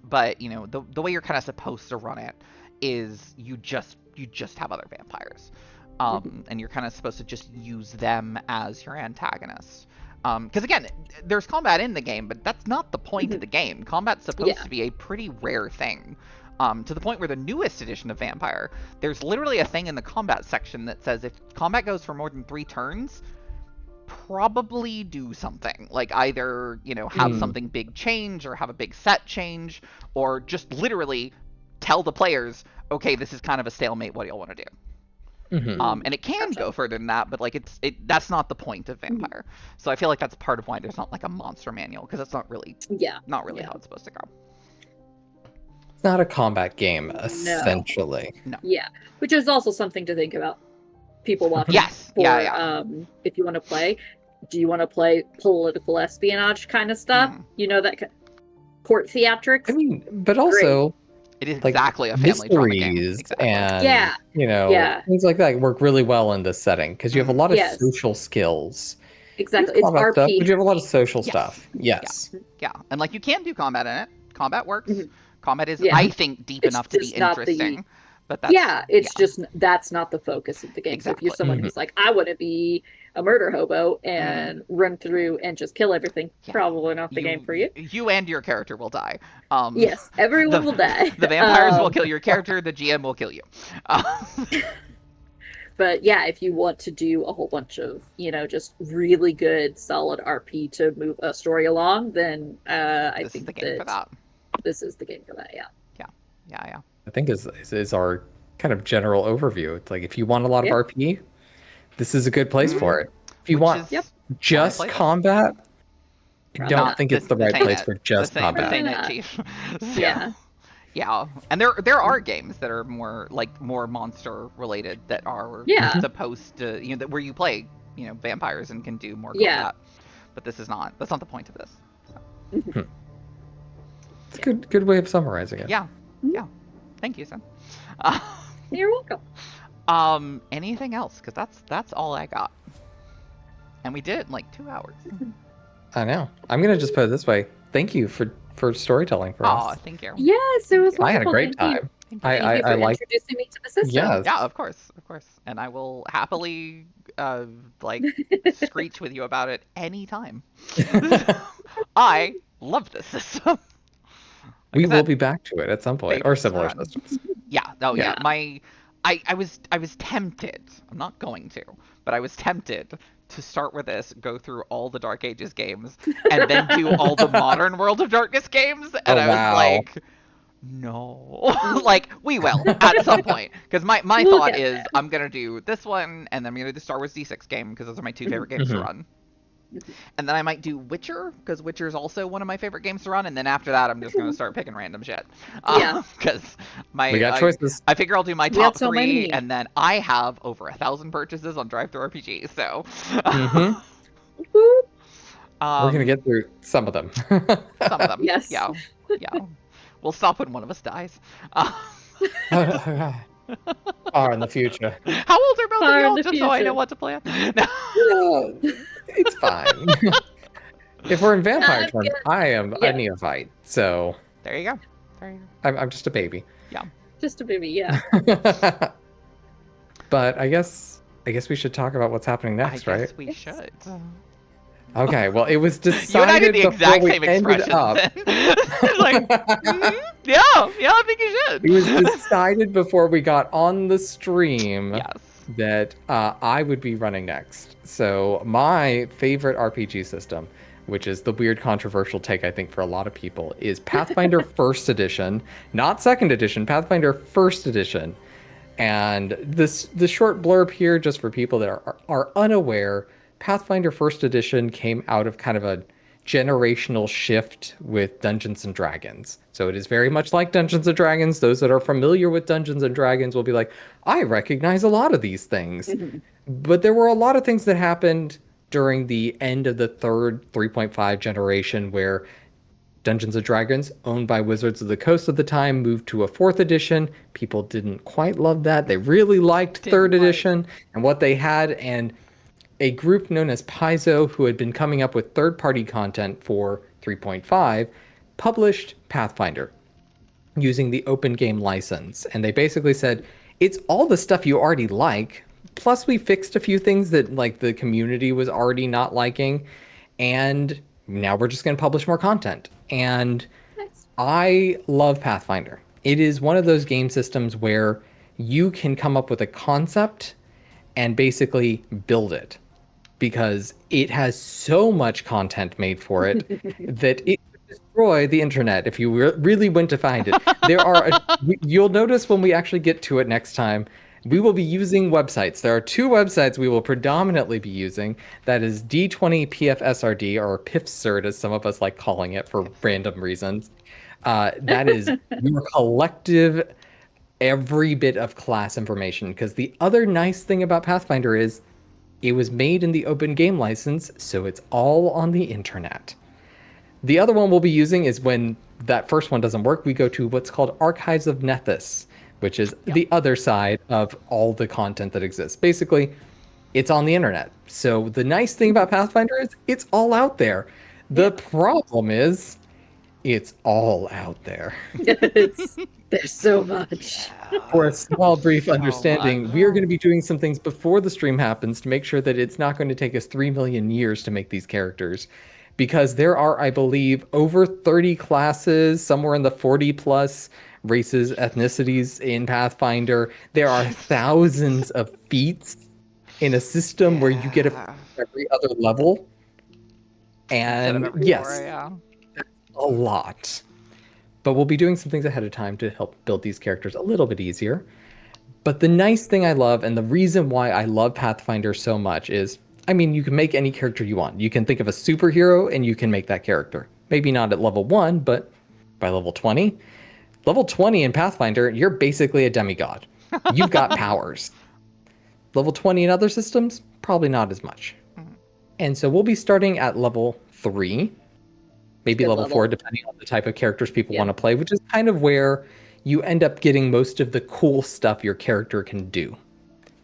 But you know, the way you're kind of supposed to run it is you just have other vampires, and you're kind of supposed to just use them as your antagonists. Because again, there's combat in the game, but that's not the point of the game. Combat's supposed to be a pretty rare thing, to the point where the newest edition of Vampire, there's literally a thing in the combat section that says if combat goes for more than 3 turns, probably do something. Like either, you know, have something big change, or have a big set change, or just literally tell the players, okay, this is kind of a stalemate, what do y'all want to do? And it can go further than that, but like that's not the point of Vampire. So I feel like that's part of why there's not like a monster manual, because that's not really how it's supposed to go. It's not a combat game, essentially. No. Yeah, which is also something to think about. People watching. Yes. For, if you want to play, do you want to play political espionage kind of stuff? You know, that court theatrics. I mean, but also. It is like, exactly a family drama game. Exactly. And you know, things like that work really well in this setting because you have a lot of social skills. Exactly, it's RP, stuff, but you have a lot of social stuff. Yes. Yeah, and like you can do combat in it. Combat works. Combat is, I think, deep enough to be interesting. But that's, just that's not the focus of the game. Exactly. So if you're someone who's like, I want to be a murder hobo and run through and just kill everything, probably not the game for you. You and your character will die. Yes, everyone will die. The vampires will kill your character. The GM will kill you. But yeah, if you want to do a whole bunch of, you know, just really good, solid RP to move a story along, then I think the game for that. This is the game for that. Yeah. I think is our kind of general overview. It's like if you want a lot of RP, this is a good place for it. If you want just combat, I don't think it's the right place for just combat. Chief. So, yeah, and there are games that are more monster related that are supposed to, you know, where you play, you know, vampires and can do more combat. But this is not. That's not the point of this. So. It's a good way of summarizing it. Yeah. Thank you, Cinn. You're welcome. Anything else? Because that's all I got. And we did it in like 2 hours. I know. I'm gonna just put it this way. Thank you for storytelling for us. Oh, thank you. Yes, it was wonderful. I had a great time. I like introducing me to the system. Yeah, of course. And I will happily screech with you about it anytime. I love this system. We will be back to it at some point, or similar systems. Yeah. Oh, yeah. I was tempted. I'm not going to, but I was tempted to start with this, go through all the Dark Ages games, and then do all the modern World of Darkness games. And I was like, no. Like, we will at some point. Because my thought is I'm going to do this one, and then I'm going to do the Star Wars D6 game, because those are my 2 favorite games to run. And then I might do Witcher, because Witcher is also one of my favorite games to run. And then after that, I'm just going to start picking random shit. Yeah. Because we got choices. I figure I'll do my top so 3, many. and then I have over 1,000 purchases on Drive-Thru RPG. So We're going to get through some of them. some of them. Yes. Yeah. We'll stop when one of us dies. Far in the future. How old are both Far of in y'all? the Just so I know future. what to plan. No, it's fine. If we're in vampire terms, I am a neophyte, so There you go. I'm just a baby. Just a baby, yeah. But I guess we should talk about what's happening next, I right? guess we should. Okay, well, it was You and I did decided the before exact we same ended expression. up. Like, yeah, I think you should. It was decided before we got on the stream Yes. that I would be running next. So my favorite RPG system, which is the weird controversial take I think for a lot of people, is Pathfinder First Edition, not Second Edition, Pathfinder First Edition. And the short blurb here, just for people that are unaware, Pathfinder First Edition came out of kind of a generational shift with Dungeons and Dragons. So it is very much like Dungeons and Dragons. Those that are familiar with Dungeons and Dragons will be like, I recognize a lot of these things. But there were a lot of things that happened during the end of the third 3.5 generation where Dungeons and Dragons, owned by Wizards of the Coast at the time, moved to a 4th edition. People didn't quite love that. They really liked 3rd edition and what they had. And a group known as Paizo, who had been coming up with third-party content for 3.5, published Pathfinder using the open game license. And they basically said, it's all the stuff you already like, plus we fixed a few things that like the community was already not liking, and now we're just going to publish more content. And I love Pathfinder. It is one of those game systems where you can come up with a concept and basically build it, because it has so much content made for it that it would destroy the internet if you really went to find it. You'll notice when we actually get to it next time, we will be using websites. There are 2 websites we will predominantly be using. That is D20 PFSRD, or PIFSRD, as some of us like calling it for random reasons. That is your collective every bit of class information, because the other nice thing about Pathfinder is it was made in the open game license, so it's all on the internet. The other one we'll be using is when that first one doesn't work, we go to what's called Archives of Nethys, which is the other side of all the content that exists. Basically, it's on the internet. So the nice thing about Pathfinder is it's all out there. The problem is it's all out there. There's so much. For a small, brief understanding, we are going to be doing some things before the stream happens to make sure that it's not going to take us 3 million years to make these characters. Because there are, I believe, over 30 classes, somewhere in the 40 plus races, ethnicities in Pathfinder. There are thousands of feats in a system where you get every other level. And yes, a lot. But we'll be doing some things ahead of time to help build these characters a little bit easier. But the nice thing I love, and the reason why I love Pathfinder so much is, I mean, you can make any character you want. You can think of a superhero and you can make that character. Maybe not at level 1, but by level 20. Level 20 in Pathfinder, you're basically a demigod. You've got powers. Level 20 in other systems, probably not as much. And so we'll be starting at level 3. Maybe level 4, depending on the type of characters people want to play, which is kind of where you end up getting most of the cool stuff your character can do.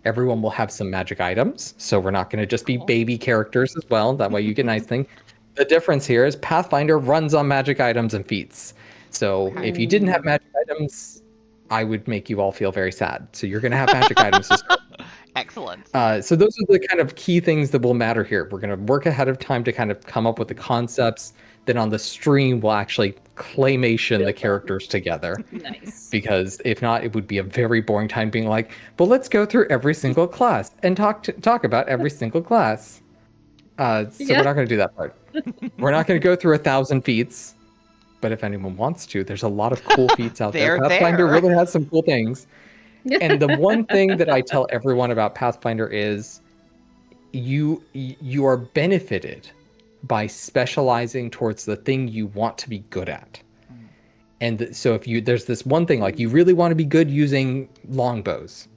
Everyone will have some magic items, so we're not going to just be baby characters as well. That way you get nice thing. The difference here is Pathfinder runs on magic items and feats. So if you didn't have magic items, I would make you all feel very sad. So you're going to have magic items to start. Excellent. So those are the kind of key things that will matter here. We're going to work ahead of time to kind of come up with the concepts. Then on the stream, we'll actually claymation the characters together. Nice. Because if not, it would be a very boring time being like, well, let's go through every single class and talk about every single class. So we're not going to do that part. We're not going to go through 1,000 feats. But if anyone wants to, there's a lot of cool feats out there. Pathfinder really has some cool things. And the one thing that I tell everyone about Pathfinder is you are benefited by specializing towards the thing you want to be good at. And so if there's this one thing, like you really want to be good using longbows,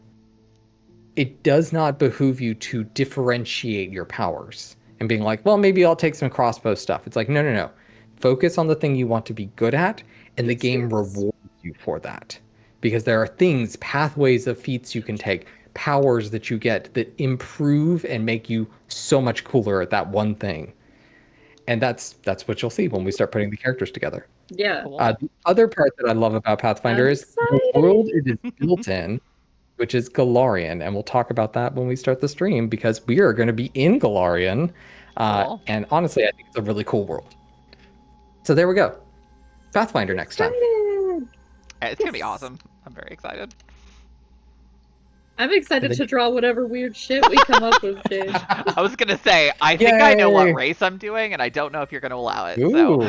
it does not behoove you to differentiate your powers and being like, well, maybe I'll take some crossbow stuff. It's like, no. Focus on the thing you want to be good at, and the game rewards you for that. Because there are things, pathways of feats you can take, powers that you get that improve and make you so much cooler at that one thing. And that's what you'll see when we start putting the characters together. Yeah. The other part that I love about Pathfinder is the world it is built in, which is Golarion. And we'll talk about that when we start the stream, because we are going to be in Golarion. Cool. And honestly, I think it's a really cool world. So there we go. Pathfinder next time. It's going to be awesome. I'm very excited. I'm excited to draw whatever weird shit we come up with, dude. I was going to say, I think I know what race I'm doing, and I don't know if you're going to allow it. Ooh.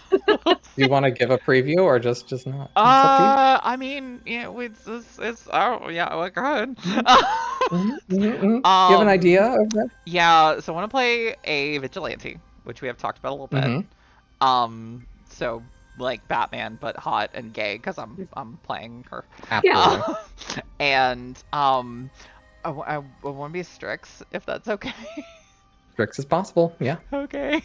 So. Do you want to give a preview or just not? I mean, yeah, it's oh yeah, go ahead. Do you have an idea of that? Yeah, so I want to play a vigilante, which we have talked about a little bit. So like Batman, but hot and gay, because I'm playing her. Absolutely. And I want to be a Strix, if that's okay. Strix is possible, yeah. Okay.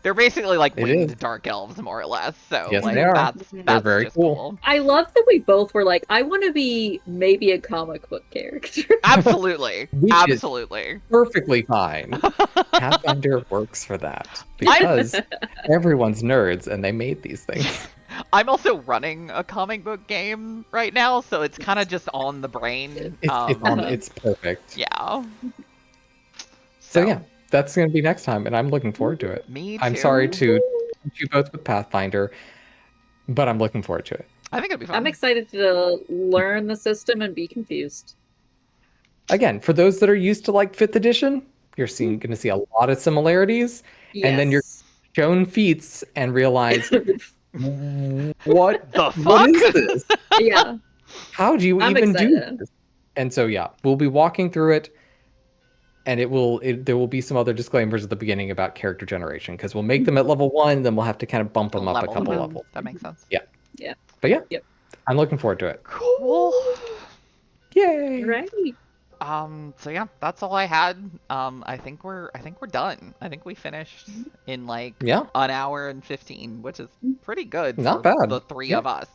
They're basically like winged dark elves, more or less. So yes, like, they are. That's They're very just cool. I love that we both were like, I want to be maybe a comic book character. Absolutely. Absolutely. Perfectly fine. Pathfinder works for that. Because everyone's nerds and they made these things. I'm also running a comic book game right now, so it's kind of just on the brain. It's perfect. Yeah. So yeah. That's going to be next time, and I'm looking forward to it. Me too. I'm sorry to tempt you both with Pathfinder, but I'm looking forward to it. I think it'll be fun. I'm excited to learn the system and be confused. Again, for those that are used to like 5th edition, you're going to see a lot of similarities, and then you're shown feats and realize, what the fuck? What is this? Yeah. How do you even do this? And so yeah, we'll be walking through it. And there will be some other disclaimers at the beginning about character generation, because we'll make them at level 1, then we'll have to kind of bump them up a couple levels. That makes sense. Yeah. Yeah. But yeah, I'm looking forward to it. Cool. Yay. Right. So yeah, that's all I had. I think we're done. I think we finished in like an hour and 15, which is pretty good. Not for bad. The three of us.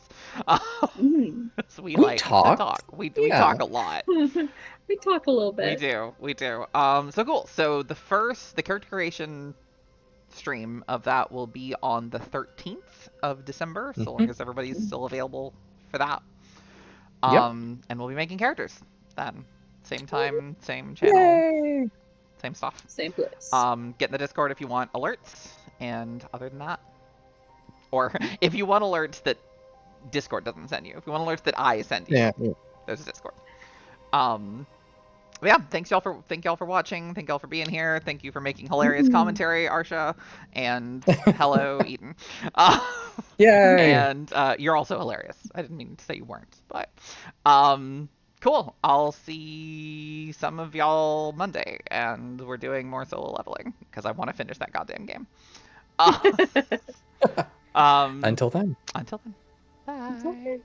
So we like talk. To talk. We talk a lot. We talk a little bit. We do. So cool. So the character creation stream of that will be on the 13th of December, so long as everybody's still available for that. And we'll be making characters then. Same time, same channel. Yay! Same stuff. Same place. Get in the Discord if you want alerts, and other than that, or if you want alerts that Discord doesn't send you, if you want alerts that I send you, there's a Discord. Yeah, thank y'all for watching. Thank y'all for being here. Thank you for making hilarious commentary, Arsha, and hello, Eden. Yay! And you're also hilarious. I didn't mean to say you weren't, but cool. I'll see some of y'all Monday, and we're doing more solo leveling because I want to finish that goddamn game. Until then. Bye.